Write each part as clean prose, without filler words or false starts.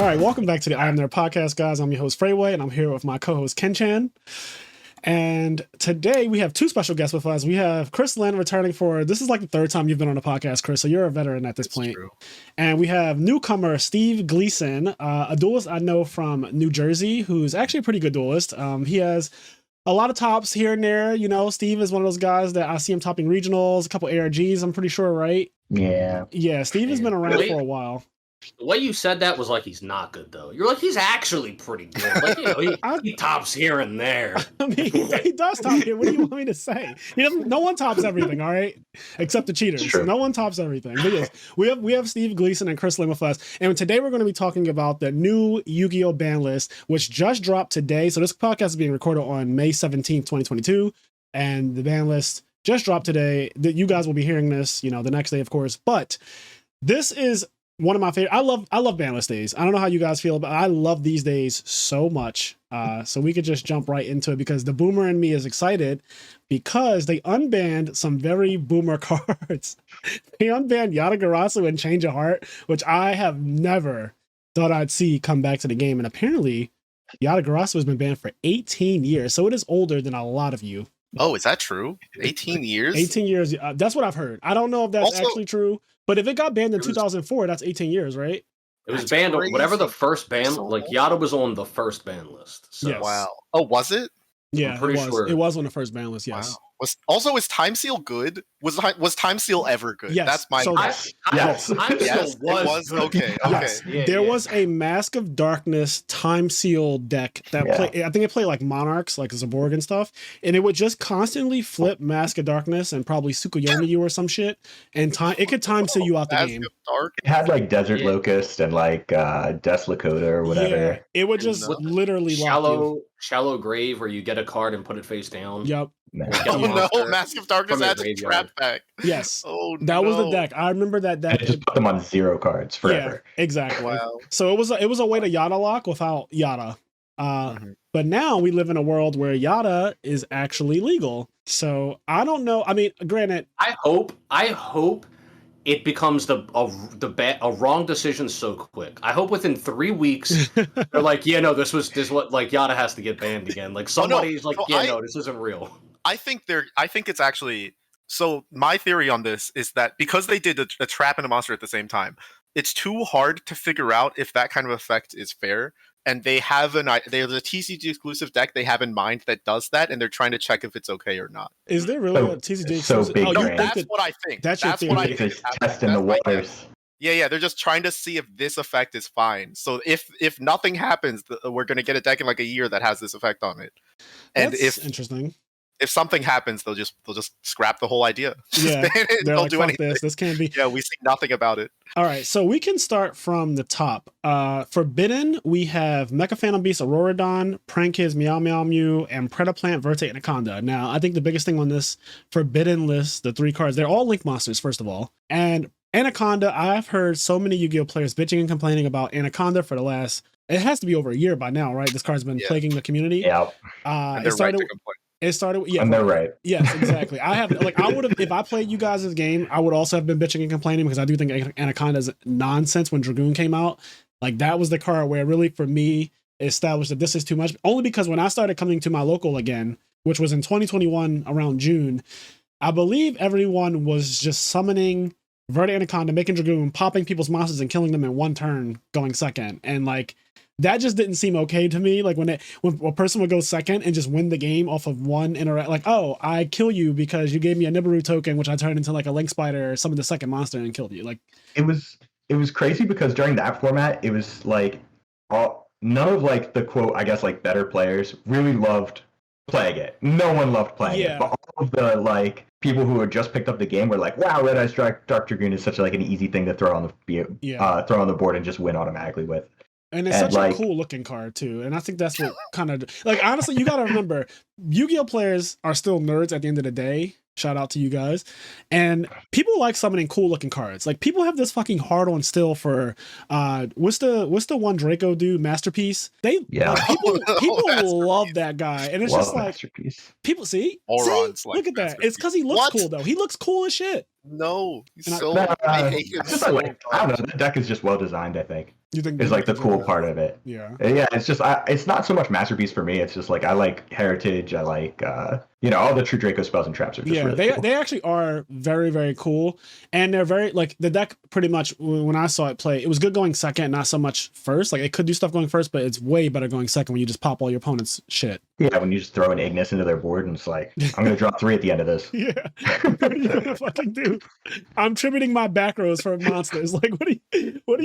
right, welcome back to the IMNerd podcast, guys. I'm your host, Freyway, and I'm here with my co-host, Ken-chan. And today we have two special guests with us. We have Chris Lynn returning for, this is like the third time you've been on the podcast, Chris, so you're a veteran at this point. True. And we have newcomer Steve Gleason, a duelist I know from New Jersey, who's actually a pretty good duelist. He has a lot of tops here and there. You know, Steve is one of those guys that I see him topping regionals, a couple ARGs, I'm pretty sure, right? Yeah. Yeah, Steve has been around for a while. The way you said that was like he's not good, though. You're like, he's actually pretty good. Like, you know, he tops here and there. I mean, he does top here. What do you want me to say? He doesn't. No one tops everything, all right? Except the cheaters. No one tops everything. But yes, we have Steve Gleason and Chris Lynn with us. And today we're going to be talking about the new Yu-Gi-Oh! Banlist, which just dropped today. So this podcast is being recorded on May 17th, 2022. And the Banlist just dropped today. You guys will be hearing this, you know, the next day, of course. But this is one of my favorite. I love Banlist days. I don't know how you guys feel, but I love these days so much. So we could just jump right into it because the boomer in me is excited because they unbanned some very boomer cards. They unbanned Yugioh and Change of Heart, which I have never thought I'd see come back to the game. And apparently Yugioh has been banned for 18 years. So it is older than a lot of you. Oh, is that true? 18 years? 18 years. That's what I've heard. I don't know if that's actually true. But if it got banned in 2004, that's 18 years, right? It was banned on whatever the first ban, like Yugioh was on the first ban list. So. Yes. Wow. Oh, was it? Yeah, it was. Sure. It was on the first ban list, yes. Wow. Is Time Seal good? Was Time Seal ever good? Yes. That's my yes. Yes, it was okay. Yes. Yeah, there was a Mask of Darkness Time Seal deck that played, I think it played like Monarchs, like Zaborg and stuff, and it would just constantly flip Mask of Darkness and probably Tsukuyomi you or some shit, and it could time seal you out the game. It had like Desert Locust and like Death Lakota or whatever. Yeah, it would just literally shallow grave where you get a card and put it face down. Yep. Oh no, Mask of Darkness had a trap back. Yes. Oh, that was the deck. I remember that deck. And just put them on 0 cards forever. Yeah, exactly. Wow. So it was a way to Yada lock without Yada. But now we live in a world where Yada is actually legal. So I don't know. I mean, granted, I hope it becomes a wrong decision so quick. I hope within 3 weeks they're like, yeah, no, this what like Yada has to get banned again. Like somebody's no, this isn't real. I think it's actually, so my theory on this is that because they did a trap and a monster at the same time, it's too hard to figure out if that kind of effect is fair. And there's a TCG exclusive deck they have in mind that does that, and they're trying to check if it's okay or not. Is there really a TCG exclusive? So big that's what I think. That's what I think. Just testing the waters. Yeah, they're just trying to see if this effect is fine. So if nothing happens, we're going to get a deck in like a year that has this effect on it. And that's interesting. If something happens, they'll just scrap the whole idea. Yeah, they're like, do anything. This can't be. Yeah, we see nothing about it. All right, so we can start from the top. Forbidden, we have Mecha Phantom Beast, Auroradon, Prankiz, Meow Meow Mew, and Predaplant, Vertex, Anaconda. Now, I think the biggest thing on this Forbidden list, the 3 cards, they're all Link monsters, first of all. And Anaconda, I've heard so many Yu-Gi-Oh! Players bitching and complaining about Anaconda for the last, it has to be over a year by now, right? This card's been plaguing the community. Yeah. And they're right to complain. It started, and they're right. Yes, exactly. I would have, if I played you guys' game, I would also have been bitching and complaining because I do think Anaconda is nonsense when Dragoon came out. Like, that was the card where really, for me, established that this is too much. Only because when I started coming to my local again, which was in 2021 around June, I believe everyone was just summoning Vertex Anaconda, making Dragoon, popping people's monsters and killing them in one turn, going second. And like, that just didn't seem okay to me. Like when a person would go second and just win the game off of one interact, like, oh, I kill you because you gave me a Nibiru token, which I turned into like a Link Spider or some of the second monster and killed you. Like, it was crazy because during that format, it was like none of like the quote, I guess, like better players really loved playing it. No one loved playing it, but all of the like people who had just picked up the game were like, wow, Red Eyes Dark Dragoon is such like an easy thing to throw on the board and just win automatically with. And it's such a cool looking card too. And I think that's what kind of like, honestly, you got to remember, Yu-Gi-Oh players are still nerds at the end of the day. Shout out to you guys. And people like summoning cool looking cards. Like, people have this fucking hard on still for what's the one Draco dude, Masterpiece? People love that guy. And it's just like Masterpiece. People see Morons look at that. It's because he looks cool though. He looks cool as shit. No, he's I hate him so much. I don't know. That deck is just well designed, I think. You think is like the cool part of it. Yeah. Yeah, it's just it's not so much masterpiece for me. It's just like I like heritage. I like all the true Draco spells and traps are just really cool. They actually are very, very cool, and they're very like the deck. Pretty much when I saw it play, it was good going second, not so much first. Like it could do stuff going first, but it's way better going second when you just pop all your opponent's shit. Yeah, when you just throw an Ignis into their board and it's like, I'm gonna draw 3 at the end of this. Yeah, what are you gonna fucking do? I'm tributing my back rows for monsters. Like, what are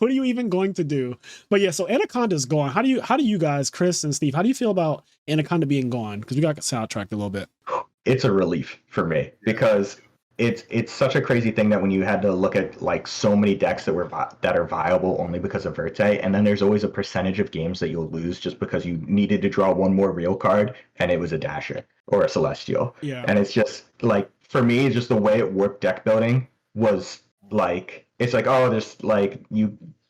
you even going to do? But yeah, so Anaconda's gone. How do you guys, Chris and Steve, how do you feel about Anaconda being gone? Because we got sidetracked a little bit. It's a relief for me because it's such a crazy thing that when you had to look at like so many decks that are viable only because of Verte, and then there's always a percentage of games that you'll lose just because you needed to draw one more real card and it was a Dasher or a Celestial. Yeah. And it's just like, for me, just the way it worked deck building was like, it's like, oh, there's like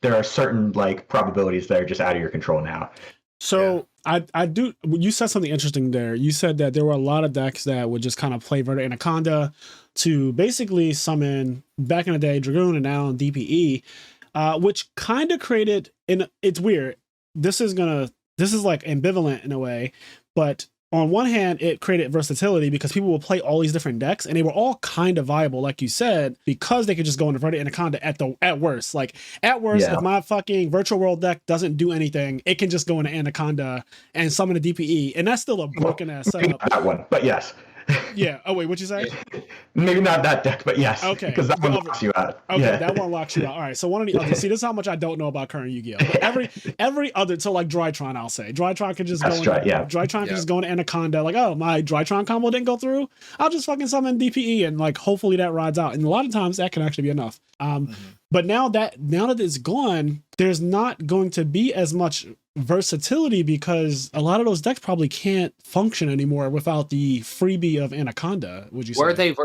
there are certain like probabilities that are just out of your control now. So I do. You said something interesting there. You said that there were a lot of decks that would just kind of play Verde Anaconda to basically summon back in the day Dragoon and now DPE, which kind of created. And it's weird. This is like ambivalent in a way, but on one hand, it created versatility because people will play all these different decks, and they were all kind of viable, like you said, because they could just go into Verde Anaconda at worst. Like at worst, if my fucking virtual world deck doesn't do anything, it can just go into Anaconda and summon a DPE, and that's still a broken ass setup. That one, but yes. Yeah. Oh wait, what'd you say? Maybe not that deck, but yes. Okay. Because that one locks you out. Okay, that one locks you out. All right. So one of the others. See, this is how much I don't know about current Yu-Gi-Oh. But every other, so like Drytron, I'll say Drytron can just go. Drytron can just go into Anaconda. Like, oh, my Drytron combo didn't go through. I'll just fucking summon DPE and like hopefully that rides out. And a lot of times that can actually be enough. But now that it's gone, there's not going to be as much versatility because a lot of those decks probably can't function anymore without the freebie of Anaconda. Would you say?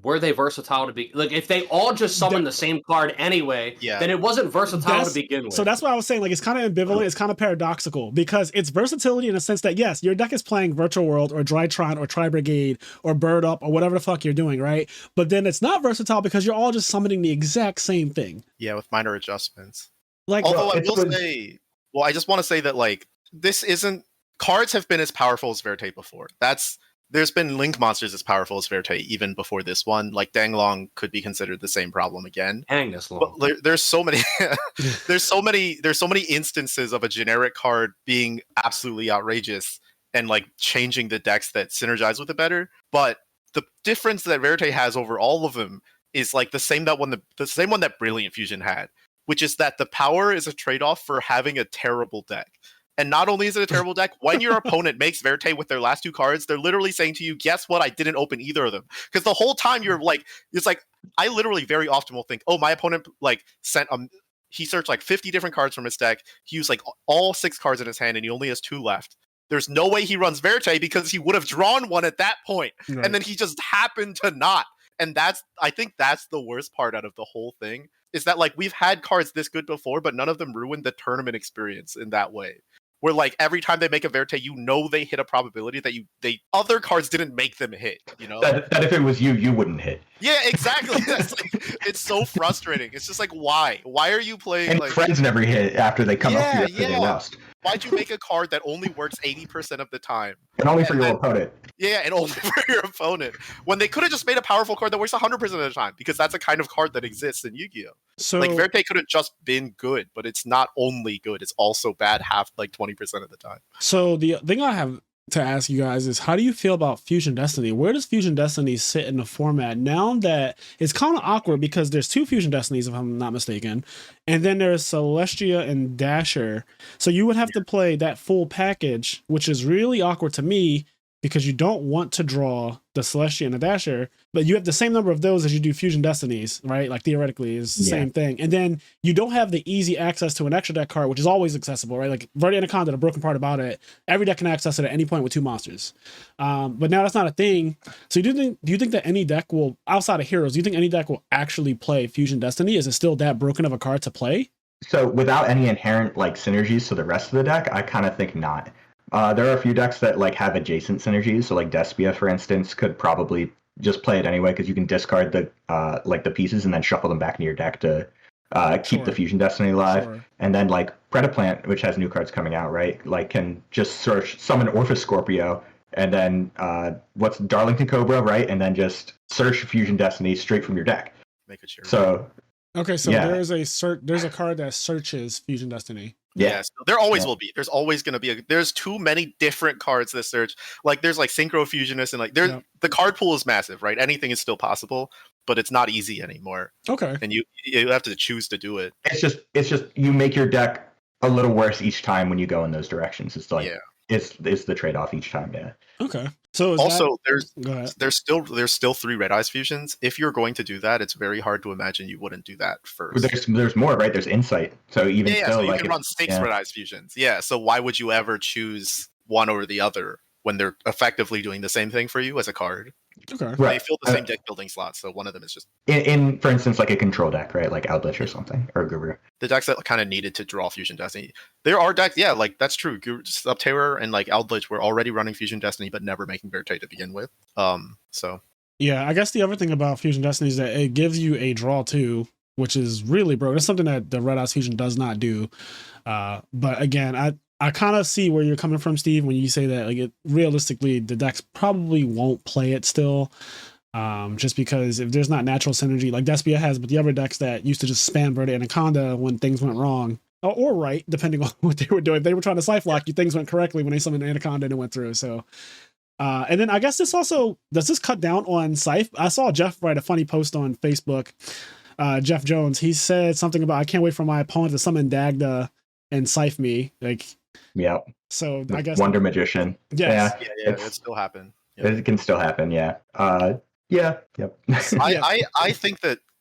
Were they versatile to be like if they all just summoned the same card anyway, then it wasn't versatile to begin with. So that's what I was saying. Like it's kind of ambivalent, it's kind of paradoxical because it's versatility in a sense that yes, your deck is playing Virtual World or Drytron or Tri Brigade or Bird Up or whatever the fuck you're doing, right? But then it's not versatile because you're all just summoning the exact same thing. Yeah, with minor adjustments. Like, although I will say, I just want to say that like this isn't cards have been as powerful as Verte before. There's been Link monsters as powerful as Verte even before this one. Like Danglong could be considered the same problem again. Hang this long. But there's so many there's so many instances of a generic card being absolutely outrageous and like changing the decks that synergize with it better. But the difference that Verte has over all of them is like the same one that Brilliant Fusion had, which is that the power is a trade-off for having a terrible deck. And not only is it a terrible deck, when your opponent makes Verte with their last 2 cards, they're literally saying to you, guess what? I didn't open either of them. Because the whole time you're like, it's like, I literally very often will think, oh, my opponent like he searched like 50 different cards from his deck. He used like all 6 cards in his hand and he only has 2 left. There's no way he runs Verte because he would have drawn one at that point. Right. And then he just happened to not. And I think that's the worst part out of the whole thing is that like we've had cards this good before, but none of them ruined the tournament experience in that way. Where like every time they make a Verte, they hit a probability that other cards didn't make them hit. You know that if it was you wouldn't hit. Yeah, exactly. It's so frustrating. It's just like why are you playing? And like friends never hit after they come up to you after they lost. Why'd you make a card that only works 80% of the time? And only for your opponent. Yeah, and only for your opponent. When they could have just made a powerful card that works 100% of the time, because that's a kind of card that exists in Yu-Gi-Oh! So like Verte could have just been good, but it's not only good, it's also bad 20% of the time. So the thing I have to ask you guys is how do you feel about Fusion Destiny? Where does Fusion Destiny sit in the format now that it's kind of awkward because there's 2 Fusion Destinies if I'm not mistaken, and then there's Celestia and Dasher, so you would have to play that full package, which is really awkward to me because you don't want to draw the Celestia and the Dasher, but you have the same number of those as you do Fusion Destinies, right? Like theoretically is the same thing. And then you don't have the easy access to an extra deck card, which is always accessible, right? Like Verde Anaconda, the broken part about it, every deck can access it at any point with 2 monsters. But now that's not a thing. So do you think that any deck will, outside of Heroes, do you think any deck will actually play Fusion Destiny? Is it still that broken of a card to play? So without any inherent like synergies to the rest of the deck, I kind of think not. There are a few decks that like have adjacent synergies. So like Despia, for instance, could probably just play it anyway because you can discard the the pieces and then shuffle them back into your deck to keep the Sure. Fusion Destiny alive. Sure. And then like Predaplant, which has new cards coming out, right? Like can just summon Orphis Scorpio, and then what's Darlington Cobra, right? And then just search Fusion Destiny straight from your deck. Make it sure. So Okay, so Yeah. there's a card that searches Fusion Destiny. yeah, So there always will be. There's always going to be. There's too many different cards that search. Like there's like Synchro Fusionist and like there's Yep. the card pool is massive, right? Anything is still possible, but it's not easy anymore. Okay. And you have to choose to do it. it's just you make your deck a little worse each time when you go in those directions. It's like it's the trade-off each time. Yeah. Okay. So is Also, go ahead. there's still 3 Red Eyes fusions. If you're going to do that, it's very hard to imagine you wouldn't do that first. There's more, right? There's Insight. So even still, so you like can run 6 Red Eyes fusions. Yeah, so why would you ever choose one over the other when they're effectively doing the same thing for you as a card? Okay. right. They fill the same deck building slots, so one of them is just in for instance, like a control deck, right? Like Outlich or something, or Guru. the decks that kind of needed to draw Fusion Destiny. There are decks, yeah, like that's true. Subterror and like Eldritch were already running Fusion Destiny, but never making Vertex to begin with. So Yeah, I guess the other thing about Fusion Destiny is that it gives you a draw too, which is really broke. That's something that the Red Eyes Fusion does not do. But again, I kind of see where you're coming from, Steve, when you say that like realistically the decks probably won't play it still. Just because if there's not natural synergy like Despia has, but the other decks that used to just spam Verde Anaconda when things went wrong, or right, depending on what they were doing. If they were trying to Scythe Lock you, things went correctly when they summoned Anaconda and it went through. So, and then I guess this also, does this cut down on Scythe? I saw Jeff write a funny post on Facebook. Jeff Jones, he said something about, I can't wait for my opponent to summon Dagda and Scythe me. Like, Yeah. so I guess Wonder Magician. yes. yeah, it still happen. It can still happen. Yeah. Yep.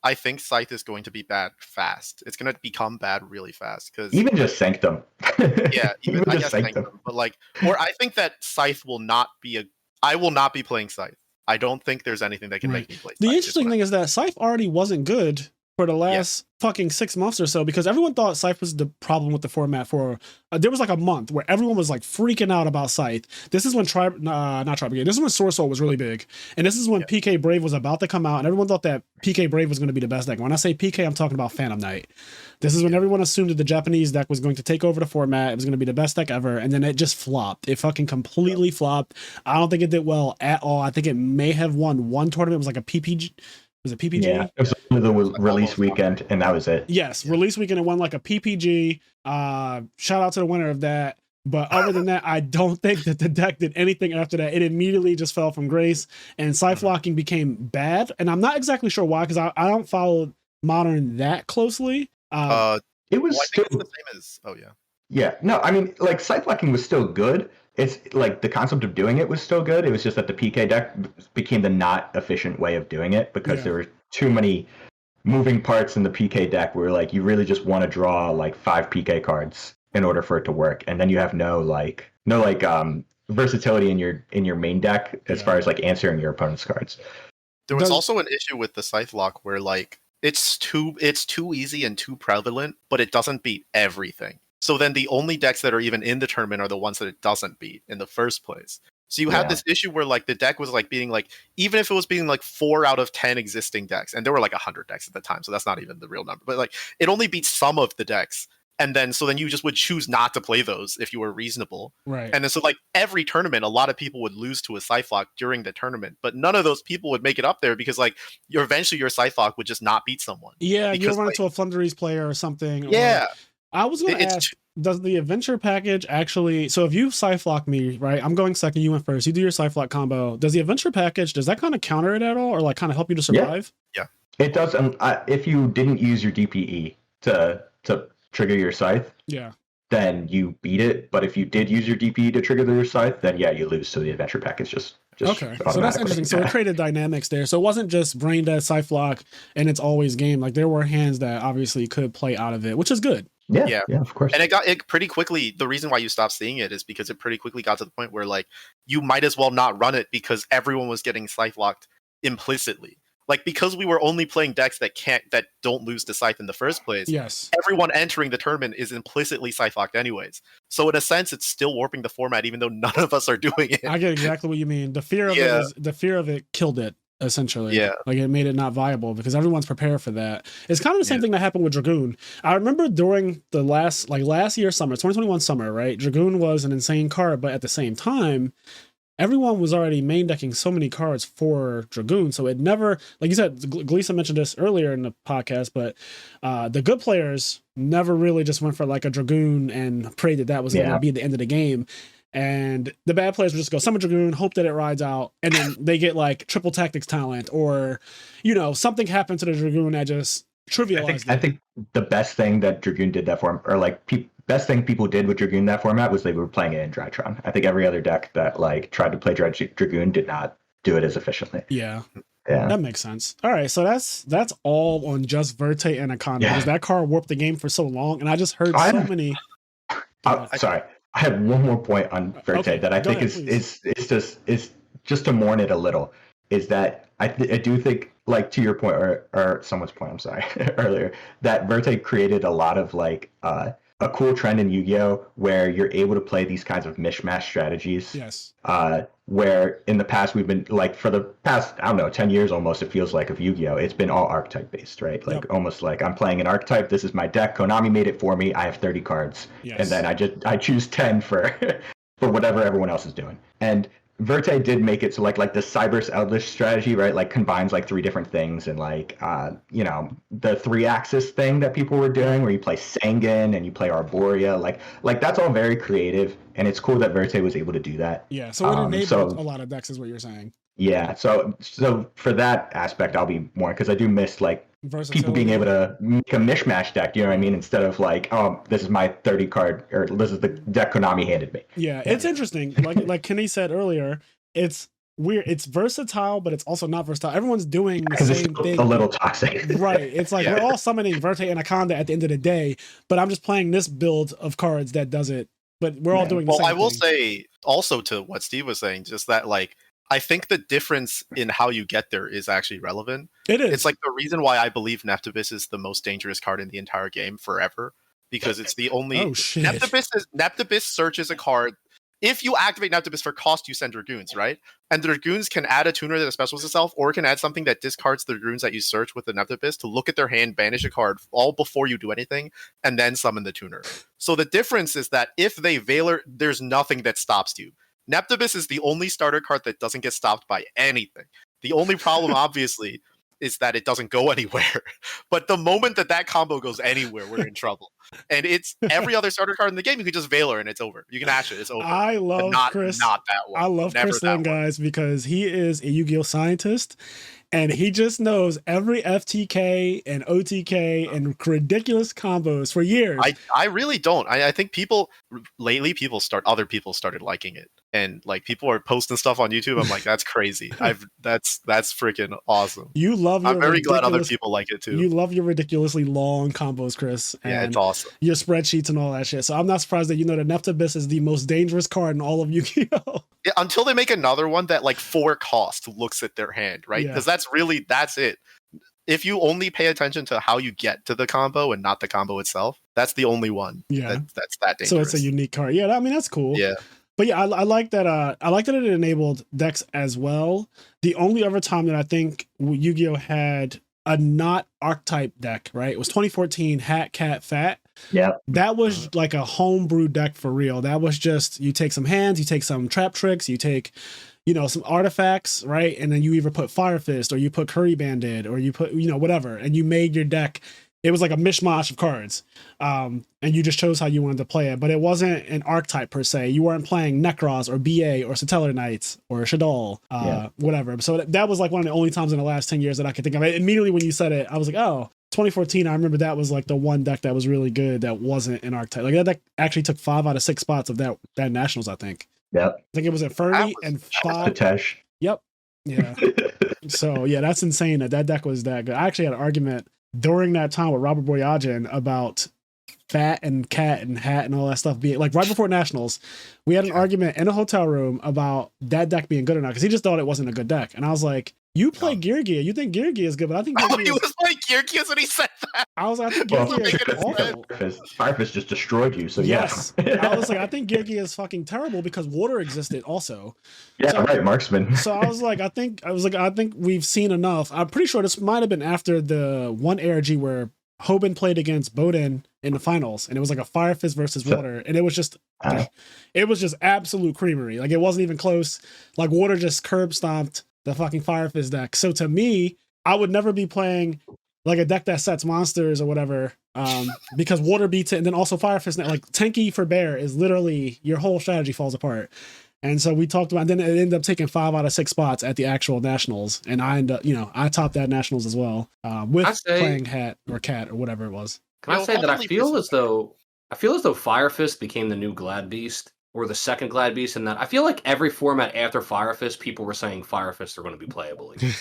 I think Scythe is going to be bad fast. It's going to become bad really fast because Even just Sanctum. yeah, even I just guess Sanctum. Sanctum, but like, or I think that Scythe will not be I will not be playing Scythe. I don't think there's anything that can Right. make me play Scythe. The interesting thing is that Scythe already wasn't good for the last fucking 6 months or so, because everyone thought Scythe was the problem with the format for there was like a month where everyone was like freaking out about Scythe. This is when not Tribe Brigade. This is when Source Soul was really big, and this is when PK Brave was about to come out, and everyone thought that PK Brave was going to be the best deck. When I say PK, I'm talking about Phantom Knight. This is when everyone assumed that the Japanese deck was going to take over the format. It was going to be the best deck ever, and then it just flopped. It fucking completely flopped. I don't think it did well at all. I think it may have won one tournament. It was like a PPG. Was it PPG? Yeah, it was the release weekend, and that was it. Yes, release weekend, it won like a PPG. Shout out to the winner of that. But other than that, I don't think that the deck did anything after that. It immediately just fell from grace, and Scythe Locking became bad. And I'm not exactly sure why, because I don't follow Modern that closely. It was I still think it's the same as Yeah, no, I mean, like, Scythe Locking was still good. It's like the concept of doing it was still good. It was just that the PK deck became the not efficient way of doing it because there were too many moving parts in the PK deck where like you really just want to draw like 5 PK cards in order for it to work, and then you have no versatility in your main deck as far as like answering your opponent's cards. There was also an issue with the Scythe Lock where like it's too easy and too prevalent, but it doesn't beat everything. So then the only decks that are even in the tournament are the ones that it doesn't beat in the first place. So you had this issue where like the deck was like beating like, even if it was beating like 4 out of 10 existing decks, and there were like 100 decks at the time, so that's not even the real number, but like it only beats some of the decks. And then so then you just would choose not to play those if you were reasonable. Right. And then so like every tournament, a lot of people would lose to a Scythe Lock during the tournament, but none of those people would make it up there because like eventually your Scythe Lock would just not beat someone. Yeah, because, you'll run into a Flunderies player or something. Yeah. I was going to ask, does the adventure package actually, so if you Scythe Lock me, right, I'm going second, you went first, you do your Scythe Lock combo, does the adventure package, does that kind of counter it at all, or like kind of help you to survive? Yeah. It does. If you didn't use your DPE to trigger your Scythe, then you beat it. But if you did use your DPE to trigger your Scythe, then you lose to the adventure package. Just okay, so that's interesting. So it created dynamics there. So it wasn't just brain dead Scythe Lock and it's always game. Like there were hands that obviously could play out of it, which is good. Yeah, of course. And it pretty quickly, the reason why you stopped seeing it is because it pretty quickly got to the point where like you might as well not run it because everyone was getting Scythe Locked implicitly. Like because we were only playing decks that don't lose to Scythe in the first place. Yes. Everyone entering the tournament is implicitly Scythe Locked anyways. So in a sense, it's still warping the format, even though none of us are doing it. I get exactly what you mean. The fear of it killed it. essentially. Yeah. Like it made it not viable because everyone's prepared for that. It's kind of the same thing that happened with Dragoon. I remember during the last year summer, 2021 summer, right? Dragoon was an insane card, but at the same time, everyone was already main decking so many cards for Dragoon. So it never, like you said, Gleason mentioned this earlier in the podcast, but the good players never really just went for like a Dragoon and prayed that was going to be the end of the game. And the bad players would just go summon Dragoon, hope that it rides out, and then they get like triple tactics talent, or something happened to the Dragoon that just trivialized it. I think the best thing that Dragoon did that for, or like best thing people did with Dragoon that format was they were playing it in Drytron. I think every other deck that like tried to play Dragoon did not do it as efficiently. Yeah, that makes sense. All right, so that's all on just Verte and Anaconda because that card warped the game for so long, and I just heard so many. Sorry. I have one more point on Verte that I think is just to mourn it a little. Is that I do think, like to your point or someone's point, I'm sorry, earlier, that Verte created a lot of like a cool trend in Yu-Gi-Oh where you're able to play these kinds of mishmash strategies. Yes. Where in the past we've been like for the past 10 years almost, it feels like of Yu-Gi-Oh, it's been all archetype based, right? Like almost like I'm playing an archetype. This is my deck. Konami made it for me. I have 30 cards, and then I choose 10 for whatever everyone else is doing. And Verte did make it so like the Cybers Eldritch strategy, right? Like combines like 3 different things and like the 3-axis thing that people were doing where you play Sangan and you play Arborea, like that's all very creative, and it's cool that Verte was able to do that. Yeah, so it enabled a lot of decks is what you're saying. Yeah, so for that aspect I'll be more, because I do miss like Versatility. People being able to make a mishmash deck, you know what I mean? Instead of like, oh, this is my 30 card, or this is the deck Konami handed me. Yeah, it's interesting. Like Kenny said earlier, it's weird. It's versatile, but it's also not versatile. Everyone's doing the same thing. A little toxic. Right. It's like we're all summoning Verte and Anaconda at the end of the day, but I'm just playing this build of cards that does it. But we're all doing the same thing. Well, I will say also to what Steve was saying, just that like, I think the difference in how you get there is actually relevant. It is. It's like the reason why I believe Neptibus is the most dangerous card in the entire game forever, because it's the only Neptibus searches a card. If you activate Neptibus for cost, you send Dragoons, right? And the Dragoons can add a tuner that specials itself, or can add something that discards the Dragoons that you search with the Neptibus to look at their hand, banish a card all before you do anything, and then summon the tuner. So the difference is that if they Veiler, there's nothing that stops you. Neptibus is the only starter card that doesn't get stopped by anything. The only problem, obviously, is that it doesn't go anywhere. But the moment that combo goes anywhere, we're in trouble. And it's every other starter card in the game, you can just Veiler and it's over. You can Ash it, it's over. I love Chris. Not that one. I love Chris Lynn, guys, because he is a Yu-Gi-Oh scientist. And he just knows every FTK and OTK and ridiculous combos for years. I really don't. I think other people started liking it. And like people are posting stuff on YouTube. I'm like, that's crazy. That's freaking awesome. I'm very glad other people like it too. You love your ridiculously long combos, Chris. And yeah, it's awesome. Your spreadsheets and all that shit. So I'm not surprised that you know that Neptibus is the most dangerous card in all of Yu-Gi-Oh! Yeah, until they make another one that like for cost looks at their hand, right? Because that's it. If you only pay attention to how you get to the combo and not the combo itself, that's the only one. Yeah, that's that dangerous. So it's a unique card. Yeah, I mean that's cool. Yeah. But yeah, I like that. I like that it enabled decks as well. The only other time that I think Yu-Gi-Oh had a not archetype deck, right? It was 2014 Hat Cat Fat. Yeah, that was like a homebrew deck for real. That was just you take some hands, you take some trap tricks, you take some artifacts, right? And then you either put Firefist or you put Curry Bandit or you put whatever, and you made your deck. It was like a mishmash of cards, and you just chose how you wanted to play it. But it wasn't an archetype per se. You weren't playing Necros or BA or Satellar Knights or Shaddoll, whatever. So that was like one of the only times in the last 10 years that I could think of. Immediately when you said it, I was like, oh, 2014. I remember that was like the one deck that was really good that wasn't an archetype. Like that deck actually took 5 out of 6 spots of that Nationals, I think. Yep. I think it was at 30 and 5. Yep. Yeah. So yeah, that's insane that deck was that good. I actually had an argument during that time with Robert Boyajin about Fat and Cat and Hat and all that stuff being like right before Nationals. We had an argument in a hotel room about that deck being good or not because he just thought it wasn't a good deck, and I was like, "You play Gear Gear, you think Gear Gear is good, but I think Gear Gear he was like Yugioh when he said that. I was like, I think Well, Yugioh is awful. Firefist just destroyed you. So Yes. yeah. I was like, I think Yugioh is fucking terrible because water existed also. Yeah, So- right, marksman. So I was like, I think we've seen enough. I'm pretty sure this might have been after the one ARG where Hoban played against Boden in the finals, and it was like a Firefist versus water, and it was just absolute creamery. Like, it wasn't even close. Like, water just curb stomped the fucking Firefist deck. So to me, I would never be playing like a deck that sets monsters or whatever, because water beats it, and then also Firefist, like tanky for bear is literally your whole strategy falls apart. And so we talked about, and then it ended up taking 5 out of 6 spots at the actual nationals, and I ended up, I topped that nationals as well, with playing Hat or Cat or whatever it was. Can I say that I feel as though Firefist became the new Glad Beast, or the second Glad Beast, and that I feel like every format after Firefist, people were saying Firefist are going to be playable again.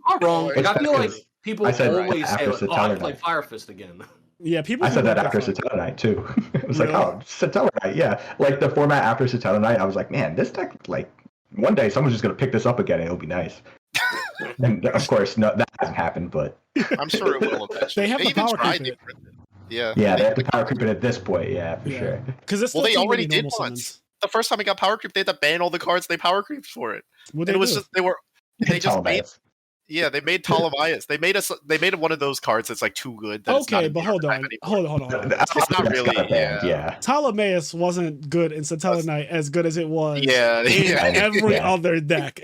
I'm wrong. Like, I feel like people always say, like, "Oh, I can play Firefist again." Yeah, people. I said that after Scythe Night too. It was really? Like, oh, Scythe Night, yeah. Like the format after Scythe Night, I was like, man, this deck, like, one day someone's just gonna pick this up again, and it'll be nice. And of course, no, that hasn't happened, but I'm sure it will eventually. They have the power creep it. Yeah, they have the power creep it at this point, yeah, for sure. Because they already did once. The first time it got power creep, they had to ban all the cards they power creeped for it. And it was just they just made. Yeah, they made Ptolemaios. They made one of those cards that's like too good. That okay, but hold on. It's not really. Yeah. Ptolemaios wasn't good in Scythe Night as good as it was. In every other deck.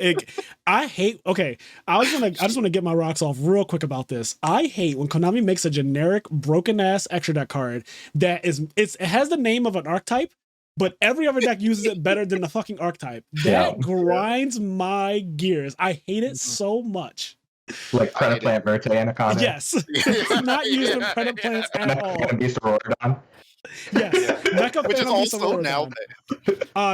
I hate. Okay, I just want to get my rocks off real quick about this. I hate when Konami makes a generic broken ass extra deck card that it has the name of an archetype, but every other deck uses it better than the fucking archetype. That grinds my gears. I hate it so much. Like Predaplant Verte Anaconda? Yes. It's not used in Predaplants at all. Yes. Which is also now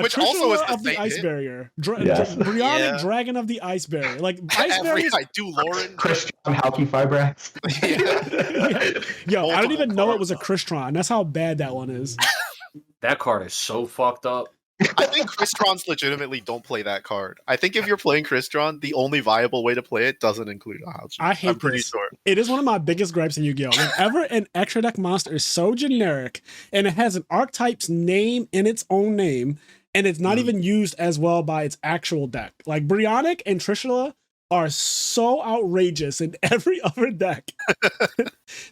which also is of the Ice Barrier. Brionic Dragon of the Ice Barrier. Like, Ice Barrier. Christian Halky Fibrax. Yo, I didn't even know it was a Crystron. That's how bad that one is. That card is so fucked up. I think Crystron's legitimately don't play that card. I think if you're playing Crystron, the only viable way to play it doesn't include a Halki. I hate this. Sure. It is one of my biggest gripes in Yu-Gi-Oh! Whenever an extra deck monster is so generic and it has an archetype's name in its own name, and it's not even used as well by its actual deck. Like, Brionic and Trishula are so outrageous in every other deck.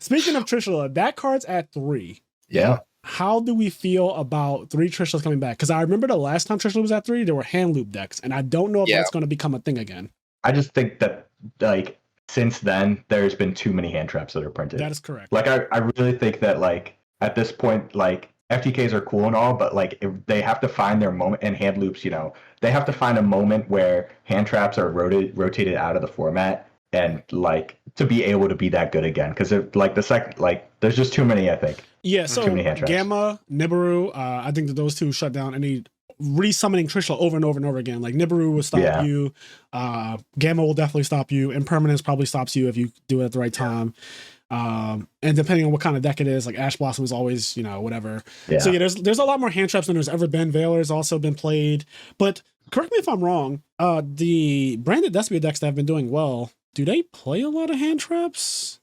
Speaking of Trishula, that card's at 3. Yeah. How do we feel about 3 Trishulas coming back? Because I remember the last time Trishula was at 3, there were hand loop decks, and I don't know if that's going to become a thing again. I just think that, like, since then, there's been too many hand traps that are printed. That is correct. Like, I really think that, like, at this point, like, FTKs are cool and all, but, like, if they have to find their moment, and hand loops, they have to find a moment where hand traps are rotated out of the format, and, like, to be able to be that good again. Because, like, there's just too many, I think. Yeah, so Gamma, Nibiru, I think that those two shut down any resummoning Trishula over and over and over again. Like, Nibiru will stop you, Gamma will definitely stop you, Impermanence probably stops you if you do it at the right time. And depending on what kind of deck it is, like Ash Blossom is always, whatever. Yeah. So there's a lot more hand traps than there's ever been. Veiler's also been played. But correct me if I'm wrong, the branded Despia decks that have been doing well, do they play a lot of hand traps?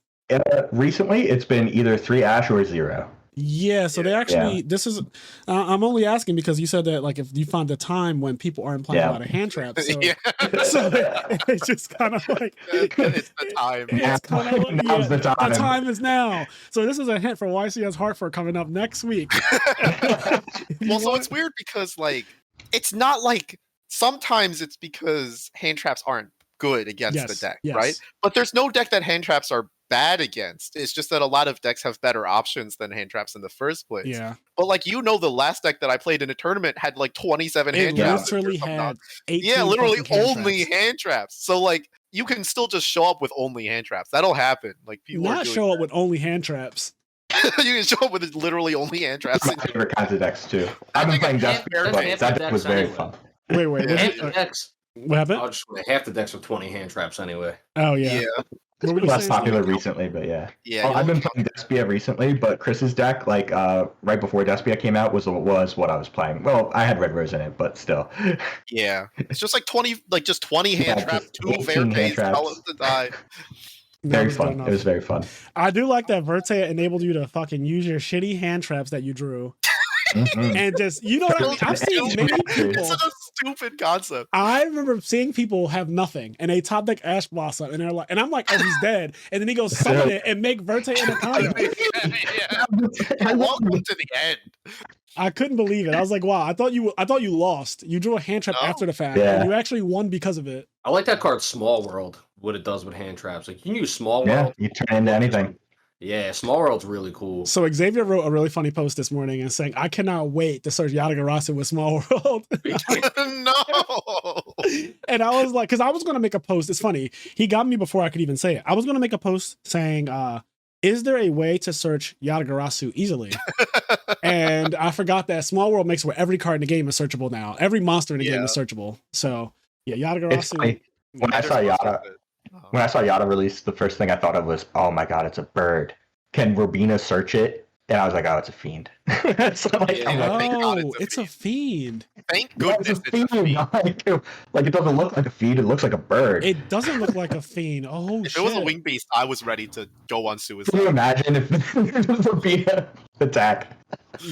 Recently, it's been either 3 Ash or 0. Yeah, so they actually, this is, I'm only asking because you said that, like, if you find a time when people aren't playing a lot of hand traps. So, so it's just kind of like, it's the time. It's kind of like, now's the time. The time is now. So this is a hint for YCS Hartford coming up next week. Well, so it's weird because, like, it's not like, sometimes it's because hand traps aren't good against the deck, right? But there's no deck that hand traps are bad against. It's just that a lot of decks have better options than hand traps in the first place. Yeah. But, like, the last deck that I played in a tournament had like 27 hand traps. Literally had 18 literally only hand traps. So, like, you can still just show up with only hand traps. That'll happen. Like, people not show up with only hand traps. You can show up with literally only hand traps. My favorite kinds of decks too. I've been playing Despia, but that deck was very fun. Wait. What happened? I'll just half the decks with 20 hand traps anyway. Oh yeah. It's been less popular recently, but yeah. I've been playing Despia recently, but Chris's deck, like, right before Despia came out, was what I was playing. Well, I had Red Rose in it, but still. Yeah, it's just like 20 hand traps, 2 Vertex, tell us to die. Very fun. It was very fun. I do like that Vertex enabled you to fucking use your shitty hand traps that you drew. And just, you know what I mean? I've seen many people. It's such a stupid concept. I remember seeing people have nothing and they top deck Ash Blossom and they're like, and I'm like, oh, he's dead. And then he goes summon it and make Vertex in a combo. I walked him to the end. I couldn't believe it. I was like, wow, I thought you lost. You drew a hand trap after the fact. Yeah. And you actually won because of it. I like that card Small World, what it does with hand traps. Like you can use Small Yeah, World. you turn into anything. Yeah, Small World's really cool. So Xavier wrote a really funny post this morning and saying, I cannot wait to search Yatagarasu with Small World. No. And I was like, because I was going to make a post. It's funny. He got me before I could even say it. I was going to make a post saying, is there a way to search Yatagarasu easily? And I forgot that Small World makes where every card in the game is searchable now. Every monster in the game is searchable. So yeah, Yatagarasu. When I saw Yata release, the first thing I thought of was, oh my god, it's a bird. Can Robina search it? And I was like, oh, it's a fiend. So like, Yeah. I'm like, thank God It's a fiend. Thank goodness it's a fiend. Like, it doesn't look like a fiend, it looks like a bird. It doesn't look like a fiend. Oh, If shit. it was a wing beast, I was ready to go on suicide. Can you imagine if it was Robina attack?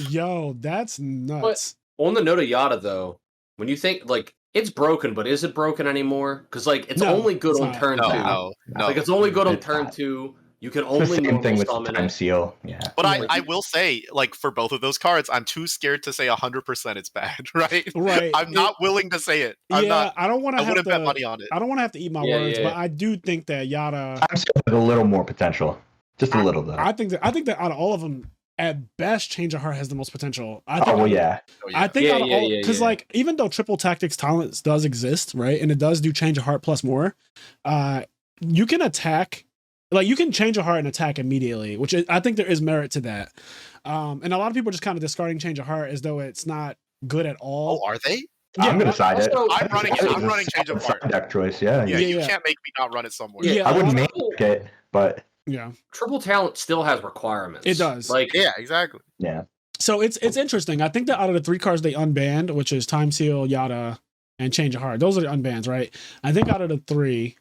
Yo, that's nuts. On the note of Yata, though, when you think, like, it's broken, but is it broken anymore? Because, like, it's No, only good it's on not. turn 2. No. Like, it's only good on It's turn not. 2. You can It's the only same normal thing with summon Time it. Seal. Yeah. But Yeah. I will say, like, for both of those cards, I'm too scared to say 100% it's bad, right? Right. I'm not willing to say it. I'm Yeah, not. I don't want to I have wouldn't to bet money on it. I don't want to have to eat my Yeah, words, yeah. but I do think that Yata. Time Seal has a little more potential. Just a little, though. I think that out of all of them, at best, Change of Heart has the most potential. I think Oh, well, yeah. Oh, yeah. I think Yeah, out of yeah, all, yeah, because yeah. like even though triple tactics talents does exist, right, and it does do Change of Heart plus more, you can attack, like you can change a heart and attack immediately, which I think there is merit to that. And a lot of people are just kind of discarding Change of Heart as though it's not good at all. Oh, are they? Yeah, I'm going to side it. also- I'm running it. I'm running Change of Heart. Side deck choice, yeah. Yeah, Yeah, you yeah. can't make me not run it somewhere. Yeah, I wouldn't a make lot it, but Yeah, Triple Talent still has requirements. It does. Like, Yeah, exactly. yeah. so it's interesting. I think that out of the 3 cards they unbanned, which is Time Seal, Yata, and Change of Heart, those are the unbans, right? I think out of the 3,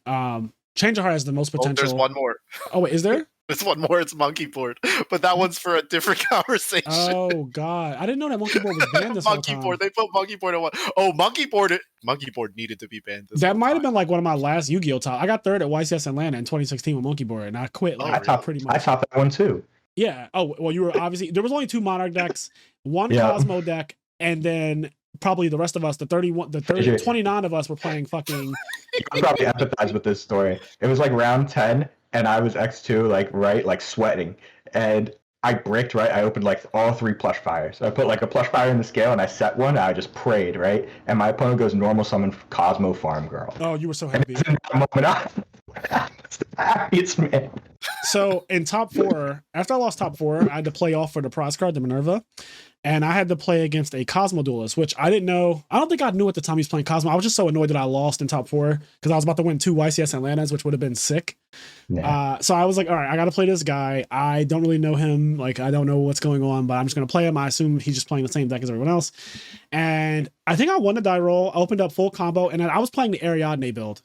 Change of Heart has the most Oh, potential. there's one more. Oh wait, is there? There's one more. It's Monkey Board, but that one's for a different conversation. Oh god, I didn't know that Monkey Board was banned this whole Monkey time. Board. They put Monkey Board on one. Oh, Monkey Board. Monkey Board needed to be banned. This That whole might have time. been like one of my last Yu-Gi-Oh top. I got 3rd at YCS Atlanta in 2016 with Monkey Board, and I quit. Oh, Like, I really? topped pretty I much. topped that one, too. Yeah. Oh well, you were obviously there was only 2 Monarch decks, 1 Yeah. Cosmo deck, and then probably the rest of us, the 29 of us were playing fucking. You probably empathize with this story. It was like round 10, and I was X2, like sweating. And I bricked, right? I opened like all 3 plush fires. I put like a plush fire in the scale, and I set one, and I just prayed, right? And my opponent goes normal summon Cosmo Farm Girl. Oh, you were so And happy. in that moment, I was the happiest man. So in top 4, after I lost top 4, I had to play off for the prize card, the Minerva. And I had to play against a Cosmo duelist, which I didn't know. I don't think I knew at the time he was playing Cosmo. I was just so annoyed that I lost in top 4 because I was about to win 2 YCS Atlantas, which would have been sick. Yeah. So I was like, all right, I got to play this guy. I don't really know him. Like, I don't know what's going on, but I'm just going to play him. I assume he's just playing the same deck as everyone else. And I think I won the die roll, opened up full combo, and then I was playing the Ariadne build.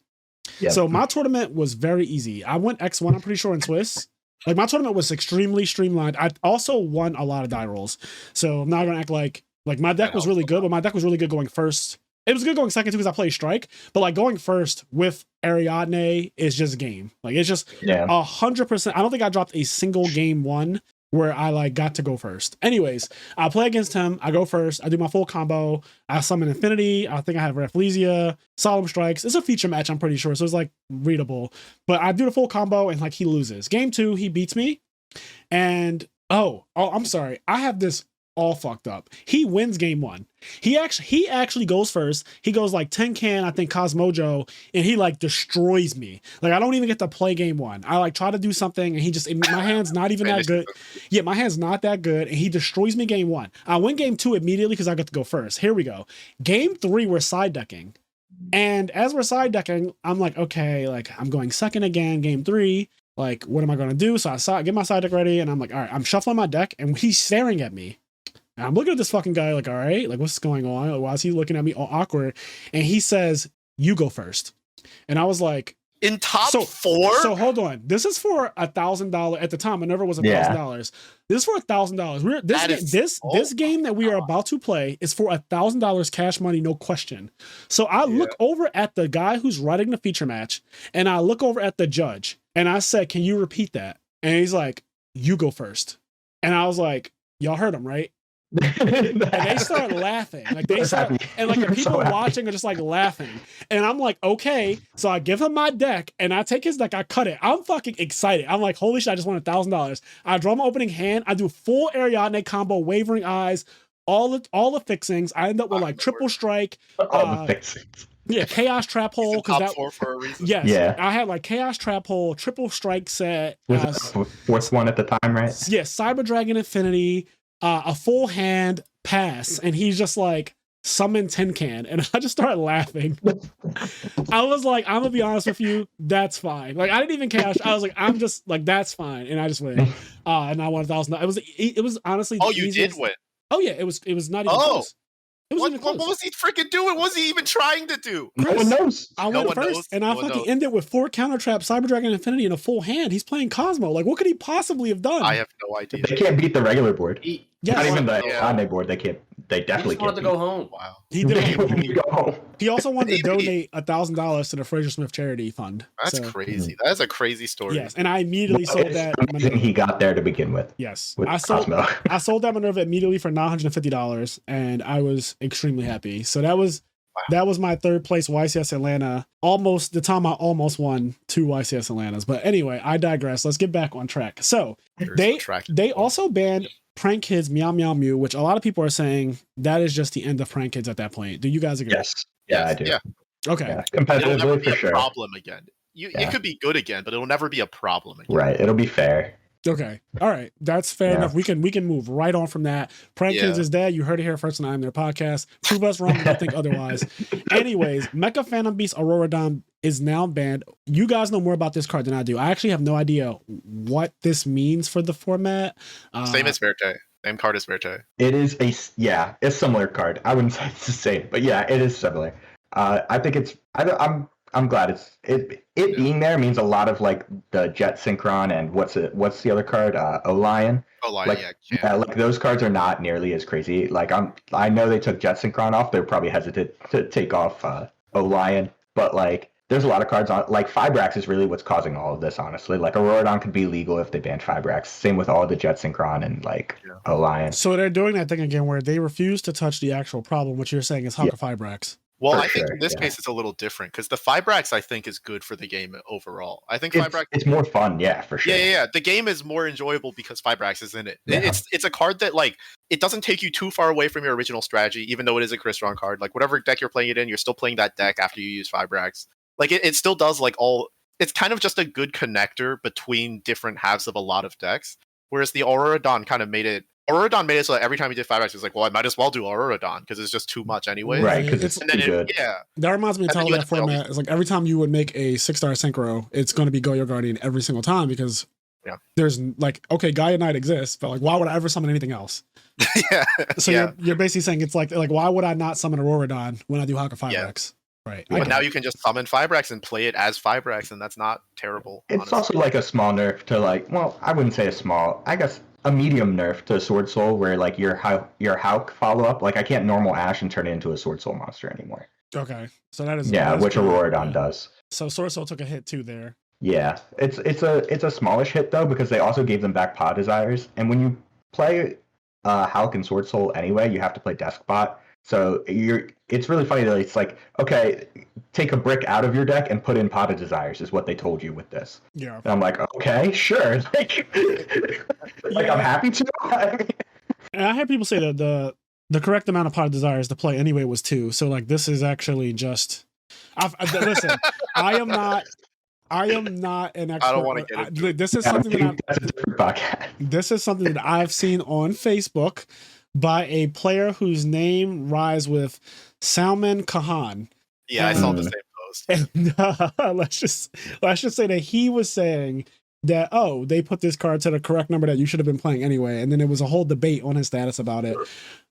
Yeah. So my tournament was very easy. I went X1, I'm pretty sure, in Swiss. Like, my tournament was extremely streamlined. I also won a lot of die rolls. So I'm not going to act like my deck was really good, but my deck was really good going first. It was good going second too because I played Strike, but like going first with Ariadne is just game. Like it's just 100%. I don't think I dropped a single game 1 where I like got to go first. Anyways, I play against him. I go first. I do my full combo. I summon Infinity. I think I have Rafflesia, Solemn Strikes. It's a feature match, I'm pretty sure. So it's like readable. But I do the full combo and like he loses. Game 2, he beats me. And oh, I'm sorry. I have this all fucked up. He wins game 1. He actually goes first. He goes like 10 can, I think Cosmojo, and he like destroys me. Like I don't even get to play game 1. I like try to do something and he just, my hand's not even that good. Yeah, my hand's not that good and he destroys me game 1. I win game 2 immediately because I get to go first. Here we go. Game 3, we're side decking. And as we're side decking, I'm like, okay, like I'm going second again, game 3. Like, what am I going to do? So I get my side deck ready and I'm like, all right, I'm shuffling my deck and he's staring at me. And I'm looking at this fucking guy like, all right, like what's going on? Like, why is he looking at me all awkward? And he says, you go first. And I was like, In top 4? So hold on. This is for $1,000. At the time, Minerva was $1,000. This is for $1,000. This game that we are about to play is for $1,000 cash money, no question. So I look over at the guy who's writing the feature match, and I look over at the judge, and I said, "Can you repeat that?" And he's like, "You go first." And I was like, "Y'all heard him, right?" And they start laughing. Like and like the people watching are just like laughing. And I'm like, okay. So I give him my deck and I take his deck, I cut it. I'm fucking excited. I'm like, holy shit, I just won $1,000. I draw my opening hand, I do full Ariadne combo, Wavering Eyes, all the fixings. I end up with like triple strike. All the fixings. Yeah, Chaos Trap Hole. Top 4 for a reason. Yes. Yeah. I had like Chaos Trap Hole, triple strike set. Was it fourth one at the time, right? Yeah, Cyber Dragon Infinity. A full hand pass, and he's just like, summon Tin Can, and I just started laughing. I was like, I'm gonna be honest with you, that's fine. Like I didn't even cash. I was like, I'm just like, that's fine, and I just went. And I won $1,000. It was honestly. Oh, you did win. Oh yeah, it was not even close. What was he freaking doing? What was he even trying to do? No one knows. I went first, and I fucking ended with 4 counter traps, Cyber Dragon Infinity, in a full hand. He's playing Cosmo. Like, what could he possibly have done? I have no idea. They can't beat the regular board. Not even the Ariadne board. They can't. They definitely he just wanted to go home. Wow. He did. Go home. He also wanted to donate $1,000 to the Fraser Smith Charity Fund. That's crazy. That's a crazy story. Yes, and I immediately sold that. He got there to begin with. Yes, with I sold that Minerva immediately for $950, and I was extremely happy. So that was my 3rd place YCS Atlanta. Almost the time I almost won 2 YCS Atlantas. But anyway, I digress. Let's get back on track. So they also banned Prank Kids Meow Meow Mew, which a lot of people are saying that is just the end of Prank Kids at that point. Do you guys agree? Yes. Yeah, I do. Yeah. Okay. Yeah. Competitively, for sure. Problem again. It could be good again, but it'll never be a problem again. Right. It'll be fair. Okay. All right. That's fair enough. We can move right on from that. Prank Kids is dead. You heard it here first on IMNerd podcast. Prove us wrong if you think otherwise. Anyways, Mecha Phantom Beast Aurora Dom is now banned. You guys know more about this card than I do. I actually have no idea what this means for the format. Same as Verte. Same card as Verte. It is a similar card. I wouldn't say it's the same, but yeah, it is similar. I think it's. I'm glad it being there means a lot of like the Jet Synchron and what's the other card? Olion. Olion, like those cards are not nearly as crazy. Like I know they took Jet Synchron off. They're probably hesitant to take off Olion, but like there's a lot of cards on. Like Fibrax is really what's causing all of this. Honestly, like Auroradon could be legal if they banned Fibrax. Same with all the Jet Synchron and like Olion. So they're doing that thing again where they refuse to touch the actual problem. What you're saying is Haka Fibrax. Well, I think in this case it's a little different because the Fibrax I think is good for the game overall. I think Fibrax it's more fun, for sure. Yeah. The game is more enjoyable because Fibrax is in it. Yeah. It's a card that like it doesn't take you too far away from your original strategy, even though it is a Crystron card. Like whatever deck you're playing it in, you're still playing that deck after you use Fibrax. Like it still does like all. It's kind of just a good connector between different halves of a lot of decks. Whereas the Auroradon kind of made it. Auroradon made it so that every time he did Fibrax, it was like, well, I might as well do Auroradon because it's just too much anyway. Right, because it's too good. That reminds me of telling that format. It's like every time you would make a 6-star Synchro, it's going to be Goyo Guardian every single time because there's like, okay, Gaia Knight exists, but like, why would I ever summon anything else? So you're basically saying it's like why would I not summon Auroradon when I do Haka Fibrax? Right. But now you can just summon Fibrax and play it as Fibrax, and that's not terrible. It's honestly. Also like a small nerf to like, well, I wouldn't say a small, I guess a medium nerf to Sword Soul where like your Hauk follow up, like I can't normal Ash and turn it into a Sword Soul monster anymore. Okay. So that is which Auroradon does. So Sword Soul took a hit too there. Yeah. It's a smallish hit though, because they also gave them back Pod Desires. And when you play Hauk and Sword Soul anyway, you have to play Deskbot. So it's really funny that it's like, okay, take a brick out of your deck and put in Pot of Desires is what they told you with this. Yeah. And I'm like, okay, sure. I'm happy to. And I heard people say that the correct amount of Pot of Desires to play anyway was 2. So like this is actually just. Listen, I am not an expert. I don't want to get into this is something this is something that I've seen on Facebook by a player whose name rhymes with Salman Khan. Yeah, I saw the same post. And let's just say that he was saying that they put this card to the correct number that you should have been playing anyway, and then there was a whole debate on his status about it.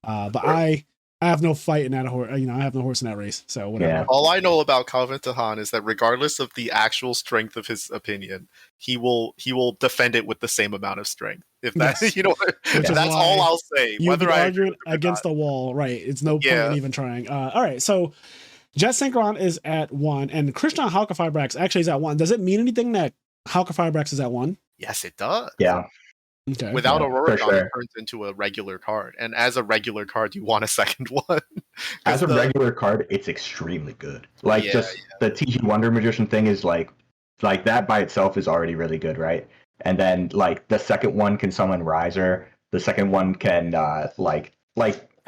But I have no fight in that horse. I have no horse in that race. So whatever. Yeah. All I know about Calvin Tahan is that regardless of the actual strength of his opinion, he will defend it with the same amount of strength. If that, Yes. that's all I'll say. You'll be Whether I arguing against the wall, right? It's no point in even trying. All right, so Jet Synchron is at 1, and Christian Halka actually is at 1. Does it mean anything that Halka is at 1? Yes, it does. Yeah. Okay. Without Aurora, sure. it turns into a regular card, and as a regular card, you want a second one. As a regular card, it's extremely good. Like the TG Wonder Magician thing is like that by itself is already really good, right? And then like the second one can summon Riser. The second one can like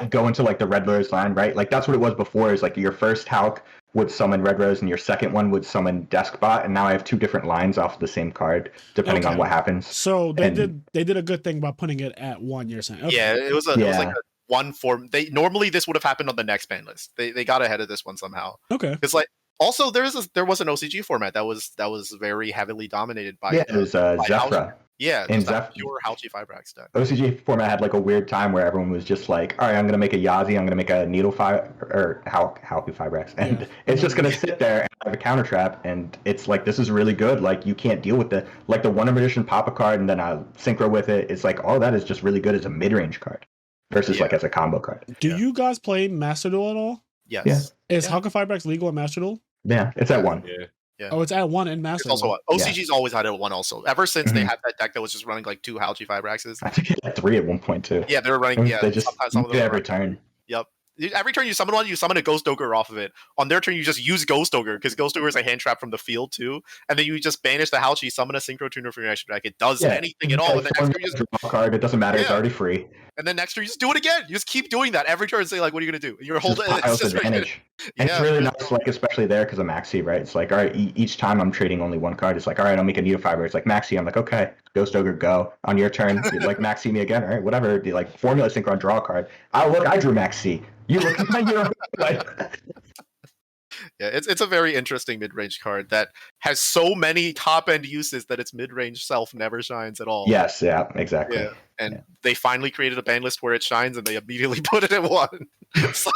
go into like the Red Rose land, right? Like that's what it was before. Is like your first Hulk would summon Red Rose and your second one would summon Deskbot, and now I have 2 different lines off the same card depending on what happens. So they did a good thing by putting it at 1. You're saying? Okay. Yeah, it was like a 1 form. They normally this would have happened on the next ban list. They got ahead of this one somehow. Okay. Because like also there was an OCG format that was very heavily dominated by it was Zephyra. Yeah, in pure Halchi Fibrax deck. OCG format had like a weird time where everyone was just like, all right, I'm going to make a Yazi, I'm going to make a Needle or Halki Fibrax, and it's just going to sit there and have a counter trap, and it's like, this is really good. Like, you can't deal with the Wonder Magician pop a card and then synchro with it. It's like, all that is just really good as a mid-range card versus like as a combo card. Do you guys play Master Duel at all? Yes. Yeah. Is Halka Fibrax legal in Master Duel? Yeah, it's at 1. Yeah. Oh, it's at 1 in Master. It's also OCG's always had it at 1 also. Ever since they had that deck that was just running like 2 Halchi Fibraxes. I think it had 3 at one point too. Yeah, they were running. Yeah, they just every turn. Yep. Every turn you summon one, you summon a Ghost Ogre off of it. On their turn, you just use Ghost Ogre because Ghost Ogre is a hand trap from the field too. And then you just banish the Halchi, summon a Synchro Tuner for your next deck. It does anything at all. And then next turn you just draw a card. It doesn't matter. It's already free. And then next turn you just do it again. You just keep doing that every turn and say like, what are you gonna do? You're holding. It's just advantage. And it's really nice, like especially there because of Maxi, right? It's like, all right, each time I'm trading only 1 card. It's like, all right, I'll make a Needle Fiber. It's like Maxi. I'm like, okay, Ghost Ogre, go. On your turn, you like Maxi me again, all right, whatever. You like Formula Synchron, draw a card. Oh look, I drew Maxi. You look at my hero. Yeah, it's a very interesting mid-range card that has so many top-end uses that its mid-range self never shines at all. Yes, yeah, exactly. Yeah, and they finally created a ban list where it shines, and they immediately put it at 1. So,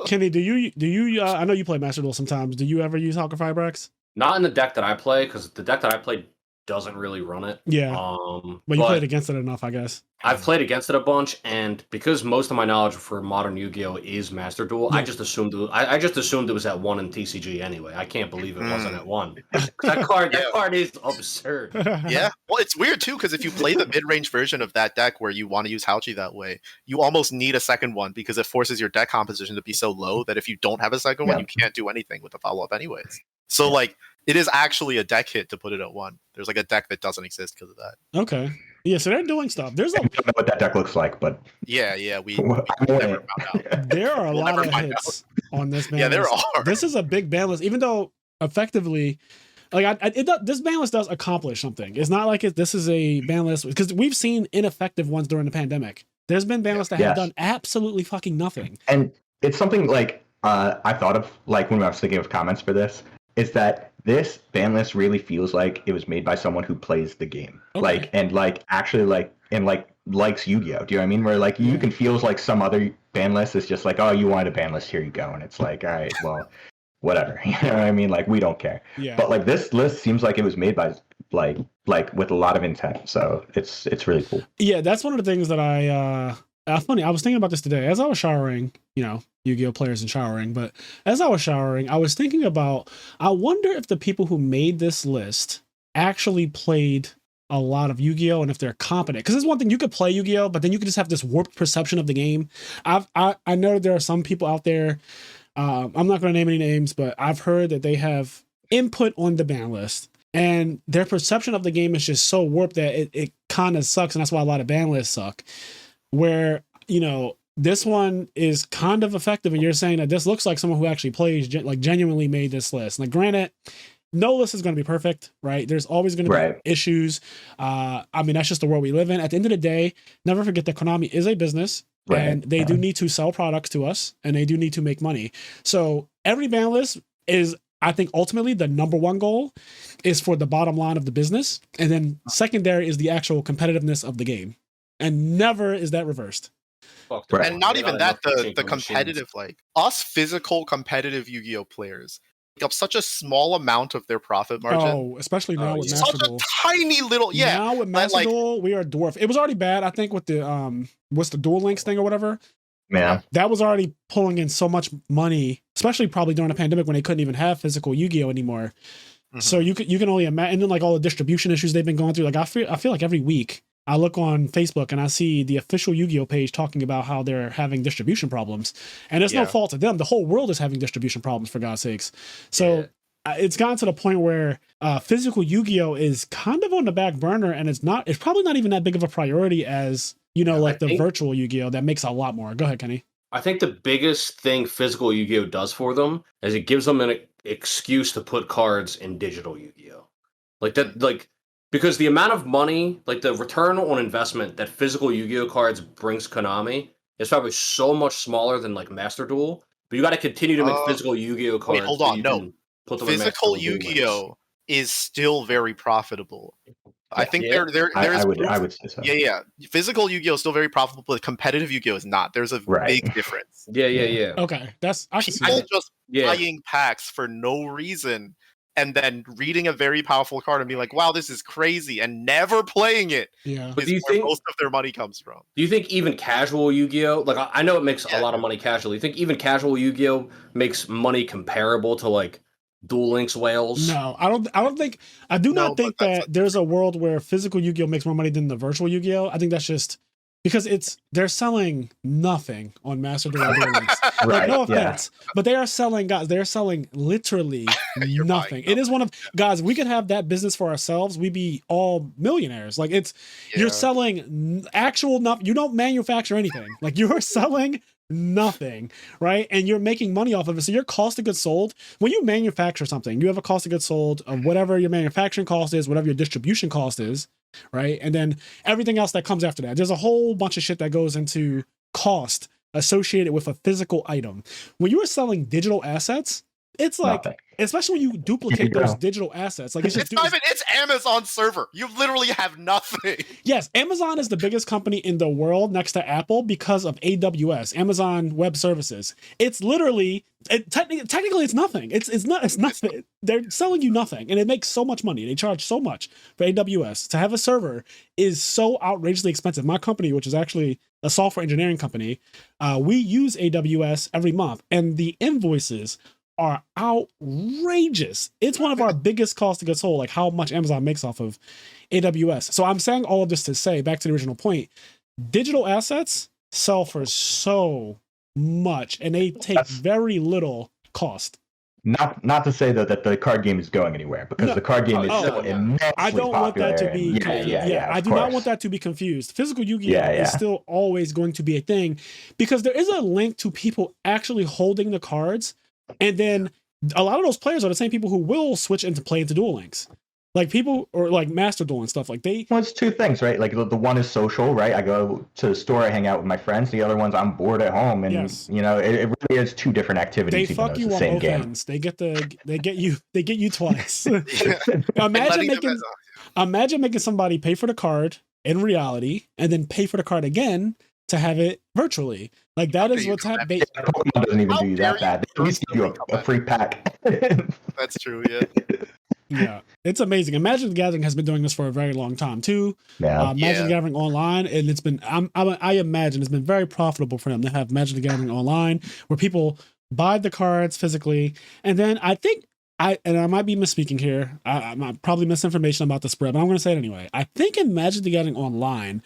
Kenny, do you? I know you play Master Duel sometimes. Do you ever use Halka Fibrax? Not in the deck that I play, because the deck that I play doesn't really run it. Yeah. But you played against it enough, I guess. I've played against it a bunch, and because most of my knowledge for modern Yu-Gi-Oh is Master Duel, I just assumed it was at 1 in TCG anyway. I can't believe it wasn't at 1. That card is absurd. Yeah. Well, it's weird too because if you play the mid-range version of that deck where you want to use Halchi that way, you almost need a second one because it forces your deck composition to be so low that if you don't have a second one, you can't do anything with the follow-up anyways. So like it is actually a deck hit to put it at 1. There's like a deck that doesn't exist because of that. Okay. Yeah, so they're doing stuff. There's I don't know what that deck looks like, but we never found out. There are a lot of hits on this ban list. There are. This is a big ban list, even though effectively, like this ban list does accomplish something. It's not like this is a ban list because we've seen ineffective ones during the pandemic. There's been ban lists that have done absolutely fucking nothing. And it's something like I thought of like when I was thinking of comments for this is that this ban list really feels like it was made by someone who plays the game, likes Yu-Gi-Oh. Do you know what I mean? Where like you can feel like some other ban list is just like, oh, you wanted a ban list, here you go, and it's like, all right, well, whatever. You know what I mean? Like we don't care. Yeah. But like this list seems like it was made by like with a lot of intent, so it's really cool. Yeah, that's one of the things that funny. I was thinking about this today as I was showering. You know, Yu-Gi-Oh players and showering, but as I was showering, I was thinking about, I wonder if the people who made this list actually played a lot of Yu-Gi-Oh and if they're competent. Because it's one thing, you could play Yu-Gi-Oh, but then you could just have this warped perception of the game. I know that there are some people out there, I'm not going to name any names, but I've heard that they have input on the ban list and their perception of the game is just so warped that it kind of sucks, and that's why a lot of ban lists suck. Where, you know, this one is kind of effective, and you're saying that this looks like someone who actually plays, like genuinely made this list. Like, granted, no list is going to be perfect, right? There's always going to be issues. I mean, that's just the world we live in. At the end of the day, never forget that Konami is a business, and they do need to sell products to us, and they do need to make money. So every ban list is, I think, ultimately the number one goal is for the bottom line of the business, and then secondary is the actual competitiveness of the game, and never is that reversed. Fuck Right. And not even that, the machines. competitive, like us physical competitive Yu-Gi-Oh players make up such a small amount of their profit margin. Oh, especially now with Master Such a Duel. tiny little, Now with Master Duel, we are dwarf. It was already bad, I think, with the what's the Duel Links thing or whatever. Yeah. That was already pulling in so much money, especially probably during the pandemic when they couldn't even have physical Yu-Gi-Oh anymore. Mm-hmm. So you can only imagine, and then like all the distribution issues they've been going through. Like I feel like every week I look on Facebook and I see the official Yu-Gi-Oh page talking about how they're having distribution problems, and it's no fault of them. The whole world is having distribution problems, for God's sakes. So it's gotten to the point where physical Yu-Gi-Oh is kind of on the back burner, and it's probably not even that big of a priority as, you know, like the virtual Yu-Gi-Oh that makes a lot more. Go ahead, Kenny. I think the biggest thing physical Yu-Gi-Oh does for them is it gives them an excuse to put cards in digital Yu-Gi-Oh. Like that, like, because the amount of money, like the return on investment that physical Yu-Gi-Oh cards brings Konami is probably so much smaller than like Master Duel. But you got to continue to make physical Yu-Gi-Oh cards. Wait, hold on, no. Physical Yu-Gi-Oh is still very profitable. I think I would say so. Yeah. Physical Yu-Gi-Oh is still very profitable, but competitive Yu-Gi-Oh is not. There's a big difference. Yeah. Okay, I can see people that. just buying packs for no reason and then reading a very powerful card and being like, "Wow, this is crazy," and never playing it. Yeah, but do you think most of their money comes from? Do you think even casual Yu-Gi-Oh, like I know it makes a lot of money casually. You think even casual Yu-Gi-Oh makes money comparable to like Duel Links whales? No, I do not think that there's a world where physical Yu-Gi-Oh makes more money than the virtual Yu-Gi-Oh. I think that's just because they're selling nothing on Master Duel. Like, no offense, but they are selling, guys. They're selling literally nothing. It is one of, guys. We could have that business for ourselves. We'd be all millionaires. Like you're selling actual nothing. You don't manufacture anything. Like you're selling nothing, right? And you're making money off of it. So your cost of goods sold, when you manufacture something, you have a cost of goods sold of whatever your manufacturing cost is, whatever your distribution cost is, right? And then everything else that comes after that. There's a whole bunch of shit that goes into cost associated with a physical item. When you are selling digital assets, it's like, especially when you duplicate those digital assets, like it's Amazon server. You literally have nothing. Yes, Amazon is the biggest company in the world next to Apple because of AWS, Amazon Web Services. It's literally technically it's nothing. It's nothing. They're selling you nothing, and it makes so much money. They charge so much for AWS. To have a server is so outrageously expensive. My company, which is actually a software engineering company, we use AWS every month, and the invoices are outrageous. It's one of our biggest cost of goods sold, like how much Amazon makes off of AWS. So I'm saying all of this to say, back to the original point, digital assets sell for so much and they take very little cost. Not to say though that the card game is going anywhere, because the card game is so immensely I don't popular. Want that to be I do not want that to be confused. Physical Yu-Gi-Oh is still always going to be a thing because there is a link to people actually holding the cards. And then a lot of those players are the same people who will switch into play into Duel Links. Like people, or like Master Duel and stuff like Well, it's two things, right? Like the one is social, right? I go to the store, I hang out with my friends. The other one's I'm bored at home, and you know, it really is two different activities. They fuck you on both ends. They get you twice. Imagine making somebody pay for the card in reality and then pay for the card again to have it virtually. Like that is what's happening. Pokemon doesn't even do that bad. They at least give you a free pack. That's true, yeah. Yeah, it's amazing. And Magic the Gathering has been doing this for a very long time too. Magic the Gathering online, and it's been I imagine it's been very profitable for them to have Magic the Gathering online, where people buy the cards physically, and then I think I might be misspeaking here. I'm probably misinformation about the spread, but I'm going to say it anyway. I think in Magic the Gathering online,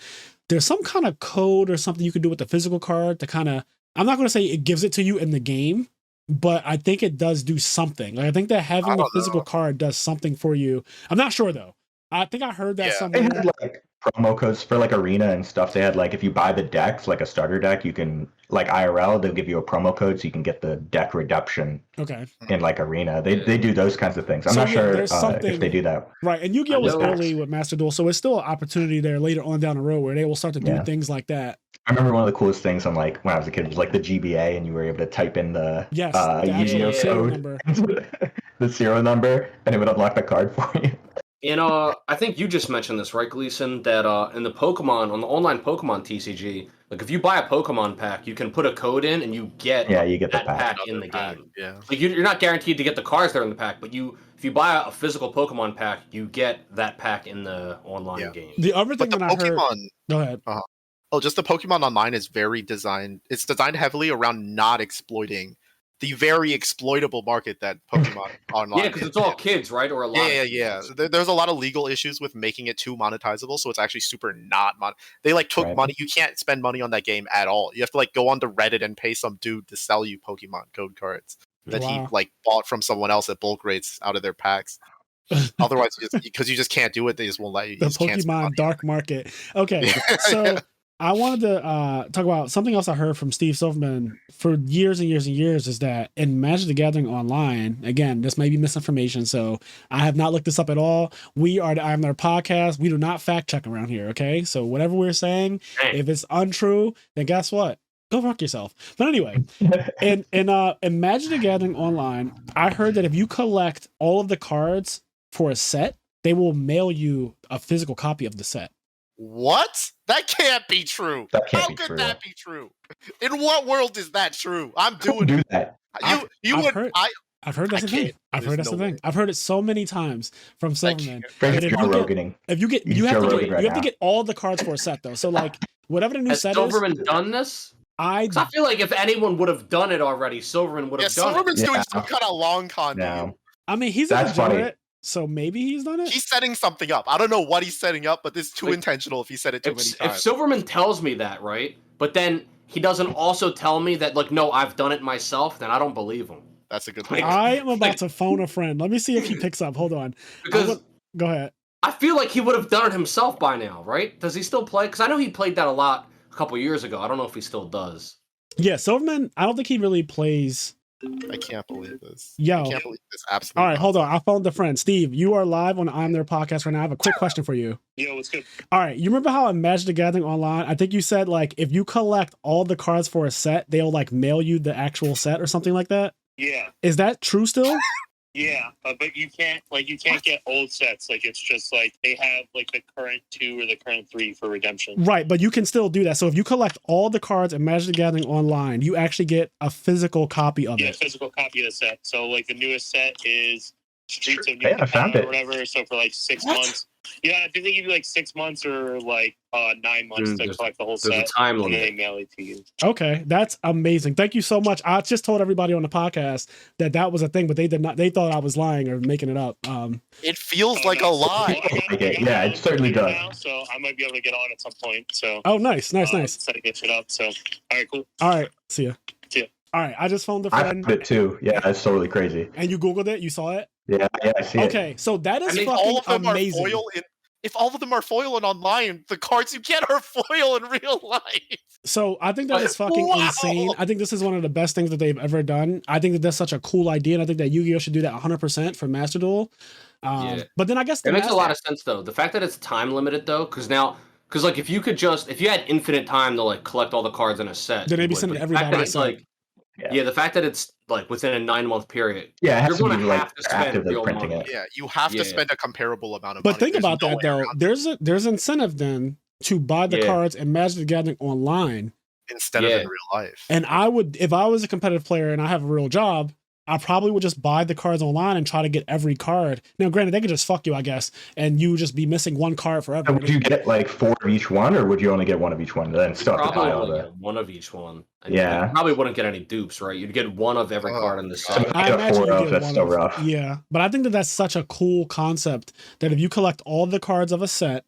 there's some kind of code or something you can do with the physical card to kind of, I'm not going to say it gives it to you in the game, but I think it does do something. Like I think that having the physical card does something for you. I'm not sure though. I think I heard that somewhere. They had like promo codes for like Arena and stuff. They had like, if you buy the decks, like a starter deck, you can, like IRL, they'll give you a promo code so you can get the deck reduction. In like Arena. They do those kinds of things. I'm not sure if they do that. Right. And Yu-Gi-Oh was early with Master Duel, so it's still an opportunity there later on down the road where they will start to do things like that. I remember one of the coolest things on like when I was a kid was like the GBA, and you were able to type in the Yu-Gi-Oh code, the serial number, and it would unlock the card for you. I think you just mentioned this, right, Gleason? That in the online Pokemon TCG, like if you buy a Pokemon pack, you can put a code in and you get you get the that pack in the pack, game. Yeah. Like you're not guaranteed to get the cards that are in the pack, but if you buy a physical Pokemon pack, you get that pack in the online game. The other thing But the that I heard. Pokemon. Go ahead. Oh, just the Pokemon Online is it's designed heavily around not exploiting the very exploitable market that Pokemon Online. Yeah, because it's all kids, right? Or a lot. Yeah. There's a lot of legal issues with making it too monetizable, so it's actually super not They like took money. You can't spend money on that game at all. You have to like go onto Reddit and pay some dude to sell you Pokemon code cards that he like bought from someone else at bulk rates out of their packs. Otherwise, because you just can't do it, they just won't let you. The Pokemon dark market. Okay, so. I wanted to talk about something else I heard from Steve Silverman for years and years and years is that in Magic the Gathering Online, again, this may be misinformation, so I have not looked this up at all. We are the IMNerd podcast. We do not fact check around here, okay? So whatever we're saying, if it's untrue, then guess what? Go fuck yourself. But anyway, in Magic the Gathering Online, I heard that if you collect all of the cards for a set, they will mail you a physical copy of the set. What? That can't be true. How could that be true? In what world is that true? I'm doing that. I've heard that's the thing. I've heard that's the thing. I've heard it so many times from Silverman. You have to get all the cards for a set though. So like whatever the new set Silverman done this? I feel like if anyone would have done it already, Silverman would have done it. Silverman's doing some kind of long con. No. I mean, he's a degenerate. So maybe he's done it? He's setting something up. I don't know what he's setting up, but this is too intentional if he said it too many times. If Silverman tells me that, right, but then he doesn't also tell me that, like, no, I've done it myself, then I don't believe him. That's a good point. I am about to phone a friend. Let me see if he picks up. Hold on. Because go ahead. I feel like he would have done it himself by now, right? Does he still play? Because I know he played that a lot a couple years ago. I don't know if he still does. Yeah, Silverman, I don't think he really plays... I can't believe this. Yo. I can't believe this. Absolutely. All right, hold on. I phoned the friend. Steve, you are live on the IMNerd podcast right now. I have a quick question for you. Yo, what's good? All right, you remember how in Magic the Gathering Online, I think you said, like, if you collect all the cards for a set, they'll, like, mail you the actual set or something like that? Yeah. Is that true still? Yeah, but you can't get old sets. Like, it's just like they have like the current 2 or the current 3 for redemption. Right, but you can still do that. So if you collect all the cards in Magic the Gathering Online, you actually get a physical copy of it. Yeah, physical copy of the set. So like the newest set is Streets of New found it. or whatever. So for like 6 months. Yeah, I think they give you like 6 months or like 9 months to collect the whole set. There's a time limit. And then they mail it to you. Okay, that's amazing. Thank you so much. I just told everybody on the podcast that was a thing, but they did not. They thought I was lying or making it up. It feels like a lie. Yeah, it certainly does. Now, so I might be able to get on at some point. So. Oh, nice. Set it up. So, all right, cool. All right, see ya. All right, I just phoned a friend. I found it too. Yeah, that's totally crazy. And you Googled it? You saw it? Yeah, I see it. Okay, so that is fucking all of them amazing. If all of them are foil and online, the cards you get are foil in real life. So I think that is fucking insane. I think this is one of the best things that they've ever done. I think that that's such a cool idea, and I think that Yu-Gi-Oh should do that 100% for Master Duel. But then I guess it makes a lot of sense though. The fact that it's time limited though, because like if you had infinite time to like collect all the cards in a set, then they'd be sending everybody. The fact that it's like within a 9-month period. Yeah, it has you're to be going to like have to spend actively real printing money. it. Yeah, you have to spend a comparable amount of money. But think about that though. There's incentive then to buy the cards and Magic the Gathering online instead of in real life. And I would, if I was a competitive player and I have a real job, I probably would just buy the cards online and try to get every card. Now, granted, they could just fuck you, I guess, and you just be missing one card forever. Would you get like 4 of each one, or would you only get 1 of each one? Then still have to buy all get 1 of each one. And yeah, you probably wouldn't get any dupes, right? You'd get 1 of every card in the set. I imagine you get that's still rough. Yeah, but I think that that's such a cool concept that if you collect all the cards of a set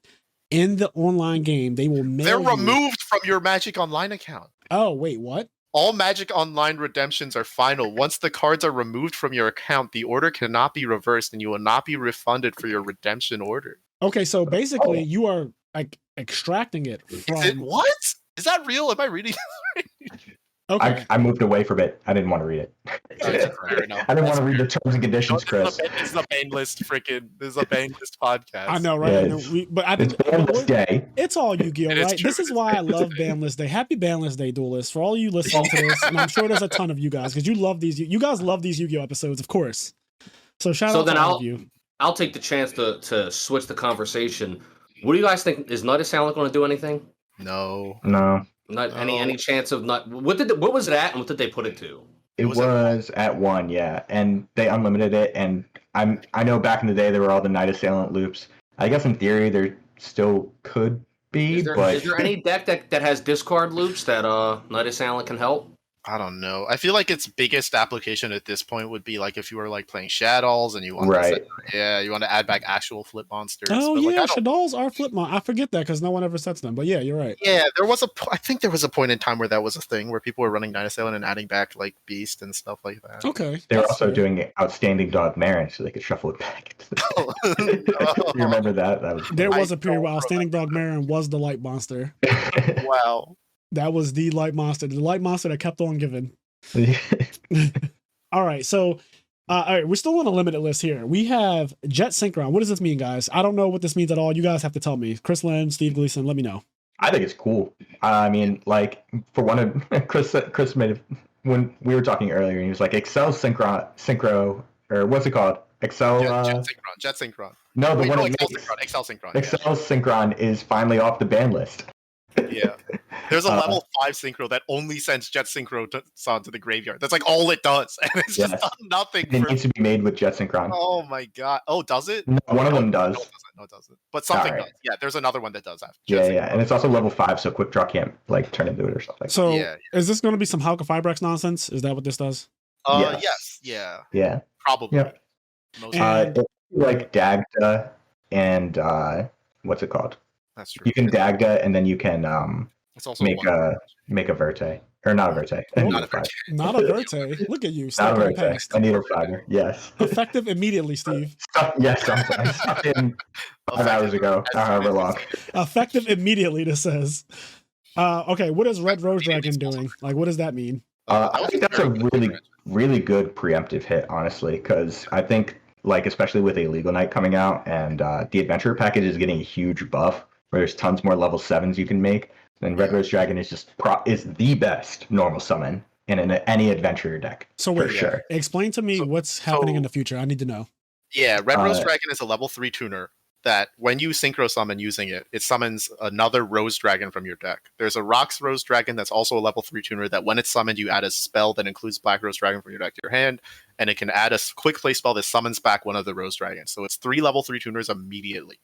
in the online game, they will mail They're removed from your Magic Online account. Oh, wait, what? All Magic Online redemptions are final. Once the cards are removed from your account, the order cannot be reversed and you will not be refunded for your redemption order. Okay, so basically you are like extracting it from... What? Is that real? Am I reading this right? Okay. I moved away from it. I didn't want to read it. I didn't want to read the terms and conditions, Chris. This is a Banlist This is a Banlist podcast. I know, right? Yeah, I know. But I think it's Banlist Day. It's all Yu-Gi-Oh, right? This is why I love Banlist Day. Happy Banlist Day, duelists. For all you listening to this, and I'm sure there's a ton of you guys because you love these. You guys love these Yu-Gi-Oh episodes, of course. So shout out to all of you. I'll take the chance to switch the conversation. What do you guys think? Is Night Assailant going to do anything? No. No. Not any chance of not. What was it at, and what did they put it to? It was at 1, yeah, and they unlimited it. And I know back in the day there were all the Night Assailant loops. I guess in theory there still could be, but Is there any deck that has discard loops that Night Assailant can help? I don't know. I feel like its biggest application at this point would be like if you were like playing Shadows and you want you want to add back actual flip monsters. Oh but, yeah, like, Shadows are flip mon. I forget that because no one ever sets them. But yeah, you're right. Yeah, I think there was a point in time where that was a thing where people were running Night Assailant and adding back like Beast and stuff like that. Okay. they were also doing Outstanding Dog Marin so they could shuffle it back. You remember that? That was There was a period where Outstanding Dog Marin was the light monster. Wow. That was the light monster that kept on giving. All right, so all right, we're still on a limited list here. We have Jet Synchron. What does this mean, guys? I don't know what this means at all. You guys have to tell me. Chris Lynn, Steve Gleason, let me know. I think it's cool. I mean, like for one of Chris made it when we were talking earlier, and he was like Excel synchro or what's it called? Excel Jet Synchron. No, the one Excel Synchron. Excel Synchron is finally off the ban list. Yeah. There's a level 5 synchro that only sends Jet Synchro to the graveyard. That's like all it does. And it's just done nothing. It needs to be made with Jet Synchron. Oh my god. Oh, does it? No, one of them does. No, it doesn't. But something does. Yeah, there's another one that does have Yeah. And it's also level 5, so Quick Draw can't like turn into it or something. So is this going to be some Halka Fibrex nonsense? Is that what this does? Yes. Yeah. Yeah. Probably. Yep. Like Dagda and what's it called? That's true. You can Dagda and then you can it's also make a Verte. Or not a Verte. Not a Verte. Look at you. Not a Verte. I need a fiber. Yes. Effective immediately, Steve. Yes, I'm sorry. Stuck in 5 hours ago. However long. Effective immediately, this says. Okay, what is Red Rose Dragon doing? Like, what does that mean? I think that's a really good preemptive hit, honestly, because I think, like, especially with a Legal Knight coming out and the Adventurer package is getting a huge buff where there's tons more level 7s you can make. Then Red Rose Dragon is just is the best normal summon in any Adventurer deck. So for sure. Explain to me what's happening in the future. I need to know. Yeah, Red Rose Dragon is a level 3 tuner that when you synchro summon using it, it summons another Rose Dragon from your deck. There's a Rocks Rose Dragon that's also a level 3 tuner that when it's summoned, you add a spell that includes Black Rose Dragon from your deck to your hand, and it can add a quick play spell that summons back one of the Rose Dragons. So it's 3 level 3 tuners immediately.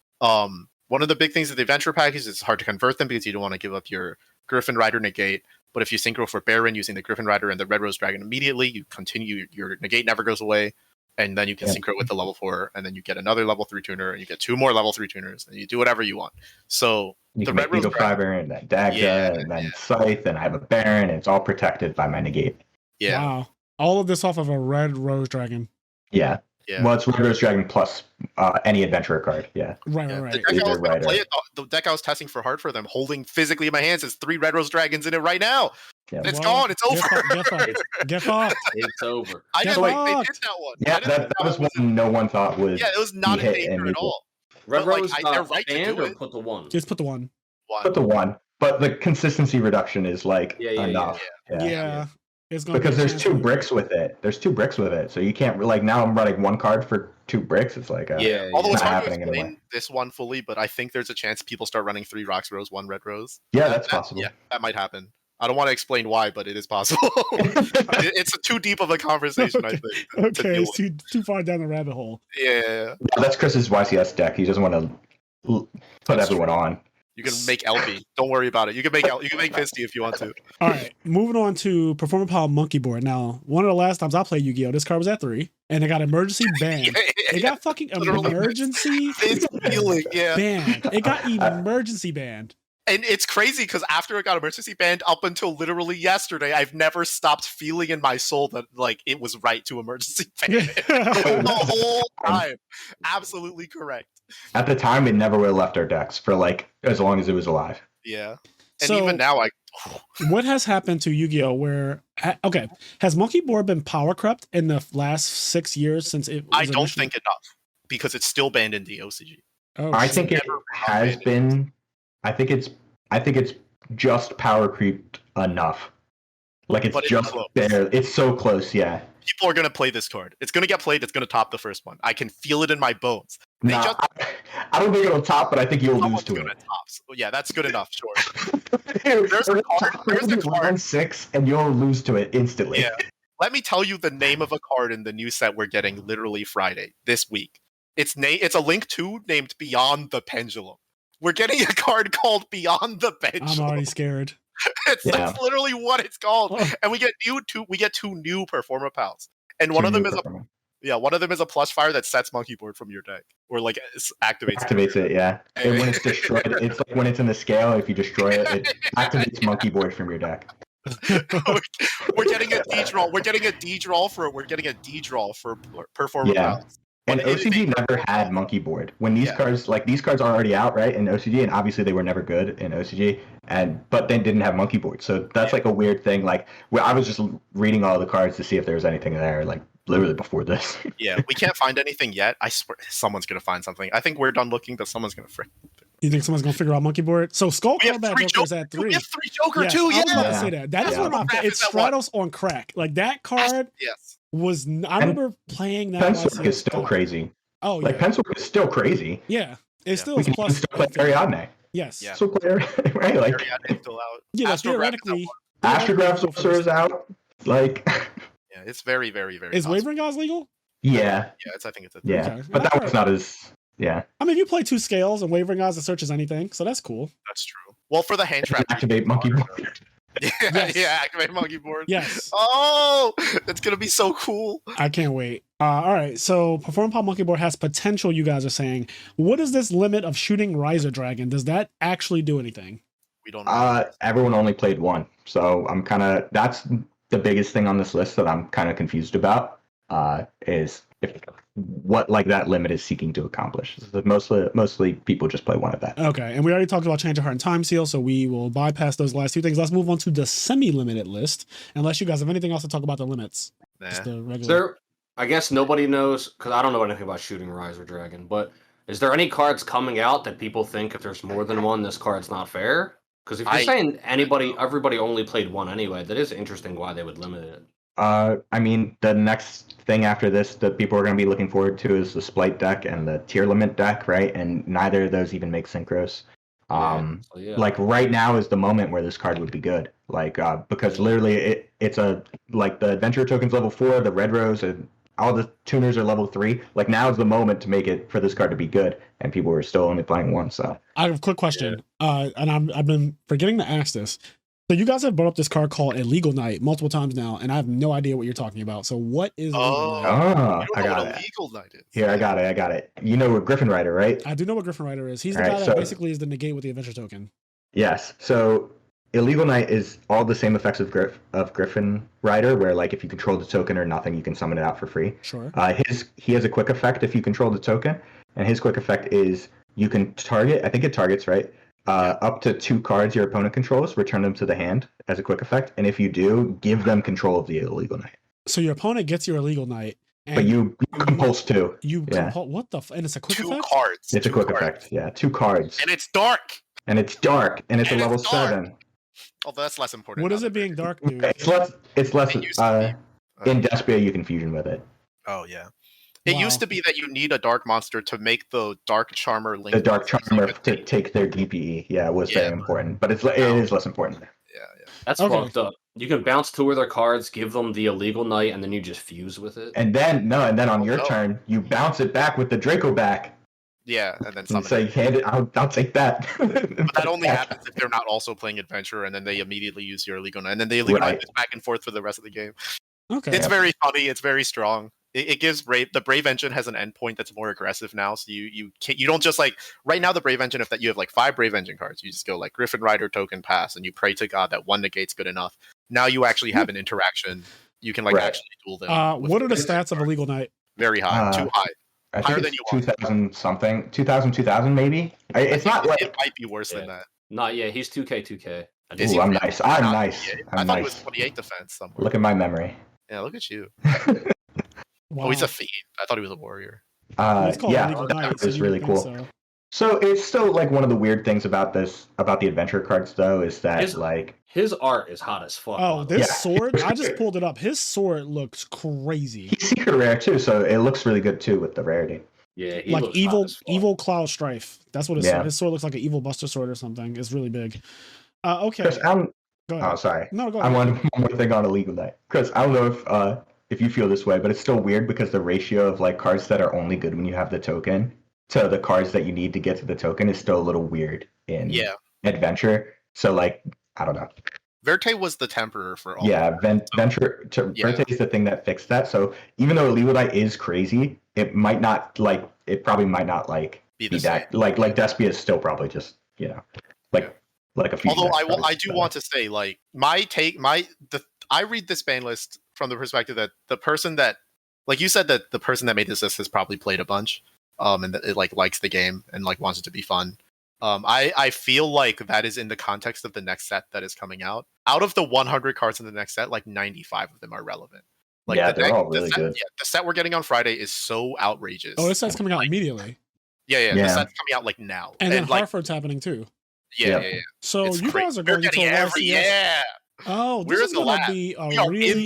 One of the big things with the Adventure package is it's hard to convert them because you don't want to give up your Griffin Rider negate. But if you synchro for Baron using the Griffin Rider and the Red Rose Dragon immediately, you continue, your negate never goes away. And then you can synchro with the level 4, and then you get another level 3 tuner, and you get 2 more level 3 tuners, and you do whatever you want. So you the Red Rose Fiber and then Dagda and then Scythe, and I have a Baron, and it's all protected by my negate. Yeah. Wow. All of this off of a Red Rose Dragon. Yeah. Well, it's Red Rose Dragon plus any Adventurer card. Yeah. Right. The deck I was testing for hard for them, holding physically in my hands, is 3 Red Rose Dragons in it right now. Yeah. It's gone. It's over. Get fucked. It's over. I didn't think they did that one. Yeah, that was one no one thought was. Yeah, it was not a danger at all. Red Rose banned or put the 1? Just put the 1. Put the 1. But the consistency reduction is like enough. Yeah. It's because there's 2 bricks with it. So you can't now I'm running 1 card for 2 bricks. It's like although it's hard to explain this one fully, but I think there's a chance people start running 3 Rocks Rose, 1 Red Rose. Yeah, that's possible. Yeah, that might happen. I don't want to explain why, but it is possible. It's too deep of a conversation, I think. Okay, it's too far down the rabbit hole. Yeah. That's Chris's YCS deck. He doesn't want to put everyone on. You can make LB. Don't worry about it. You can make Fisty if you want to. All right, moving on to Performer Power Monkey Board. Now, one of the last times I played Yu-Gi-Oh, this card was at 3, and it got emergency banned. It got fucking emergency banned. It got emergency banned. And it's crazy because after it got emergency banned, up until literally yesterday, I've never stopped feeling in my soul that like it was right to emergency ban it the whole time. Absolutely correct. At the time, it never would have left our decks for like as long as it was alive. Yeah, and even now, what has happened to Yu-Gi-Oh? Where has Monkey Board been power crept in the last 6 years since it? I don't think enough because it's still banned in the OCG. Oh, I think it has been. I think it's just power creeped enough. Like it's But it's just close. there. It's so close. Yeah. People are gonna play this card. It's gonna get played. It's gonna top the first one. I can feel it in my bones. They Nah, just I don't think it'll top, but I think you'll lose someone's to gonna it. top. So, yeah, that's good enough. Sure. There's a card- there's a card. round 6, and you'll lose to it instantly. Yeah. Let me tell you the name of a card in the new set we're getting literally Friday this week. It's a Link 2 named Beyond the Pendulum. We're getting a card called Beyond the Pendulum. I'm already scared. That's literally what it's called. And we get two new Performer Pals. And one of them is a plush fire that sets Monkey Board from your deck. Or like activates it, yeah. And when it's destroyed, it's like when it's in the scale, if you destroy it, it activates Monkey Board from your deck. We're getting a D-draw. We're getting a D-draw for Performer Pals. And OCG never had Monkey Board. When these cards are already out, right, in OCG, and obviously they were never good in OCG, but they didn't have Monkey Board. So that's like a weird thing. Like, I was just reading all the cards to see if there was anything there, like literally before this. Yeah, we can't find anything yet. I swear someone's gonna find something. I think we're done looking, but someone's gonna You think someone's gonna figure out Monkey Board? So Skull Combat Joker is at 3. We have 3 Joker yes, too. I was about to say that. That is one of my. It's Stratos on crack. Like that card. Yes. Was I remember playing that. Pencil is still crazy. Oh yeah. Like Pencil is still crazy. Yeah, it's still we can plus. still play Ariadne. Yes. Yeah. Still play right? Like Ariadne's still out. Yeah, theoretically. Astrograph Sorcerer is out. Like. Yeah, it's very, very, very. Is Wavering Gods legal? Yeah. Yeah, I think it's a. Yeah, okay. But that was not as. Yeah. I mean, you play 2 scales and Wavering Gods, it searches anything, so that's cool. That's true. Well, for the hand trap, activate Monkey Board. Yeah, activate Monkey Board. Yes. Oh, that's gonna be so cool. I can't wait. All right, so Perform Pop Monkey Board has potential. You guys are saying, what is this limit of shooting Riser Dragon? Does that actually do anything? We don't know. Everyone only played 1, so I'm kind of that's the biggest thing on this list that I'm kind of confused about. Is what like that limit is seeking to accomplish. Mostly people just play 1 of that. Okay, and we already talked about Change of Heart and Time Seal, so we will bypass those last 2 things. Let's move on to the semi-limited list, unless you guys have anything else to talk about the limits. Nah. Just the regular. I guess nobody knows, because I don't know anything about shooting Riser Dragon, but is there any cards coming out that people think if there's more than 1, this card's not fair? Because if you're saying everybody only played 1 anyway, that is interesting why they would limit it. I mean, the next thing after this that people are going to be looking forward to is the Splite deck and the tier limit deck, right? And neither of those even make synchros. Like right now is the moment where this card would be good. Like because literally it's the adventure token's level 4, the red rose, and all the tuners are level 3. Like now is the moment to make it for this card to be good, and people are still only playing 1. So I have a quick question, and I've been forgetting to ask this. So you guys have brought up this card called Illegal Knight multiple times now, and I have no idea what you're talking about. So what is Illegal Knight? I got it. Illegal Knight is. Here, I got it. You know what Griffin Rider, right? I do know what Griffin Rider is. He's the guy that basically is the negate with the adventure token. Yes. So Illegal Knight is all the same effects of Griffin Rider, where like if you control the token or nothing, you can summon it out for free. Sure. He has a quick effect if you control the token, and his quick effect is you can target. I think it targets right. Up to 2 cards your opponent controls, return them to the hand as a quick effect, and if you do, give them control of the Illegal Knight. So your opponent gets your Illegal Knight, but you compulse 2. What the? And it's a quick 2 effect. Cards. It's a quick effect. Yeah, 2 cards. And it's dark. And it's a level 7. Oh, that's less important. What is it being dark, dude? It's less. In Despia, you can fusion with it. Oh yeah. It used to be that you need a dark monster to make the Dark Charmer link. The Dark Charmer to take their DPE, was very important, but it is less important. Yeah. That's fucked up. You can bounce 2 of their cards, give them the Illegal Knight, and then you just fuse with it. And then on your turn, you bounce it back with the Draco back. Yeah, and then and say, hand it. I'll take that. But that only happens if they're not also playing Adventure, and then they immediately use your Illegal Knight, and then the Illegal Knight is back and forth for the rest of the game. Okay, it's very funny. It's very strong. It gives the Brave Engine has an endpoint that's more aggressive now, so you don't just like right now the Brave Engine, if that you have like 5 Brave Engine cards, you just go like Griffin Rider token pass, and you pray to God that 1 negate's good enough. Now you actually have an interaction. You can actually duel them. What are the stats of Illegal Knight? Very high, too high. I think it's 2,000 something, 2,000 maybe. It's not like it might be worse than that. Not yet. He's 2K. Ooh, I'm nice. I'm nice. I thought it was 28 defense somewhere. Look at my memory. Yeah, look at you. Wow. Oh, he's a fiend. I thought he was a warrior. That was really cool. So. So it's still like one of the weird things about the adventure cards though is that his art is hot as fuck. Oh, this sword! I just pulled it up. His sword looks crazy. He's secret rare too, so it looks really good too with the rarity. Yeah, he like looks hot as fuck. evil Cloud Strife. That's what his sword looks like. An evil Buster sword or something. It's really big. Okay. Chris, go ahead. Oh, sorry. No, go ahead. I want one more thing on Illegal Night. Chris, I don't know if you feel this way, but it's still weird because the ratio of like cards that are only good when you have the token to the cards that you need to get to the token is still a little weird in adventure. So like, I don't know. Verte was the temperer for all. Yeah, Verte is the thing that fixed that. So even though Illegal Night is crazy, it probably might not be that like Despia is still probably just like a few. Although I do want to say, like, I read this ban list from the perspective that the person that, like you said, that the person that made this list has probably played a bunch, and that it like likes the game and like wants it to be fun. I feel like that is in the context of the next set that is coming out. Out of the 100 cards in the next set, like 95 of them are relevant. Like they're all really good. Yeah, the set we're getting on Friday is so outrageous. Oh, this set's coming out immediately. Yeah. The set's coming out like now, and then Hartford's happening too. Yeah. So it's you guys are going to YCS. Oh, this is going to be a really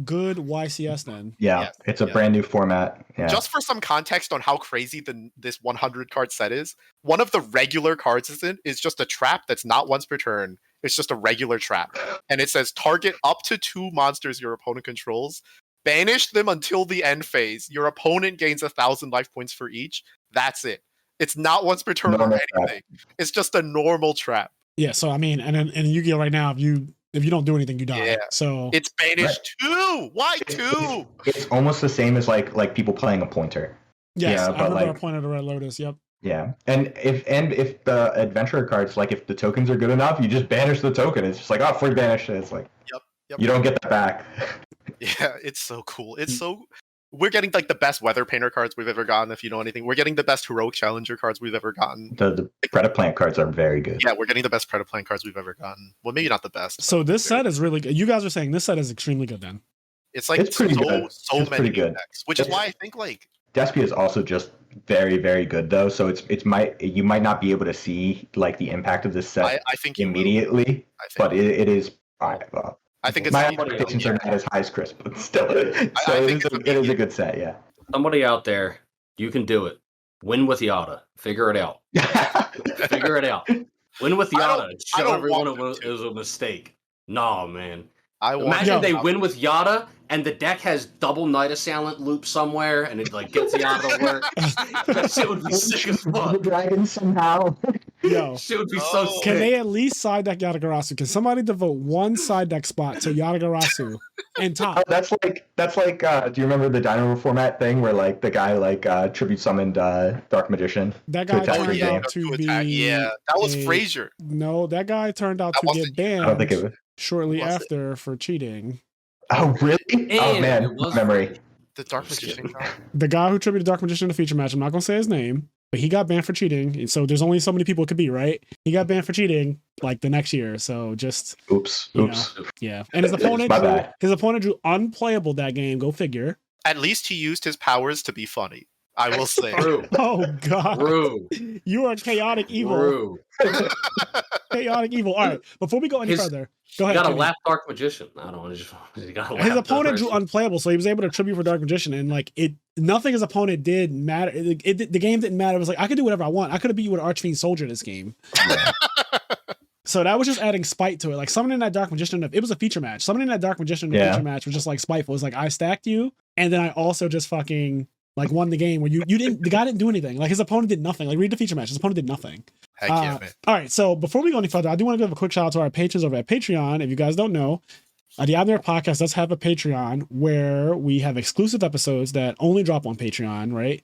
good YCS then. Yeah, it's a brand new format. Yeah. Just for some context on how crazy this 100 card set is, one of the regular cards is just a trap that's not once per turn. It's just a regular trap. And it says target up to 2 monsters your opponent controls. Banish them until the end phase. Your opponent gains 1,000 life points for each. That's it. It's not once per turn or anything. It's just a normal trap. Yeah, so I mean, and in Yu-Gi-Oh right now, if you don't do anything, you die. Yeah. So it's banished 2. Why 2? It's almost the same as like people playing a pointer. Yes, I remember I pointed a Red Lotus. Yep. Yeah, and if the adventurer cards, like if the tokens are good enough, you just banish the token. It's just like, oh, free banish. It's like, yep. You don't get that back. Yeah, it's so cool. We're getting like the best weather painter cards we've ever gotten. If you know anything, we're getting the best heroic challenger cards we've ever gotten. The Predaplant cards are very good. Yeah, we're getting the best Predaplant cards we've ever gotten. Well, maybe not the best. So this set is really good. You guys are saying this set is extremely good then. It's like it's so many good decks, which is why I think like Despia is also just very, very good though. So you might not be able to see like the impact of this set I think immediately, but it is. I think my expectations are not as high as Chris, but still, it is a good set. Yeah. Somebody out there, you can do it. Win with Yada. Figure it out. Figure it out. Win with Yada. Show everyone it was a mistake. Nah, man. Imagine they win with Yada and the deck has double Night Assailant loop somewhere and it like gets Yada to work. That shit would be sick as fuck. The dragon somehow. Yo, shit would be so sick. Can they at least side deck Yatagarasu? Can somebody devote one side deck spot to Yatagarasu and top? Oh, that's like do you remember the Dynamo format thing where like the guy like tribute summoned Dark Magician? That guy turned out to be that was Frazier. No, that guy turned out to get banned. I don't think it was. Shortly after for cheating. Oh really? Oh man, memory. The Dark Magician guy? The guy who tributed Dark Magician in the feature match, I'm not going to say his name, but he got banned for cheating. So there's only so many people it could be, right? He got banned for cheating like the next year. So just... Oops. Yeah. And his opponent drew unplayable that game. Go figure. At least he used his powers to be funny. I will say. Oh, God. True. You are chaotic evil. True. Chaotic evil. All right. Before we go any further, go ahead. You got a lap Dark Magician. I don't know. His opponent drew unplayable, so he was able to tribute for Dark Magician, and like nothing his opponent did matter. The game didn't matter. It was like I could do whatever I want. I could have beat you with Archfiend Soldier this game. So that was just adding spite to it. Like summoning that Dark Magician, it was a feature match. Summoning that Dark Magician in the feature match was just like spiteful. It was like I stacked you, and then I also just fucking like won the game where you didn't. The guy didn't do anything. Like his opponent did nothing. Like read the feature match. His opponent did nothing. Heck yeah, man. All right, so before we go any further, I do want to give a quick shout out to our patrons over at Patreon. If you guys don't know, the IMNerd podcast does have a Patreon where we have exclusive episodes that only drop on Patreon, right?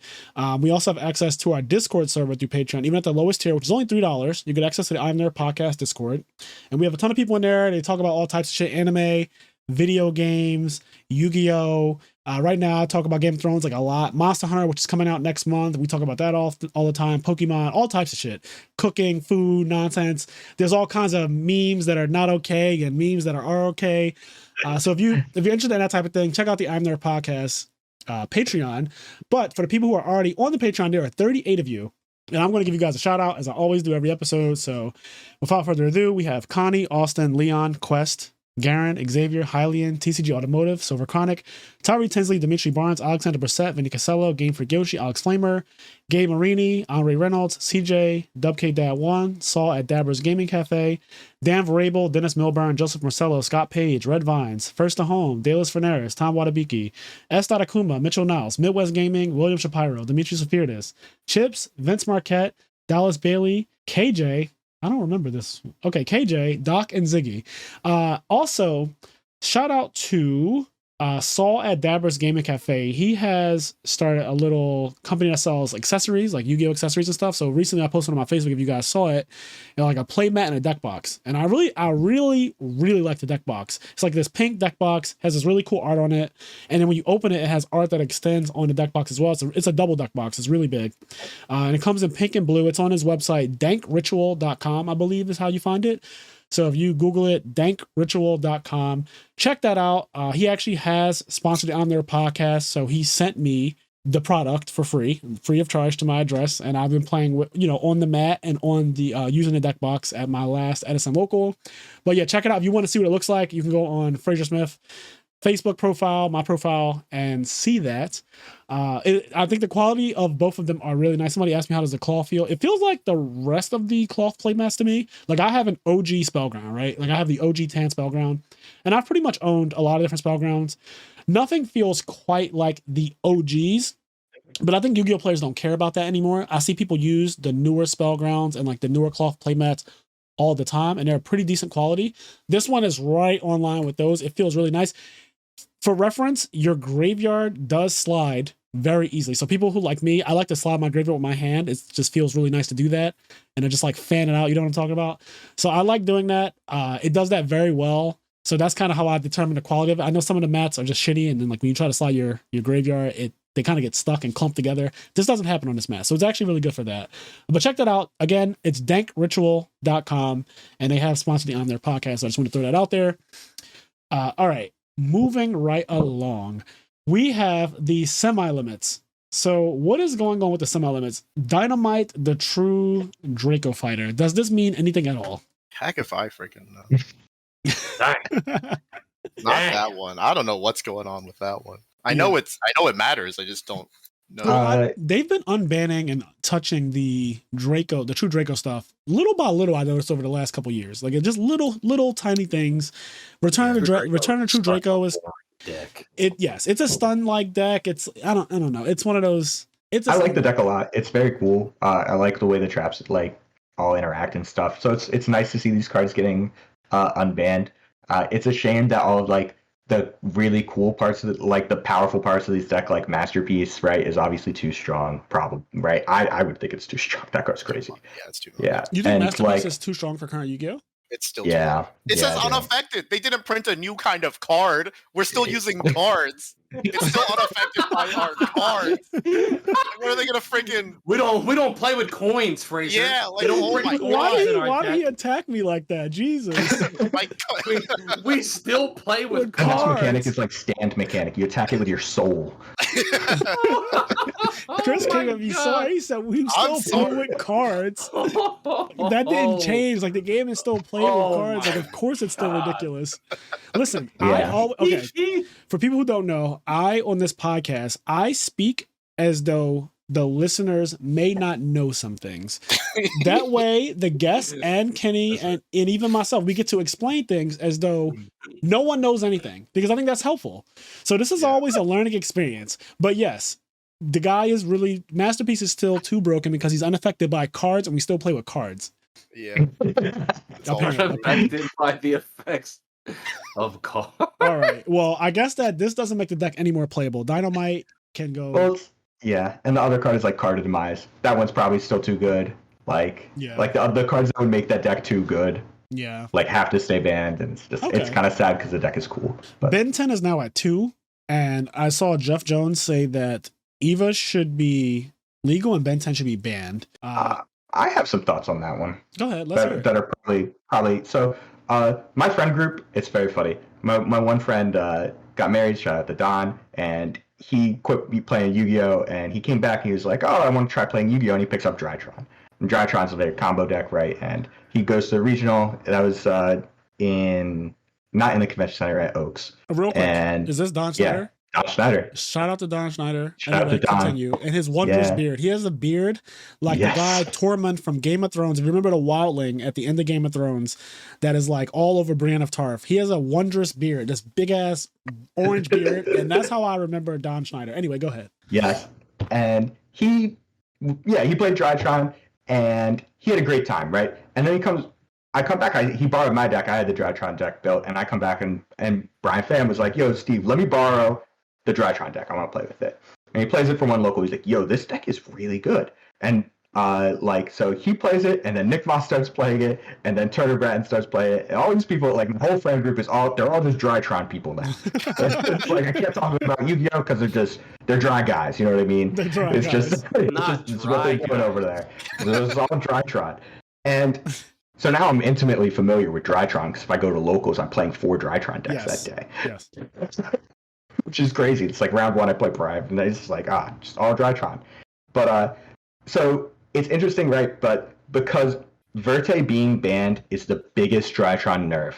We also have access to our Discord server through Patreon, even at the lowest tier, which is only $3. You get access to the IMNerd podcast Discord. And we have a ton of people in there. They talk about all types of shit, anime, video games, Yu-Gi-Oh! Right now, I talk about Game of Thrones like a lot. Monster Hunter, which is coming out next month. We talk about that all the time. Pokemon, all types of shit. Cooking, food, nonsense. There's all kinds of memes that are not okay and memes that are okay. So if you're interested in that type of thing, check out the IMNerd podcast Patreon. But for the people who are already on the Patreon, there are 38 of you. And I'm going to give you guys a shout out as I always do every episode. So without further ado, we have Connie, Austin, Leon, Quest, Garen, Xavier, Hylian, TCG Automotive, Silver Chronic, Tyree Tinsley, Dimitri Barnes, Alexander Brissett, Vinny Casello, Game for Yoshi, Alex Flamer, Gabe Marini, Andre Reynolds, CJ, Dubk Dad 1, Saul at Dabber's Gaming Cafe, Dan Varable, Dennis Milburn, Joseph Marcello, Scott Page, Red Vines, First to Home, Dallas Fernares, Tom Watabiki, S. Akuma, Mitchell Niles, Midwest Gaming, William Shapiro, Dimitri Safirtis, Chips, Vince Marquette, Dallas Bailey, KJ, I don't remember this. Okay, KJ, Doc, and Ziggy. Also, shout out to Saul at Dabber's Gaming Cafe. He has started a little company that sells accessories, like Yu-Gi-Oh accessories and stuff. So recently I posted on my Facebook, if you guys saw it, like a play mat and a deck box. And I really like the deck box. It's like this pink deck box, has this really cool art on it. And then when you open it, it has art that extends on the deck box as well. So it's a double deck box. It's really big. And it comes in pink and blue. It's on his website, dankritual.com, I believe is how you find it. So if you Google it, dankritual.com, check that out. He actually has sponsored it on their podcast. So he sent me the product for free of charge to my address. And I've been playing with, on the mat and on the using the deck box at my last Edison local. But yeah, check it out. If you want to see what it looks like, you can go on Fraser Smith Facebook profile, my profile, and see that. I think the quality of both of them are really nice. Somebody asked me, how does the cloth feel? It feels like the rest of the cloth playmats to me. Like I have an OG Spellground, right? Like I have the OG Tan Spellground, and I've pretty much owned a lot of different Spellgrounds. Nothing feels quite like the OGs, but I think Yu-Gi-Oh players don't care about that anymore. I see people use the newer Spellgrounds and like the newer cloth playmats all the time, and they're pretty decent quality. This one is right on line with those. It feels really nice. For reference, your graveyard does slide very easily. So people who like me, I like to slide my graveyard with my hand. It just feels really nice to do that. And I just like fan it out. You know what I'm talking about? So I like doing that. It does that very well. So that's kind of how I determine the quality of it. I know some of the mats are just shitty. And then like when you try to slide your graveyard, they kind of get stuck and clumped together. This doesn't happen on this mat. So it's actually really good for that. But check that out. Again, it's dankritual.com. And they have sponsored it on their podcast. So I just want to throw that out there. All right. Moving right along, we have the semi-limits. So what is going on with the semi-limits? Dynamite, the true Draco fighter. Does this mean anything at all? Heck if I freaking know. Not that one. I don't know what's going on with that one. I know it matters. I just don't know. They've been unbanning and touching the Draco, the true Draco stuff, little by little. I noticed over the last couple years, like just little tiny things. Return of True Draco is deck. It's a stun like deck. I don't know. It's one of those. I like the deck a lot. It's very cool. I like the way the traps like all interact and stuff. So it's nice to see these cards getting unbanned. It's a shame that all of like the really cool parts of it, like the powerful parts of these deck, like Masterpiece, right, is obviously too strong. Probably, right? I would think it's too strong. That card's crazy. Yeah, it's too. Yeah. You think Masterpiece is too strong for current Yu-Gi-Oh? It's still it says unaffected. They didn't print a new kind of card. We're still using cards. It's still unaffected by our cards. What are they gonna freaking? We don't play with coins, Fraser. Yeah, like why did he attack me like that? Jesus. we still play with cards. cards. Mechanic is like stand mechanic. You attack it with your soul. Chris came at me sorry. He said we still play with cards. That didn't change. Like the game is still playing with cards. Like of course it's still ridiculous. Listen, for people who don't know, on this podcast, I speak as though the listeners may not know some things. That way, the guests and Kenny and even myself, we get to explain things as though no one knows anything, because I think that's helpful. So this is always a learning experience. But yes, the guy is really, Masterpiece is still too broken because he's unaffected by cards and we still play with cards. Yeah. Unaffected by the effects of cards. All right. Well, I guess that this doesn't make the deck any more playable. Dynamite can go. Well, yeah, and the other card is like Card of Demise. That one's probably still too good. Like the cards that would make that deck too good. Yeah. Like have to stay banned, and it's just it's kind of sad because the deck is cool. But Ben 10 is now at 2, and I saw Jeff Jones say that Eva should be legal and Ben 10 should be banned. I have some thoughts on that one. Go ahead. Let's hear it. That are probably so. My friend group, it's very funny. My one friend got married. Shout out to Don, and he quit playing Yu-Gi-Oh! And he came back and he was like, oh, I want to try playing Yu-Gi-Oh! And he picks up Drytron. And Drytron's a combo deck, right? And he goes to the regional. That was not in the convention center at Oaks. Real quick, and is this Don Schneider? Don Schneider. Shout out to Don Schneider. Shout out to Don. Continue. And his wondrous beard. He has a beard like the guy Tormund from Game of Thrones. If you remember the wildling at the end of Game of Thrones, that is like all over Brienne of Tarth. He has a wondrous beard, this big ass orange beard, and that's how I remember Don Schneider. Anyway, go aad. Yes, and he played Drytron, and he had a great time, right? And then I come back. He borrowed my deck. I had the Drytron deck built, and I come back and Brian Pham was like, "Yo, Steve, let me borrow the Drytron deck. I want to play with it." And he plays it for one local. He's like, "Yo, this deck is really good." And so he plays it, and then Nick Voss starts playing it, and then Turner Bratton starts playing it, and all these people, like the whole friend group they're all just Drytron people now. It's like I can't talk about Yu-Gi-Oh! Because they're dry guys. You know what I mean? They're dry it's guys. It's what they're doing over there. It's all Drytron, and. So now I'm intimately familiar with Drytron because if I go to locals, I'm playing 4 Drytron decks that day. Yes. Which is crazy. It's like round 1, I play Prime, and it's just like, just all Drytron. But, so it's interesting, right? But because Verte being banned is the biggest Drytron nerf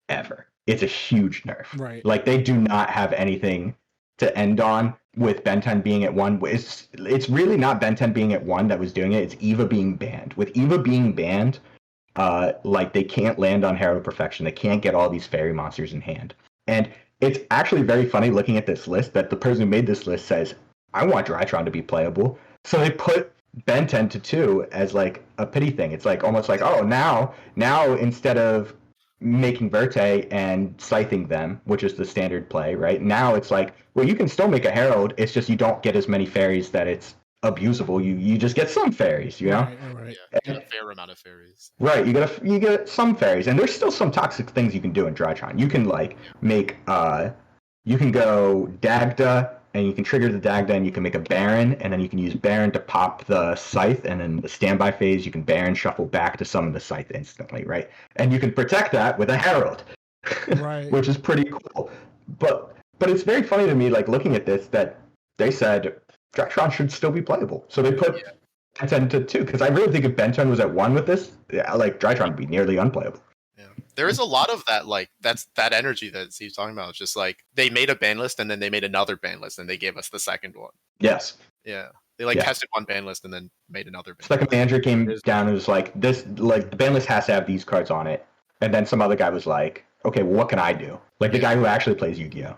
ever. It's a huge nerf. Right. Like, they do not have anything to end on with Ben 10 being at 1. It's really not Ben 10 being at 1 that was doing it. It's Eva being banned. With Eva being banned, like they can't land on Herald Perfection. They can't get all these fairy monsters in hand. And it's actually very funny looking at this list that the person who made this list says, I want Drytron to be playable. So they put Ben 10 to 2 as like a pity thing. It's like almost like, oh, now instead of making Verte and scything them, which is the standard play, right? Now it's like, well, you can still make a Herald. It's just you don't get as many fairies that it's abusable. You just get some fairies, you know? Right. Yeah, you get a fair amount of fairies. Right, you get some fairies, and there's still some toxic things you can do in Drytron. You can like make you can go Dagda, and you can trigger the Dagda, and you can make a Baron, and then you can use Baron to pop the Scythe, and then the standby phase you can Baron shuffle back to summon the Scythe instantly, right? And you can protect that with a Herald, right? Which is pretty cool. But it's very funny to me, like looking at this, that they said Drytron should still be playable. So they put Ben 10 to 2, because I really think if Ben 10 was at 1 with this, like Drytron would be nearly unplayable. Yeah. There is a lot of that, like that energy that Steve's talking about. It's just like they made a ban list and then they made another ban list and they gave us the second one. Yes. Yeah. They tested one ban list and then made another ban. Second manager came down and was like, this, like the ban list has to have these cards on it. And then some other guy was like, okay, well, what can I do? Like the guy who actually plays Yu-Gi-Oh!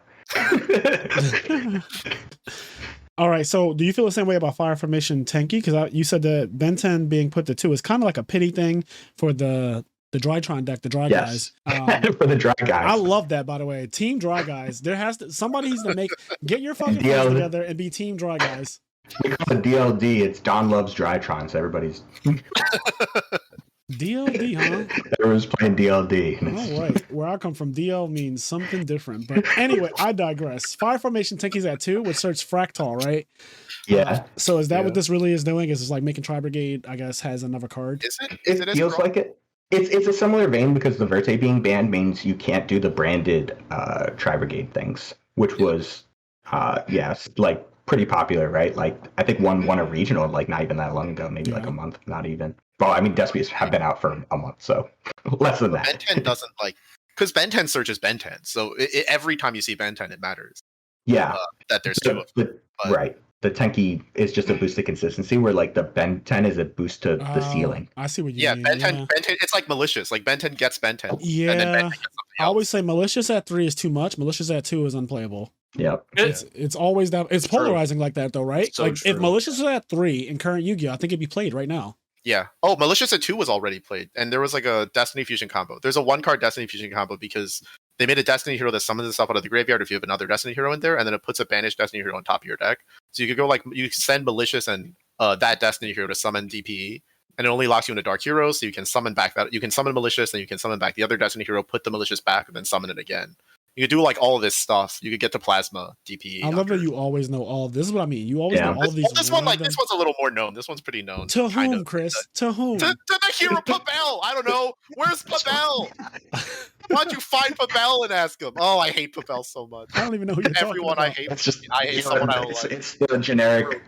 All right, so do you feel the same way about Fire Formation Tenki? Because you said that Ben 10 being put to 2 is kind of like a pity thing for the Drytron deck, the dry guys. For the dry guys. I love that, by the way. Team dry guys. Somebody needs to get your fucking friends together and be team dry guys. We call it DLD. It's Don Loves Drytron, so everybody's DLD, huh? Everyone's playing DLD. All right. Where I come from, DL means something different. But anyway, I digress. Fire Formation Tenki's at 2, which search Fractal, right? Yeah. So is that what this really is doing? Is it's like making Tri Brigade, I guess, has another card? Is it? It feels like it. It's a similar vein because the Verte being banned means you can't do the branded Tri Brigade things, which was like pretty popular, right? Like I think one won a regional like not even that long ago, maybe like a month, not even. Well, I mean, Despies have been out for a month, so less than that. Ben 10 doesn't because Ben 10 searches Ben 10, so every time you see Ben 10, it matters. Yeah, that there's 2 of them. Right. The Tenki is just a boost to consistency, where like the Ben 10 is a boost to the ceiling. I see what you mean. Ben 10, it's like malicious. Like Ben 10 gets Ben 10. Yeah, and then Ben 10 gets I always say malicious at 3 is too much. Malicious at 2 is unplayable. Yep. It's always that. It's polarizing like that though, right? So like true. if malicious was at 3 in current Yu-Gi-Oh, I think it'd be played right now. Yeah. Oh, Malicious at 2 was already played. And there was like a Destiny Fusion combo. There's a 1-card Destiny Fusion combo because they made a Destiny hero that summons itself out of the graveyard if you have another Destiny hero in there, and then it puts a banished Destiny hero on top of your deck. So you could go like, you send Malicious and that Destiny hero to summon DPE, and it only locks you into Dark Heroes, so you can summon back you can summon Malicious, and you can summon back the other Destiny hero, put the Malicious back, and then summon it again. You could do like all of this stuff. You could get to plasma DP. I love that you always know all. This is what I mean. You always know all of these. This one, like this one's a little more known. This one's pretty known. To whom, Chris? To whom? To the hero Pabel. I don't know. Where's Pabel? Why don't you find Pabel and ask him? Oh, I hate Pabel so much. I don't even know who you're Everyone talking I about. hate. It's just I hate someone I don't like. It's the generic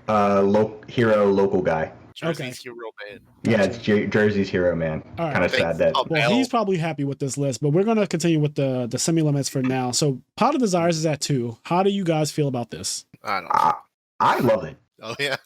hero local guy. Jersey's hero man. Yeah, it's Jersey's hero man. All right. Kind of sad that. Well, he's probably happy with this list, but we're going to continue with the semi limits for now. So, Pot of Desires is at 2. How do you guys feel about this? I don't know. I love it. Oh yeah.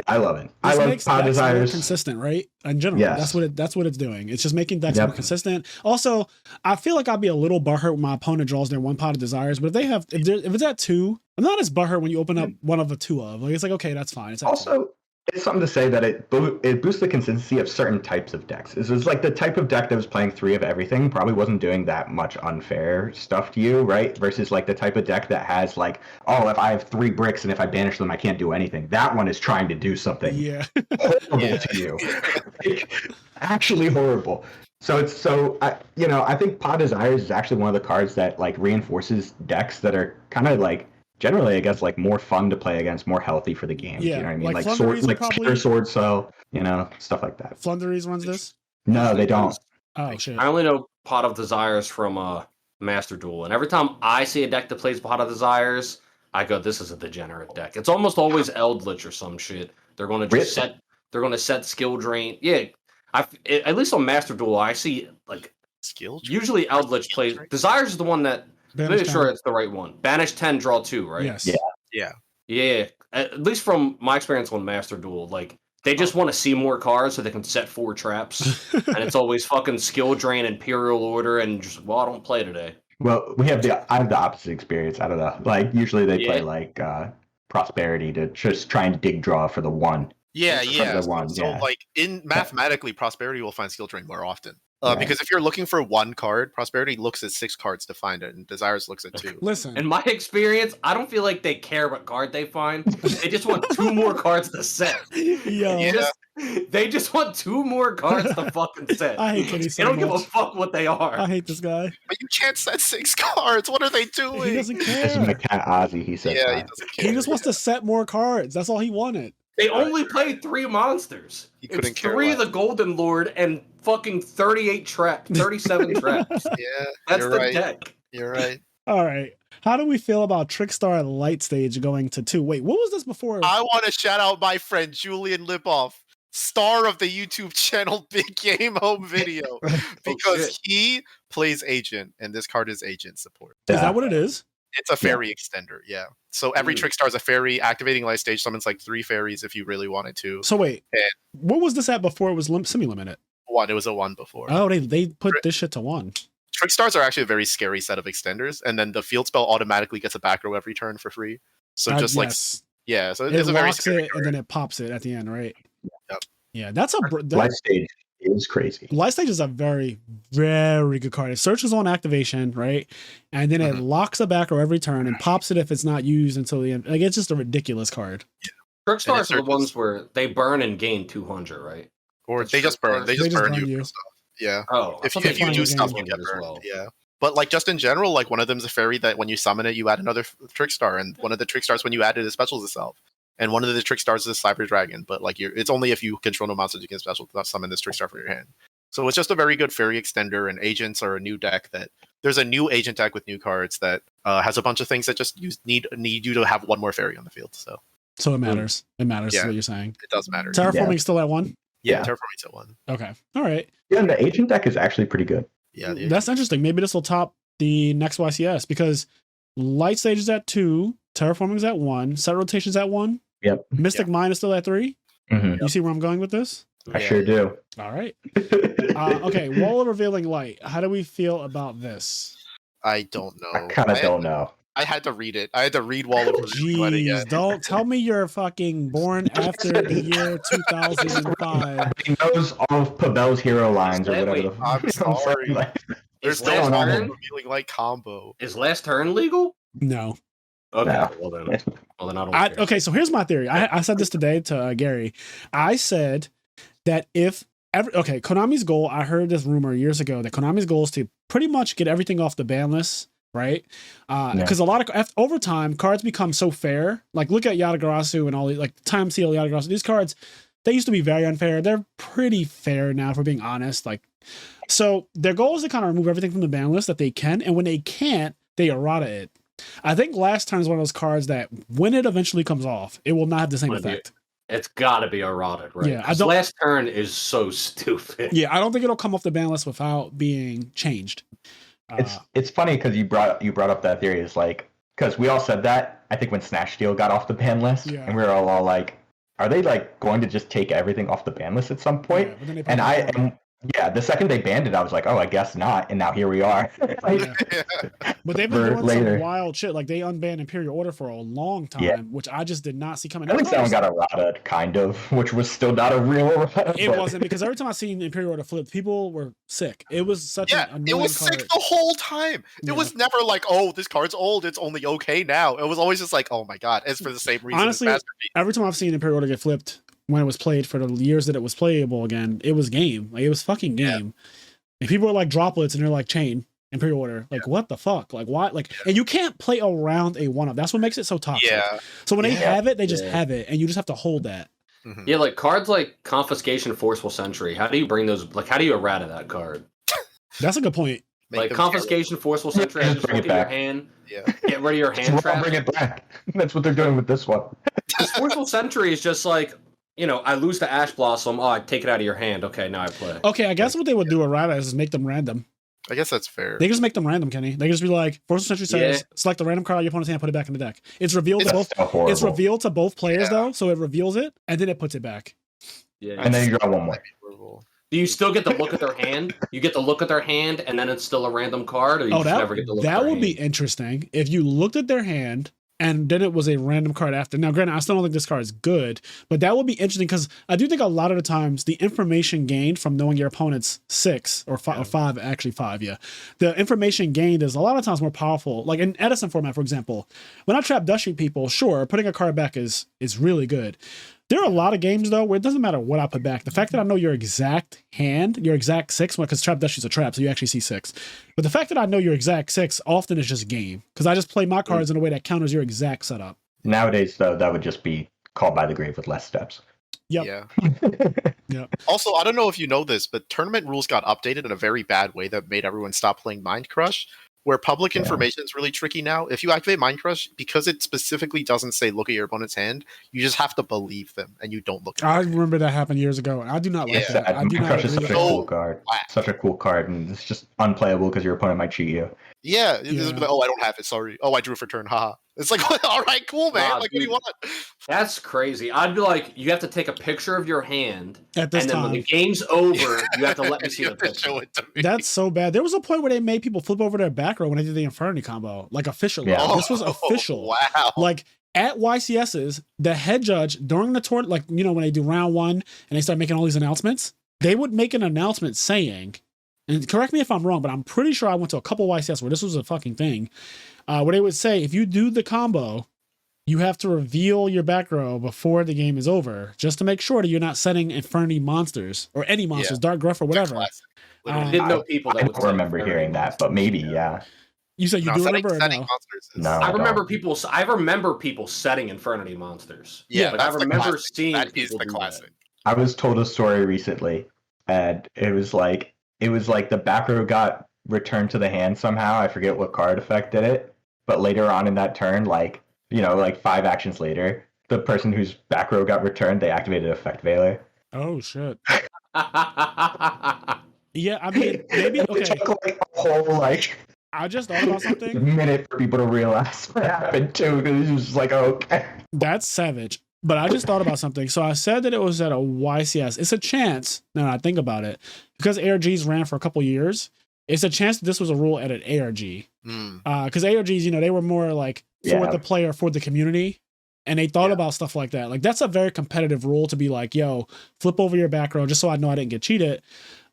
I love it. This I love makes Pot of decks more Desires. consistent, right? In general, Yes. that's what it's doing. It's just making decks Yep. more consistent. Also, I feel like I'd be a little butthurt when my opponent draws their 1 Pot of Desires, but if it's at 2, I'm not as butthurt when you open up one of the 2 of. Like, it's like, okay, that's fine. It's at 2. Also, it's something to say that it boosts the consistency of certain types of decks. It's like the type of deck that was playing 3 of everything probably wasn't doing that much unfair stuff to you, right? Versus like the type of deck that has like, oh, if I have 3 bricks and if I banish them, I can't do anything. That one is trying to do something horrible to you. Like, actually horrible. I think Pot Desires is actually one of the cards that like reinforces decks that are kind of like generally, I guess, like more fun to play against, more healthy for the game. Yeah, You know what I mean? like Like sword, Flunderies like probably- Peter Sword Cell, stuff like that. Flunderies runs this? No, they don't. Oh, shit. I only know Pot of Desires from Master Duel, and every time I see a deck that plays Pot of Desires, I go, "This is a degenerate deck." It's almost always Eldritch or some shit. They're going to just Really? They're going to set skill drain. Yeah, at least on Master Duel, I see like Skill. usually Eldritch plays Desires is the one that. Banish Make sure 10. it's the right one. Banish 10, draw 2, right? Yes. Yeah. Yeah. At least from my experience on Master Duel, like they just want to see more cards so they can set 4 traps, and it's always fucking skill drain, Imperial Order, and just I don't play today. Well, I have the opposite experience. I don't know. Like usually they play like Prosperity to just try and dig draw for the 1. Yeah, For yeah. the 1, So yeah. like in mathematically, Prosperity will find skill drain more often. Right. Because if you're looking for 1 card, Prosperity looks at 6 cards to find it, and Desires looks at 2. Listen. In my experience, I don't feel like they care what card they find. They just want 2 more cards to set. Yo, They just want 2 more cards to fucking set. I hate Kenny They so don't give a much. fuck what they are. I hate this guy. But you can't set 6 cards. What are they doing? He doesn't This is care. my cat Ozzy. He said Yeah, he that. doesn't care. He just wants to set more cards. That's all he wanted. They only play 3 monsters. He couldn't It's care 3 less. of the Golden Lord and fucking 37 traps. Yeah, That's you're the right. deck. You're right. All right. How do we feel about Trickstar and Light Stage going to 2? Wait, what was this before? I want to shout out my friend Julian Lipoff, star of the YouTube channel Big Game Home Video, because shit. he plays Agent, and this card is Agent support. Is that what it is? It's a fairy extender, yeah. So every Trickstar is a fairy. Activating Light Stage summons like 3 fairies if you really wanted to. So wait, And- what was this at before it was semi-limited? 1, it was a 1 before. Oh, they put this shit to 1. Trickstars are actually a very scary set of extenders, and then the field spell automatically gets a back row every turn for free. So just like, Yes. yeah, so It it's a very locks scary it card. and then it pops it at the end, right? Yep. Yeah, that's a Life Stage is crazy. Light Stage is a very, very good card. It searches on activation, right? And then it locks a back row every turn and pops it if it's not used until the end. Like, it's just a ridiculous card. Trickstars are the searches- ones where they burn and gain 200, right? Or That's they just burn. They They just burn you for stuff. Yeah. Oh, If thought you, they if you find do the stuff, game you get as burned. well. Yeah. But like just in general, like one of them's a fairy that when you summon it, you add another Trickstar, and one of the Trickstars when you add it, it specials itself. And one of the Trickstars is Cyber Dragon, but like it's only if you control no monsters you can special summon this Trickstar from your hand. So it's just a very good fairy extender, and agents are a new deck that there's a new agent deck with new cards that has a bunch of things that just need you to have 1 more fairy on the field. So So it matters. It matters, Yeah. is what you're saying. it does matter. Terraforming still at 1? Yeah, Yeah. Terraforming's at 1. Okay. All right. Yeah, and the agent deck is actually pretty good. Yeah, That's interesting. Maybe this will top the next YCS because Light Stage is at 2, Terraforming is at 1, Set Rotation's at 1. Yep. Mystic Mine is still at 3. Mhm. You see where I'm going with this? I sure do. All right. Okay. Wall of Revealing Light. How do we feel about this? I don't know. I kind of don't know. I had to read it. I had to read Wall of Revealing Light Jeez, again. don't tell me you're fucking born after the year 2005. He knows all of Pavel's hero lines or whatever. Wait, the I'm I'm sorry. sorry. Like, There's Is still last a Wall of turn? Revealing Light combo. Is last turn legal? No. Okay, No. well then I don't care. Okay, so here's my theory. I said this today to Gary. I said that Konami's goal, I heard this rumor years ago that Konami's goal is to pretty much get everything off the ban list right? Because a lot of over time, cards become so fair. Like look at Yatagarasu and all these, like Time Seal, Yatagarasu. These cards, they used to be very unfair. They're pretty fair now, if we're being honest. Like, so their goal is to kind of remove everything from the ban list that they can, and when they can't, they errata it. I think Last Turn is one of those cards that when it eventually comes off, it will not have the same effect. It's got to be errated, right? Yeah, I don't. Last Turn is so stupid. Yeah, I don't think it'll come off the ban list without being changed. It's funny because you brought up that theory. Is like because we all said that I think when Snatch Steal got off the ban list, and we were all like, are they like going to just take everything off the ban list at some point? Yeah, the second they banned it, I was like, oh, I guess not. And now here we are. But they've been doing some wild shit. Like they unbanned Imperial Order for a long time, which I just did not see coming. At least that one got errata, kind of, which was still not a real errata. It wasn't, because every time I seen Imperial Order flip, people were sick. It was such an annoying it was card. sick the whole time. It was never like, oh, this card's old, it's only okay now. It was always just like, oh my god, it's for the same reason. Honestly, every time I've seen Imperial Order get flipped, when it was played for the years that it was playable again, it was game. Like it was fucking game. And people are like droplets and they're like chain Imperial Order. Like what the fuck? Like why? Like and you can't play around a 1-up. That's what makes it so toxic. So when they have it, they just have it, and you just have to hold that. Yeah, like cards like Confiscation, Forceful Sentry. How do you bring those? Like how do you errata that card? That's a good point. Like Confiscation, Forceful Sentry. Just bring it back. Your hand. Get rid of your hand trap. Bring it back. That's what they're doing with this one. Forceful Sentry is just like, you know, I lose the Ash Blossom. Oh, I take it out of your hand. Okay, now I play. Okay, I guess what they would do errata is make them random. I guess that's fair. They just make them random, Kenny. They just be like, Forceful Sentry says, select the random card on your opponent's hand, put it back in the deck. It's revealed to both. It's revealed to both players though, so it reveals it and then it puts it back. Yeah, and then you draw one more. Do you still get to look at their hand? You get to look at their hand, and then it's still a random card, or you just never get to look at their hand? That would be interesting if you looked at their hand and then it was a random card after. Now, granted, I still don't think this card is good, but that would be interesting because I do think a lot of the times the information gained from knowing your opponent's 6 or 5, actually 5, the information gained is a lot of times more powerful. Like in Edison format, for example, when I trap Dust Street people, sure, putting a card back is really good. There are a lot of games, though, where it doesn't matter what I put back. The fact that I know your exact hand, your exact 6, because Trap Dust Street's a trap, so you actually see 6. But the fact that I know your exact 6 often is just game, because I just play my cards in a way that counters your exact setup. Nowadays, though, that would just be called by the grave with less steps. Yep. Yeah. Also, I don't know if you know this, but tournament rules got updated in a very bad way that made everyone stop playing Mind Crush. Where public information is really tricky now. If you activate Mind Crush, because it specifically doesn't say look at your opponent's hand, you just have to believe them, and you don't look at I remember that happened years ago, and I do not like that. Mind Crush is such a cool card. Such a cool card, and it's just unplayable because your opponent might cheat you. Yeah. Like, oh, I don't have it, sorry. Oh, I drew for turn, haha. It's like, all right, cool, man. Like, what do you want? That's crazy. I'd be like, you have to take a picture of your hand, at this and then time, when the game's over, you have to let me see the picture. Show it to me. That's so bad. There was a point where they made people flip over their back row when they did the Infernity combo, like officially. Yeah. This was official. Wow. Like at YCS's, the head judge during the tournament, like, you know, when they do round 1 and they start making all these announcements, they would make an announcement saying, and correct me if I'm wrong, but I'm pretty sure I went to a couple YCS where this was a fucking thing, where they would say, if you do the combo, you have to reveal your back row before the game is over, just to make sure that you're not setting Infernity monsters or any monsters, Dark Gruff or whatever. I didn't know people that I would don't remember hearing that, but maybe, yeah. You said you do remember or no? No, I remember people setting Infernity monsters. Yeah, like, I remember seeing people the do classic. that. I was told a story recently, and it was like the back row got returned to the hand somehow. I forget what card effect did it, but later on in that turn, like, you know, like 5 actions later, the person whose back row got returned, they activated Effect Veiler. Oh shit. Yeah, I mean, maybe okay. It took like a whole I just thought about something. a minute for people to realize what happened too. It was just like, okay, That's savage. But I just thought about something. So I said that it was at a YCS. It's a chance, now that I think about it, because ARGs ran for a couple years, it's a chance that this was a rule at an ARG. Because ARGs, you know, they were more like for the player, for the community. And they thought about stuff like that. Like, that's a very competitive rule to be like, yo, flip over your back row just so I know I didn't get cheated.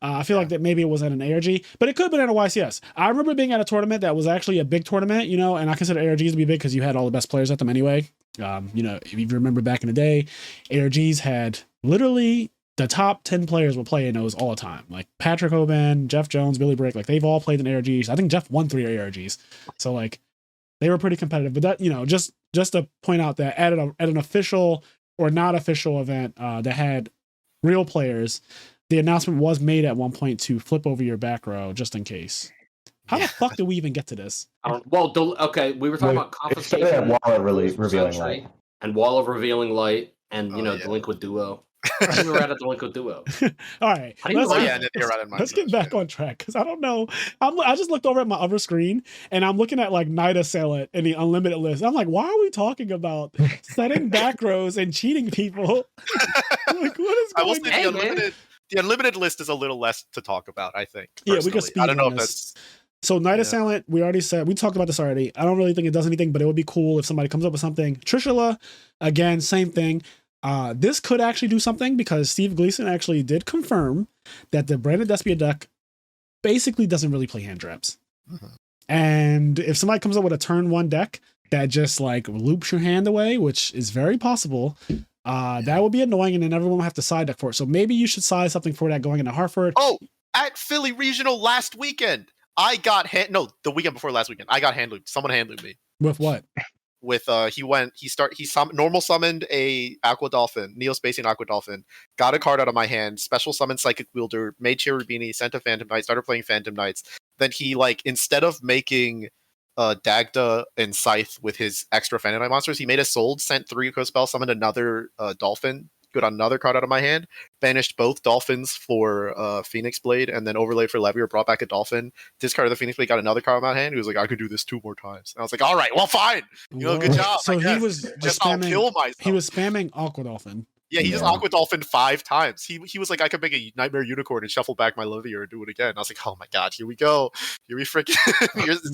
I feel like that maybe it was at an ARG, but it could have been at a YCS. I remember being at a tournament that was actually a big tournament, you know, and I consider ARGs to be big because you had all the best players at them anyway. You know, if you remember back in the day, ARGs had literally the top 10 players will play in those all the time. Like Patrick Hoban, Jeff Jones, Billy Brick, like they've all played in ARGs. I think Jeff won 3 ARGs. So like they were pretty competitive. But that, just to point out that at an official or not official event that had real players, the announcement was made at one point to flip over your back row just in case. How the fuck did we even get to this? Okay, we were talking about confiscation. It started at Wall of Revealing Light. And Wall of Revealing Light, and Delinquent Duo. I think we were at a Delinquent Duo. All right. Let's get back on track, because I don't know. I just looked over at my other screen, and I'm looking at like Night Assailant and the Unlimited List. I'm like, why are we talking about setting back rows and cheating people? Like, what is going on? The Unlimited List is a little less to talk about, I think. Yeah, we could speed I don't know on if this. So Night Assailant, we talked about this already. I don't really think it does anything, but it would be cool if somebody comes up with something. Trishula, again, same thing. This could actually do something, because Steve Gleason actually did confirm that the Branded Despia deck basically doesn't really play hand traps. Mm-hmm. And if somebody comes up with a turn 1 deck that just like loops your hand away, which is very possible, that would be annoying, and then everyone will have to side deck for it. So maybe you should side something for that going into Hartford. Oh, at Philly Regional last weekend, I got the weekend before last weekend, I got hand looped. Someone hand looped me. With what? With normal summoned a Aqua Dolphin, Neo-Spacian Aqua Dolphin, got a card out of my hand, special summoned Psychic Wielder, made Cherubini, sent a Phantom Knight, started playing Phantom Knights. Then he, like, instead of making Dagda and Scythe with his extra Phantom Knight monsters, he made a Sold, sent 3 co-spell, summoned another Dolphin, got another card out of my hand, banished both Dolphins for Phoenix Blade, and then overlaid for Levier, brought back a Dolphin, discarded the Phoenix Blade, got another card out of my hand. He was like, I could do this 2 more times. And I was like, all right, well, fine. Good job. So he was just I'll kill myself. He was spamming Aqua Dolphin. Yeah, he just Aqua Dolphin 5 times. He was like, I could make a Nightmare Unicorn and shuffle back my Levier and do it again. And I was like, oh my god, here we go. Here we freaking.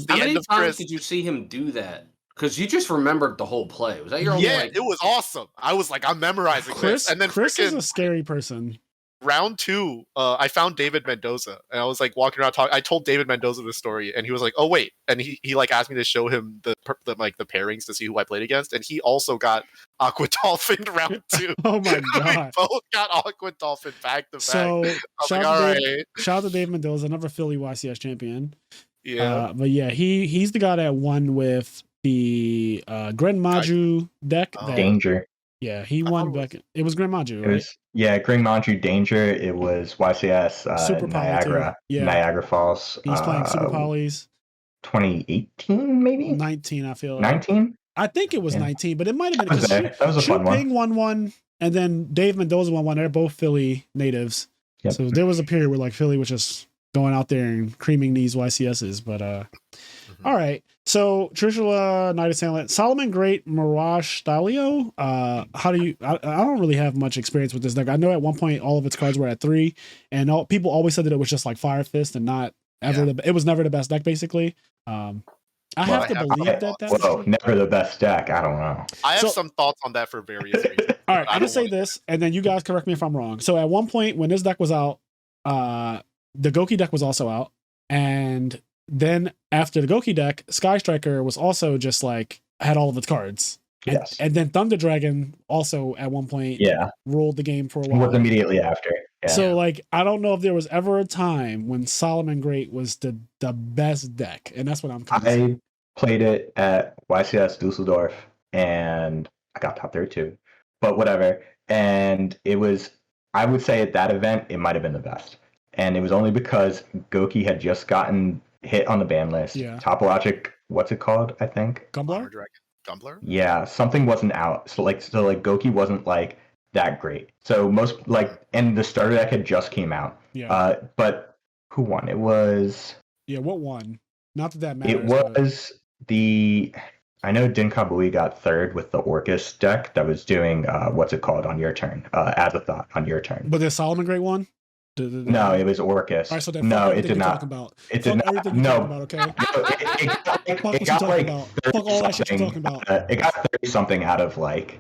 How many times did you see him do that? Because you just remembered the whole play. Was that your only? Yeah, it was awesome. I was like, I'm memorizing this. And then Chris is a scary person. Round 2, I found David Mendoza, and I was like walking around talking. I told David Mendoza the story, and he was like, "Oh wait!" And he like asked me to show him the pairings to see who I played against, and he also got Aqua Dolphin round 2. Oh my god! We both got Aqua Dolphin back to back. So shout out to David Mendoza, another Philly YCS champion. Yeah, but yeah, he's the guy that won with the Gren Maju deck. Danger. Yeah, he won back. It was Gren Maju, right? It was, Gren Maju Danger. It was YCS Super Niagara. Yeah. Niagara Falls. He's playing Super Polys. 2018, maybe? 19, I feel like. 19? I think it was 19, but it might have been. That was a fun one. Ping won, and then Dave Mendoza won one. They're both Philly natives. Yep. So there was a period where like Philly was just going out there and creaming these YCSs. But all right. So Trishula, Night Assailant, Solomon Great, Mirage Stalio. How do you? I don't really have much experience with this deck. I know at one point all of its cards were at 3, and people always said that it was just like Firefist and not ever. It was never the best deck, basically. I have to believe that. Well, never the best deck. I don't know. I have some thoughts on that for various reasons. All right, I'm gonna say this, and then you guys correct me if I'm wrong. So at one point when this deck was out, the Goki deck was also out, and then after the Goki deck, Sky Striker was also just like had all of its cards. Yes. And then Thunder Dragon also at one point ruled the game for a while. Was immediately after. Yeah. So like I don't know if there was ever a time when Solomon Great was the best deck, and that's what I'm I played it at YCS Dusseldorf, and I got top 32. But whatever. And it was, I would say at that event, it might have been the best. And it was only because Goki had just gotten hit on the ban list. Yeah. Topologic, what's it called? I think. Gumbler? Gumbler? Yeah, something wasn't out. So Goki wasn't like that great. So and the starter deck had just came out. Yeah. But who won? It was. Yeah, what won? Not that matters. It was I know Din Kabui got 3rd with the Orcus deck that was doing what's it called on your turn? Azathoth on your turn. But the Solomon Great one? No, it was Orcus. All right, so no, it did not. It did not. No. Okay. It got like fuck all that shit you're talking about. It got 30 something out of like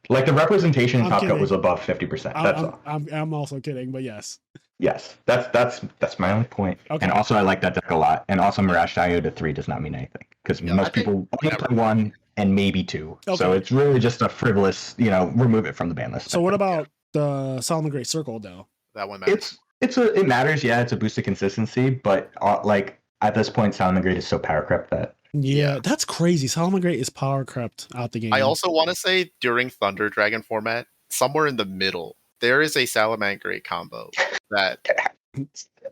the representation in Top Cut was above 50%. That's all. I'm also kidding, but yes. Yes, that's my only point. Okay. And also, I like that deck a lot. And also, Mirage Dio to 3 does not mean anything because most people only play 1 and maybe 2. Okay. So it's really just a frivolous, remove it from the ban list. So what about the Solomon Great Circle though. That one matters. It matters. Yeah, it's a boost of consistency, but like at this point, Solomon Great is so power crept that. Yeah, that's crazy. Solomon Great is power crept out the game. I also want to say during Thunder Dragon format, somewhere in the middle, there is a Salamangreat combo that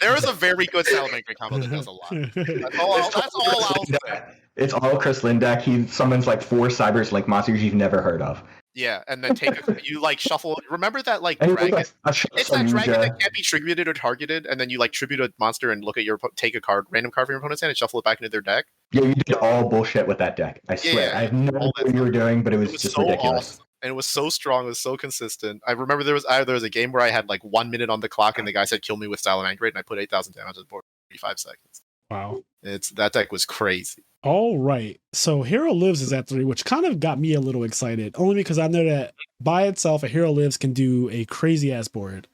there is a very good Salamangreat combo that does a lot. That's all I'll say. It's all Chris Lynn deck. He summons like 4 Cybers Link monsters you've never heard of. Yeah, and then you like shuffle. Remember that like And dragon? it's That dragon that can't be tributed or targeted, and then you like tribute a monster and look at take a random card from your opponent's hand and shuffle it back into their deck. Yeah, you did all bullshit with that deck. I swear. I have no idea what you were doing, but it was just so ridiculous. Awesome. And it was so strong, it was so consistent. I remember there was a game where I had like 1 minute on the clock, and the guy said, "Kill me with Salamangreat," and I put 8,000 damage on the board in 35 seconds. Wow. That deck was crazy. All right. So Hero Lives is at 3, which kind of got me a little excited, only because I know that by itself, a Hero Lives can do a crazy ass board.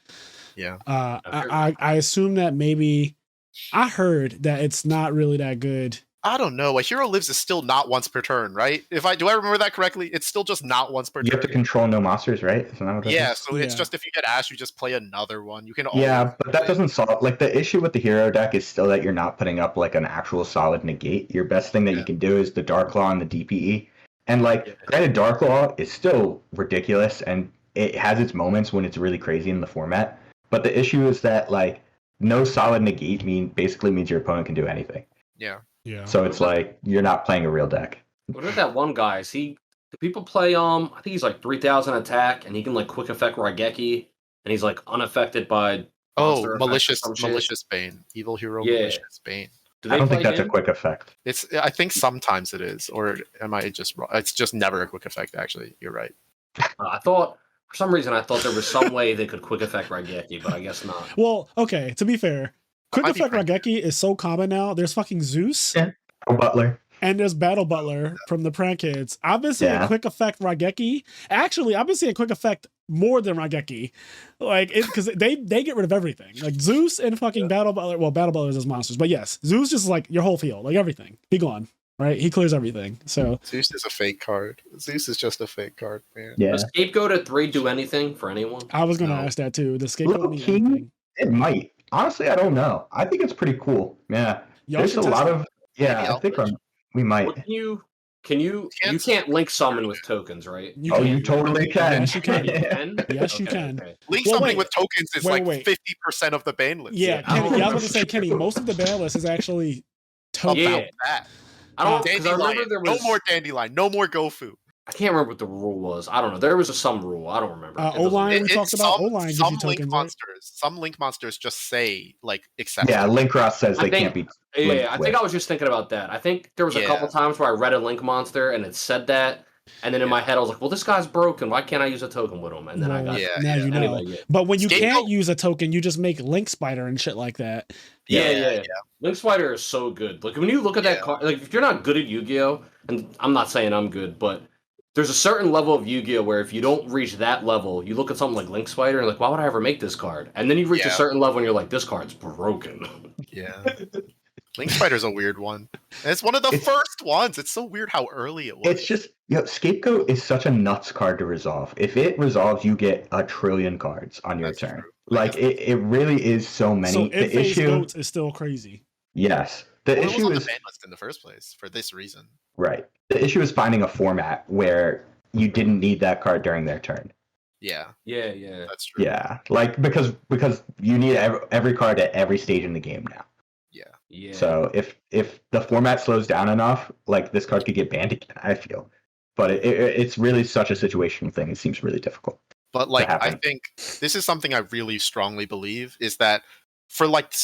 Yeah. I assume that maybe I heard that it's not really that good. I don't know. A Hero Lives is still not once per turn, right? Do I remember that correctly? It's still just not once per turn. You have to control no monsters, right? Isn't that what so it's just if you get Ash, you just play another one. You can but that doesn't solve like the issue with the hero deck is still that you're not putting up like an actual solid negate. Your best thing that you can do is the Dark Claw and the DPE. And like granted, Dark Claw is still ridiculous and it has its moments when it's really crazy in the format. But the issue is that like no solid negate basically means your opponent can do anything. Yeah. Yeah. So it's like you're not playing a real deck. What about that one guy? Do people play I think he's like 3,000 attack and he can like quick effect Raigeki and he's like unaffected by malicious Bane. Evil hero malicious Bane. I don't think that's a quick effect. I think sometimes it is, or am I just wrong? It's just never a quick effect, actually. You're right. For some reason I thought there was some way they could quick effect Raigeki, but I guess not. Well, okay, to be fair, quick effect Raigeki is so common now. There's fucking Zeus. Yeah. Butler. And there's Battle Butler from the Prank Kids. I've been seeing quick effect Raigeki. Actually, I've been seeing quick effect more than Raigeki. Like, because they get rid of everything. Like Zeus and fucking Battle Butler. Well, Battle Butler is monsters, but yes, Zeus just like your whole field, like everything. He gone. Right? He clears everything. So Zeus is a fake card. Zeus is just a fake card, man. Yeah. Does Scapegoat at 3 do anything for anyone? I was gonna ask that too. The Scapegoat mean anything? It might. Honestly, I don't know. I think it's pretty cool. Yeah. There's a lot of I think we might. Well, you can't link summon with tokens, right? You totally can. Yes, you can. Yes, you can. Okay. Link summoning with tokens is 50% of the ban list. Yeah, Kenny, I was going to say, Kenny, most of the ban list is actually tokens. Yeah. That. I remember there was no more Dandelion, no more Gofu. I can't remember what the rule was. I don't know. There was some rule. I don't remember. O-line, we talked about O-line gives you tokens, Some Link monsters just say, like, except. Yeah, Link Ross says they can't be. Yeah, I think I was just thinking about that. I think there was a couple times where I read a Link monster and it said that. And then in my head, I was like, well, this guy's broken. Why can't I use a token with him? And then I got now you know. Anyway, But when you can't use a token, you just make Link Spider and shit like that. Yeah. Link Spider is so good. Like, when you look at that card, like, if you're not good at Yu-Gi-Oh!, and I'm not saying I'm good, but there's a certain level of Yu-Gi-Oh! Where if you don't reach that level, you look at something like Link Spider and like, why would I ever make this card? And then you reach a certain level and you're like, this card's broken. Yeah. Link Spider's a weird one. And it's one of the first ones. It's so weird how early it was. It's just, Scapegoat is such a nuts card to resolve. If it resolves, you get 1 trillion cards on your turn. True. Like, it really is so many. So the issue is still crazy. Yes. The issue it was on is the ban list in the first place for this reason. Right. The issue is finding a format where you didn't need that card during their turn. Yeah. That's true. Yeah, like because you need every card at every stage in the game now. Yeah. So if the format slows down enough, like this card could get banned again, I feel. But it's really such a situational thing. It seems really difficult. But like, I think this is something I really strongly believe is that for like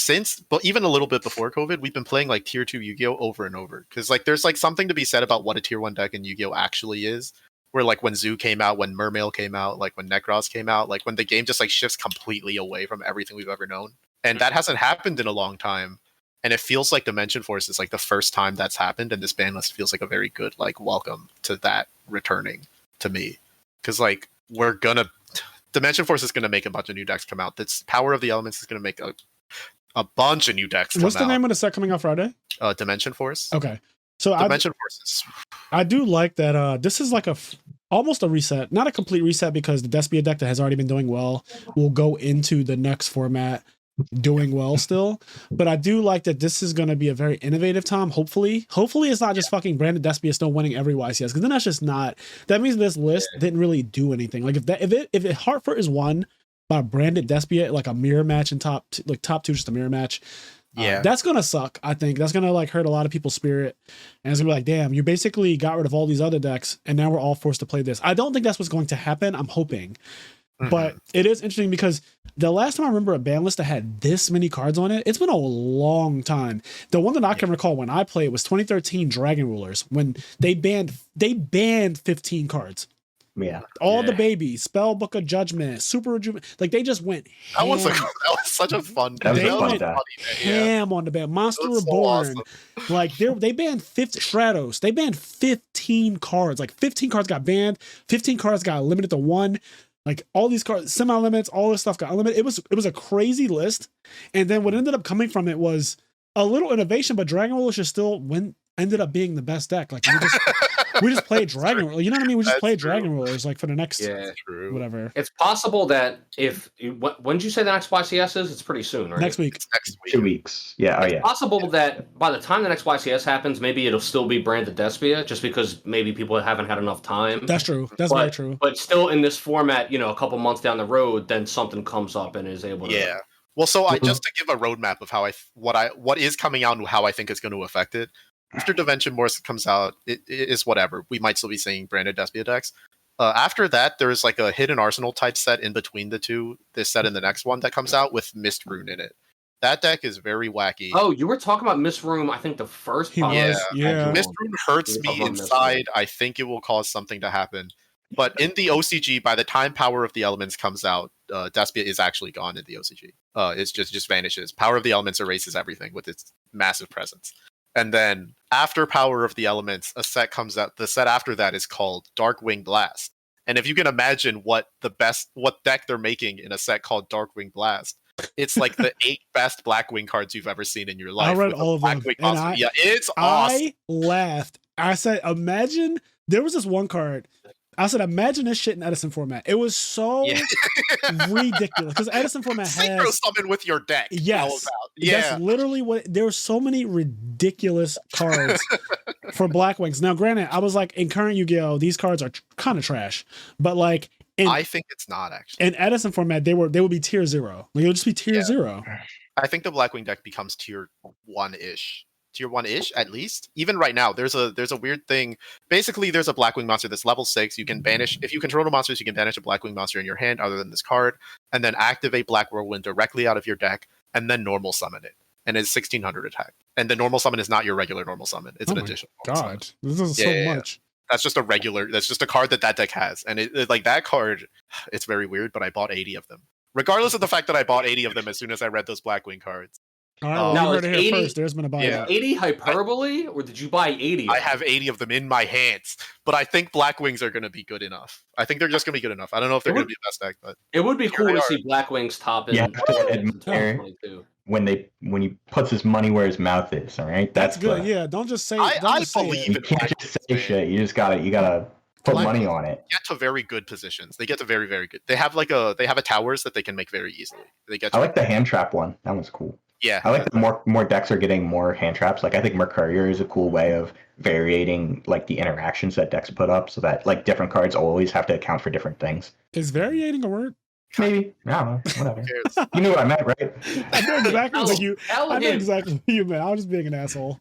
but even a little bit before COVID, we've been playing like tier 2 Yu-Gi-Oh over and over. Because like there's like something to be said about what a tier 1 deck in Yu-Gi-Oh actually is. Where like when Zoo came out, when Mermail came out, like when Necros came out, like when the game just like shifts completely away from everything we've ever known. And that hasn't happened in a long time. And it feels like Dimension Force is like the first time that's happened, and this ban list feels like a very good like welcome to that returning to me. Because like Dimension Force is gonna make a bunch of new decks come out. That's Power of the Elements is gonna make a bunch of new decks come out. What's the name of the set coming out Friday? Dimension Force. Okay. So Dimension Forces. I do like that. This is like almost a reset, not a complete reset because the Despia deck that has already been doing well will go into the next format doing well still. But I do like that this is going to be a very innovative time. Hopefully it's not just fucking Branded Despia still winning every YCS, because then that's just not. That means this list didn't really do anything. Like if Hartford is won by Branded Despia, like a mirror match in top two, just a mirror match. That's gonna suck. I think that's gonna like hurt a lot of people's spirit, and it's gonna be like, damn, you basically got rid of all these other decks, and now we're all forced to play this. I don't think that's what's going to happen. I'm hoping, but it is interesting because the last time I remember a ban list that had this many cards on it, it's been a long time. The one that I can recall when I played was 2013 Dragon Rulers, when they banned 15 cards. Yeah, all the babies, Spell Book of Judgment, Super Rejuvenate, like they just went ham. That was such a fun day. They went ham on the ban. Monster Reborn, so awesome. Like they banned 50 Stratos. They banned 15 cards. Like 15 cards got banned. 15 cards got limited to 1. Like all these cards, semi-limits, all this stuff got unlimited. It was a crazy list. And then what ended up coming from it was a little innovation, but Dragon Rulers just still ended up being the best deck. Like we just played Dragon Rulers. You know what I mean? We just played Dragon Rulers like for the next whatever. It's possible that when did you say the next YCS is? It's pretty soon, right? Next week. It's next week. 2 weeks. Yeah. It's possible that by the time the next YCS happens, maybe it'll still be Branded Despia, just because maybe people haven't had enough time. That's true. That's very true. But still in this format, a couple months down the road, then something comes up and is able to. Yeah. Well, so just to give a roadmap of how what is coming out and how I think it's going to affect it. After Dimension Morse comes out, it is whatever. We might still be seeing Branded Despia decks. After that, there's like a Hidden Arsenal type set in between the two, this set and the next one that comes out with Mist Rune in it. That deck is very wacky. Oh, you were talking about Mist Rune, I think the first time. Yeah. Mist Rune hurts me inside. I think it will cause something to happen. But in the OCG, by the time Power of the Elements comes out, Despia is actually gone in the OCG. It just vanishes. Power of the Elements erases everything with its massive presence. And then after Power of the Elements, a set comes out. The set after that is called Darkwing Blast. And if you can imagine what deck they're making in a set called Darkwing Blast, it's like the 8 best Blackwing cards you've ever seen in your life. I read all of them. It's awesome. I laughed. I said, imagine, there was this one card. I said, imagine this shit in Edison format. It was so ridiculous because Edison format has synchro summon with your deck. Yes, that's literally what. There were so many ridiculous cards for Blackwings. Now, granted, I was like, in current Yu-Gi-Oh, these cards are kind of trash, but like, I think it's not actually. In Edison format, they would be tier 0. Like it would just be tier 0. I think the Blackwing deck becomes tier 1-ish. Tier 1-ish at least. Even right now, there's a weird thing. Basically, there's a Blackwing monster that's level 6. You can banish, if you control the monsters, you can banish a Blackwing monster in your hand other than this card, and then activate Black Whirlwind directly out of your deck, and then normal summon it. And it's 1600 attack. And the normal summon is not your regular normal summon. It's an additional. God, this is so much. That's just a card that deck has. And it like that card, it's very weird, but I bought 80 of them. Regardless of the fact that I bought 80 of them as soon as I read those Blackwing cards. All right, well, you heard it here first. There's been a buy. 80 hyperbole, or did you buy 80? I have 80 of them in my hands, but I think Blackwings are going to be good enough. I think they're just going to be good enough. I don't know if they're going to be the best deck, but it would be cool to see Blackwings top in. You have to admire when he puts his money where his mouth is. All right, that's good. Yeah, don't just say. I believe you can't just say shit. You gotta put money on it. Get to very good positions. They get to very, very good. They have a towers that they can make very easily. I like the hand trap one. That one's cool. Yeah, I like that more decks are getting more hand traps. Like I think Mercurier is a cool way of varying like the interactions that decks put up, so that like different cards always have to account for different things. Is varying a word? Maybe. I don't know. Whatever. You knew what I meant, right? I know exactly what you. I know exactly what you meant. I was just being an asshole.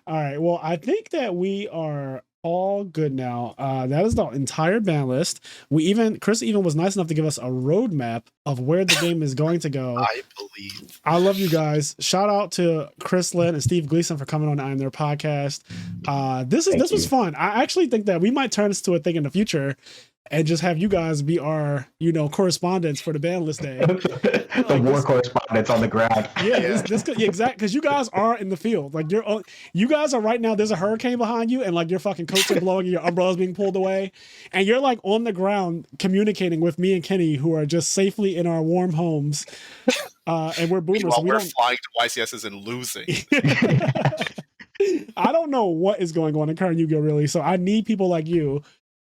All right. Well, I think that we are all good now. That is the entire ban list. Chris even was nice enough to give us a roadmap of where the game is going to go. I believe. I love you guys. Shout out to Chris Lynn and Steve Gleason for coming on the IMNerd podcast. This was fun. I actually think that we might turn this to a thing in the future and just have you guys be our, correspondents for the ban list day. The war correspondents on the ground. Yeah, exactly. Because you guys are in the field. Like you guys are right now. There's a hurricane behind you, and like your fucking coats are blowing, and your umbrellas being pulled away, and you're like on the ground communicating with me and Kenny, who are just safely in our warm homes. And we're boomers. While we're flying to YCSs and losing. I don't know what is going on in current Yu-Gi-Oh! Really, so I need people like you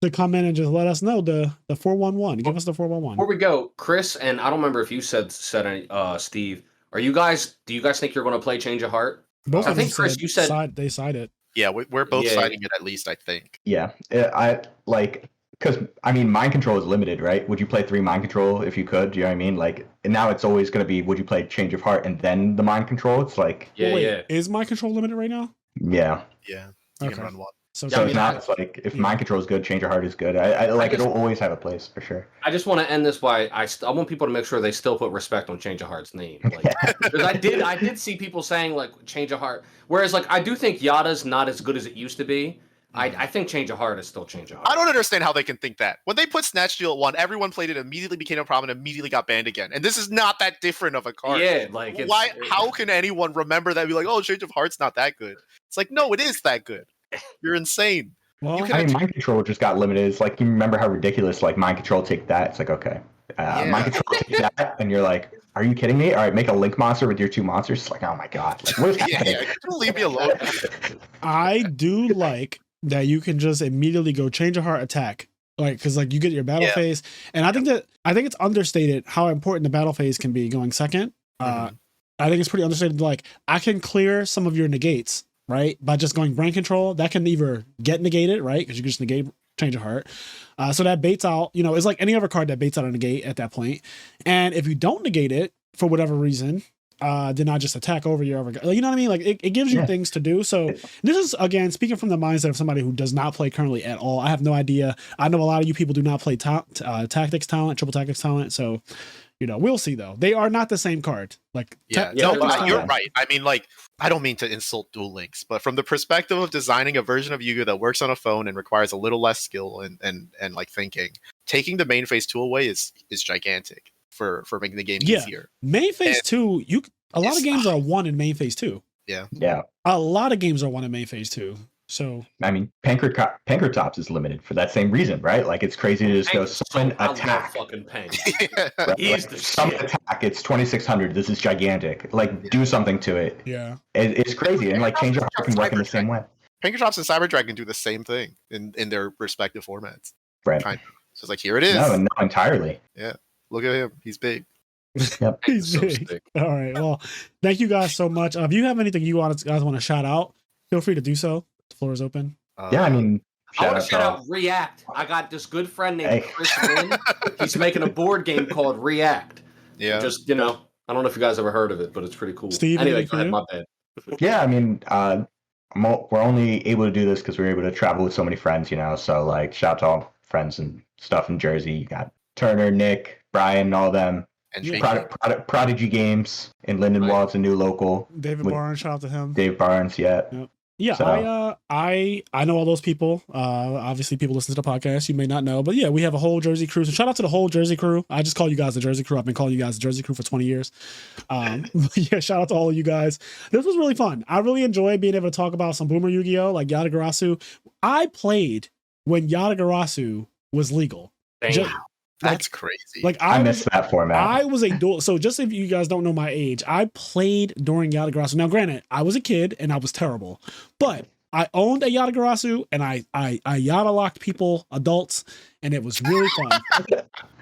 to come in and just let us know the 411. Give us the 411. Before we go, Chris, and I don't remember if you said Steve, do you guys think you're going to play Change of Heart? Both I of think them Chris, you said they sided. Yeah, we're both Yeah. citing it at least, I think. Yeah, I like because I mean, mind control is limited, right? Would you play 3 mind control if you could? Do you know what I mean? Like, and now it's always going to be, would you play Change of Heart and then the mind control? It's like, Yeah, Wait, yeah. is my control limited right now? yeah. Yeah, you Okay. can run one. So, So I it's mean, not. It's like if yeah. mind control is good, Change of Heart is good. I like just- it'll always have a place for sure. I just want to end this by I want people to make sure they still put respect on Change of Heart's name. Like, because I did see people saying like Change of Heart, whereas like I do think Yada's not as good as it used to be. I think Change of Heart is still Change of Heart. I don't understand how they can think that. When they put Snatch Steal at 1, everyone played it, immediately became a problem, and immediately got banned again. And this is not that different of a card. Yeah, like Why? How can anyone remember that and be like, oh, Change of Heart's not that good? It's like, no, it is that good. You're insane. well, you can- I mean, mind control just got limited. It's like you remember how ridiculous like mind control take that. It's like okay, mind control take that, and you're like, are you kidding me? All right, make a link monster with your 2 monsters. It's like, oh my god, like, what is happening? Yeah, leave me alone. I do like that you can just immediately go Change of Heart attack, like because like you get your battle Yeah. phase, and I think it's understated how important the battle phase can be going second. I think it's pretty understated. Like I can clear some of your negates, right, by just going brain control. That can either get negated, right, because you can just negate Change of Heart. So that baits out, it's like any other card that baits out a negate at that point. And if you don't negate it for whatever reason, then I just attack over your other guy. Like, you know what I mean? Like it gives you things to do. So this is again speaking from the mindset of somebody who does not play currently at all. I have no idea. I know a lot of you people do not play tactics talent, triple tactics talent. So we'll see though. They are not the same card. Like Yeah, No, they're but not. you're right. I mean, like, I don't mean to insult Duel Links, but from the perspective of designing a version of Yu-Gi-Oh that works on a phone and requires a little less skill and like thinking, taking the main phase 2 away is gigantic for making the game easier. Main phase And 2, a lot of games are 1 in main phase 2. Yeah, A lot of games are 1 in main phase 2. So I mean, Pancratops is limited for that same reason, right? Like it's crazy to just go summon I love attack. fucking Peng. Right? He's Like, the summon shit. attack. It's 2600. This is gigantic. Like do something to it. yeah. It's crazy, and like Change of Heart can work in the same way. Pinkertops and Cyber Dragon do the same thing in their respective formats. Right? Kind of. So it's like, here it is. No, entirely. Look at him. He's big. He's so big. sick. All right. Well, thank you guys so much. If you have anything you guys want to shout out, feel free to do so. The floor is open. Yeah, I mean, I want to shout all- out React. I got this good friend named Hey. Chris Lynn. He's making a board game called React. Yeah. Just, I don't know if you guys ever heard of it, but it's pretty cool. Steve, Anyway, anything go ahead, for my bad. Yeah, I mean, we're only able to do this because we're able to travel with so many friends, So like, shout out to all friends and stuff in Jersey. You got Turner, Nick, Brian, all them. And Yeah. Jake. Prodigy Games in Lindenwold, it's a new local. David With Barnes, shout out to him. Dave Barnes, yeah. Yeah, So- I know all those people. Obviously, people listen to the podcast. You may not know, but yeah, we have a whole Jersey crew. So shout out to the whole Jersey crew. I just call you guys the Jersey crew. I've been calling you guys the Jersey crew for 20 years. Yeah, shout out to all of you guys. This was really fun. I really enjoyed being able to talk about some Boomer Yu-Gi-Oh, like Yatagarasu. I played when Yatagarasu was legal. Damn. Ju- That's crazy. Like I was, missed that format. I was a duel. So just if you guys don't know my age, I played during Yatagarasu. Now, granted, I was a kid and I was terrible, but I owned a Yatagarasu and I Yata locked people, adults, and it was really fun.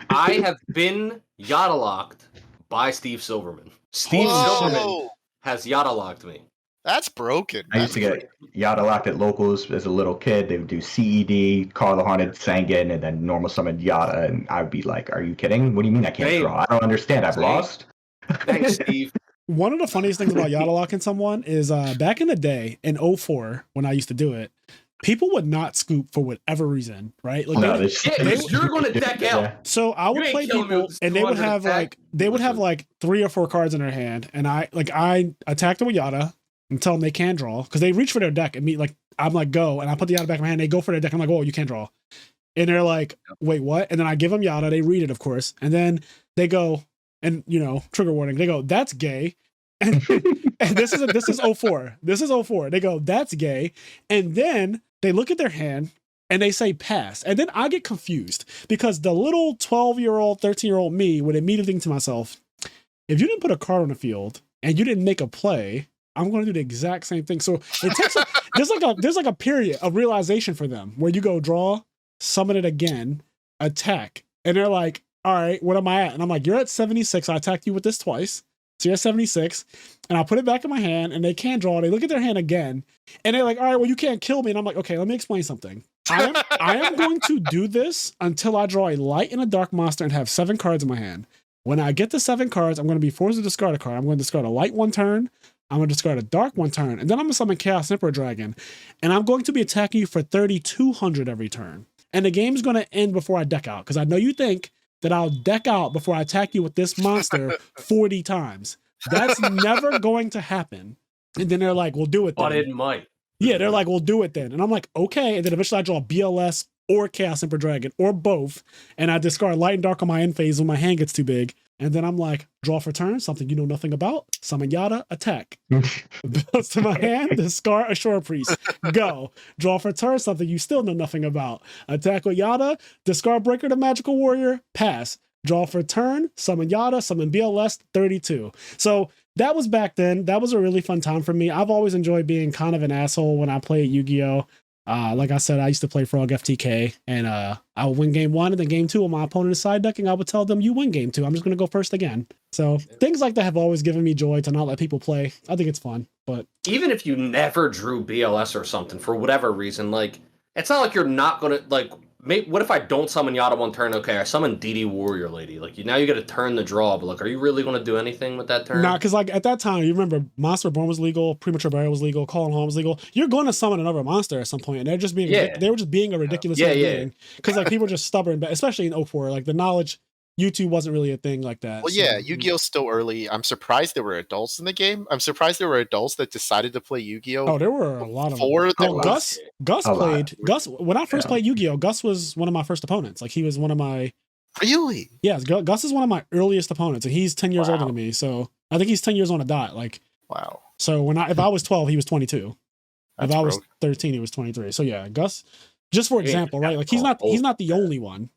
I have been Yada locked by Steve Silverman. Steve Holy Silverman Whoa, has Yada locked me. that's broken. I used to get Yada locked at locals as a little kid. They would do CED, Call the Haunted, Sangan, and then normal summon Yada, and I'd be like, "Are you kidding? What do you mean I can't Same. draw? I don't understand. I've Same. lost." Thanks, Steve. One of the funniest things about Yata locking someone is back in the day in 04, when I used to do it, people would not scoop for whatever reason, right? Like No, they- this- Yeah, because you're going to deck out. so I would You ain't play killing me people with and they would 200 have attack. like 3 or 4 cards in their hand, and I attacked them with Yata and tell them they can draw because they reach for their deck and me like I'm like go, and I put the Yata back in my hand. They go for their deck. I'm like, oh, you can't draw, and they're like, wait, what? And then I give them Yata. They read it, of course, and then they go and trigger warning. They go, that's gay. And this is 04. This is 04. They go, that's gay. And then they look at their hand and they say pass. And then I get confused because the little 12-year-old, 13-year-old me would immediately think to myself, if you didn't put a card on the field and you didn't make a play, I'm going to do the exact same thing. So it takes there's like a period of realization for them where you go draw, summon it again, attack, and they're like, all right, what am I at? And I'm like, you're at 76. I attacked you with this twice. So you're at 76, and I'll put it back in my hand, and they can't draw. They look at their hand again, and they're like, all right, well, you can't kill me. And I'm like, okay, let me explain something. I am going to do this until I draw a light and a dark monster and have 7 cards in my hand. When I get to 7 cards, I'm going to be forced to discard a card. I'm going to discard a light 1 turn. I'm going to discard a dark 1 turn, and then I'm going to summon Chaos Emperor Dragon, and I'm going to be attacking you for 3,200 every turn. And the game's going to end before I deck out, because I know you think that I'll deck out before I attack you with this monster 40 times. That's never going to happen. And then they're like, we'll do it then. But it might. Yeah, they're like, we'll do it then. And I'm like, okay. And then eventually I draw BLS or Chaos Emperor Dragon or both. And I discard light and dark on my end phase when my hand gets too big. And then I'm like, draw for turn, something you know nothing about. Summon Yada, attack. Goes to my hand, discard a Shore Priest. Go. Draw for turn, something you still know nothing about. Attack with Yada, discard Breaker the Magical Warrior, pass. Draw for turn, summon Yada, summon BLS, 32. So that was back then. That was a really fun time for me. I've always enjoyed being kind of an asshole when I play Yu-Gi-Oh! Like I said, I used to play Frog FTK, and I would win game 1, and then game 2, when my opponent is side decking, I would tell them, you win game 2. I'm just going to go first again. So things like that have always given me joy to not let people play. I think it's fun. But even if you never drew BLS or something for whatever reason, like, it's not like you're not going to, like, what if I don't summon Yada 1 turn? Okay, I summon DD Warrior Lady. Like, now you got to turn the draw, but like, are you really going to do anything with that turn? Nah, because like at that time, you remember Monster Born was legal, Premature Burial was legal, Calling Home was legal. You're going to summon another monster at some point, and they're just being they were just being a ridiculous being because like people were just stubborn, but especially in 04, like the knowledge. YouTube wasn't really a thing like that. Well, yeah, Yu-Gi-Oh's still early. I'm surprised there were adults in the game. I'm surprised there were adults that decided to play Yu-Gi-Oh. Oh, there were a lot of them. Gus played. Gus, when I first played Yu-Gi-Oh, Gus was one of my first opponents. Like, he was one of my... Really? Yeah, Gus is one of my earliest opponents, and he's 10 years older than me. So I think he's 10 years on a dot. Like, wow. So if I was 12, he was 22. That's if I was 13, he was 23. So yeah, Gus, just for example, right? Like, he's not the only one.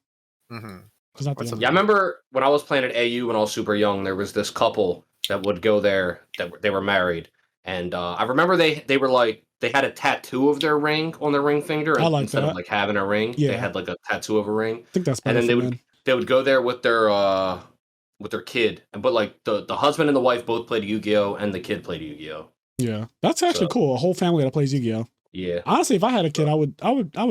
Mm-hmm. Yeah, I remember when I was playing at AU when I was super young, there was this couple that would go there that they were married, and I remember they were like, they had a tattoo of their ring on their ring finger instead of like having a ring. Yeah. They had like a tattoo of a ring. I think that's and then they would go there with their kid, but like the husband and the wife both played Yu-Gi-Oh, and the kid played Yu-Gi-Oh. Yeah, that's actually cool. A whole family that plays Yu-Gi-Oh. Yeah. Honestly, if I had a kid, I would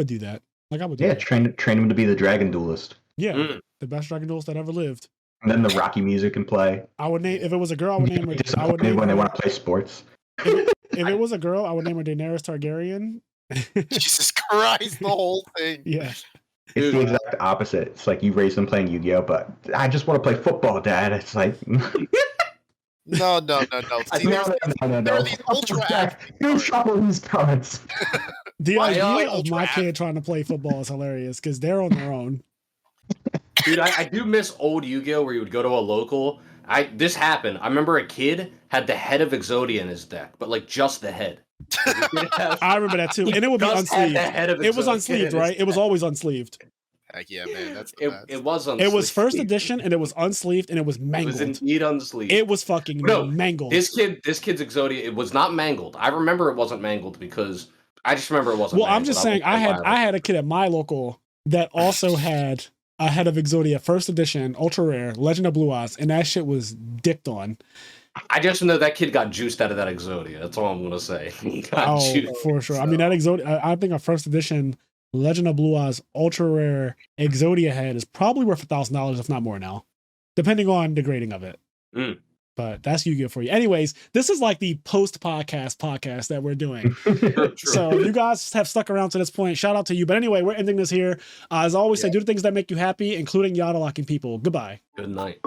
do that. Like, I would. Do that. train him to be the Dragon Duelist. Yeah, the best Dragon Duelist that ever lived. And then the Rocky music can play. I would name, if it was a girl, I would name her. I would name when they want to play sports. If it was a girl, I would name her Daenerys Targaryen. Jesus Christ, the whole thing. Yeah. It's the exact opposite. It's like you raise them playing Yu-Gi-Oh, but I just want to play football, Dad. It's like No. See, no. These ultra You shuffle these cards. The idea of my kid trying to play football is hilarious because they're on their own. Dude, I do miss old Yu-Gi-Oh where you would go to a local. This happened. I remember a kid had the head of Exodia in his deck, but like just the head. I remember that too, and it would be unsleeved. It was unsleeved, right? It was always unsleeved. Heck yeah, man! That's it was unsleeved. It was first edition, and it was unsleeved, and it was mangled. It was indeed unsleeved. It was fucking mangled. This kid's Exodia, it was not mangled. I remember it wasn't mangled because I just remember it wasn't. Well, I'm just saying, I had a kid at my local that also had a head of Exodia, first edition, ultra rare, Legend of Blue Eyes, and that shit was dicked on. I just know that kid got juiced out of that Exodia. That's all I'm gonna say. For sure. So. I mean, that Exodia, I think a first edition Legend of Blue Eyes ultra rare Exodia head is probably worth $1,000, if not more now, depending on the grading of it. But that's Yu-Gi-Oh for you. Anyways, this is like the post-podcast that we're doing. So if you guys have stuck around to this point, shout out to you. But anyway, we're ending this here. As always, say, do the things that make you happy, including Yada locking people. Goodbye. Good night.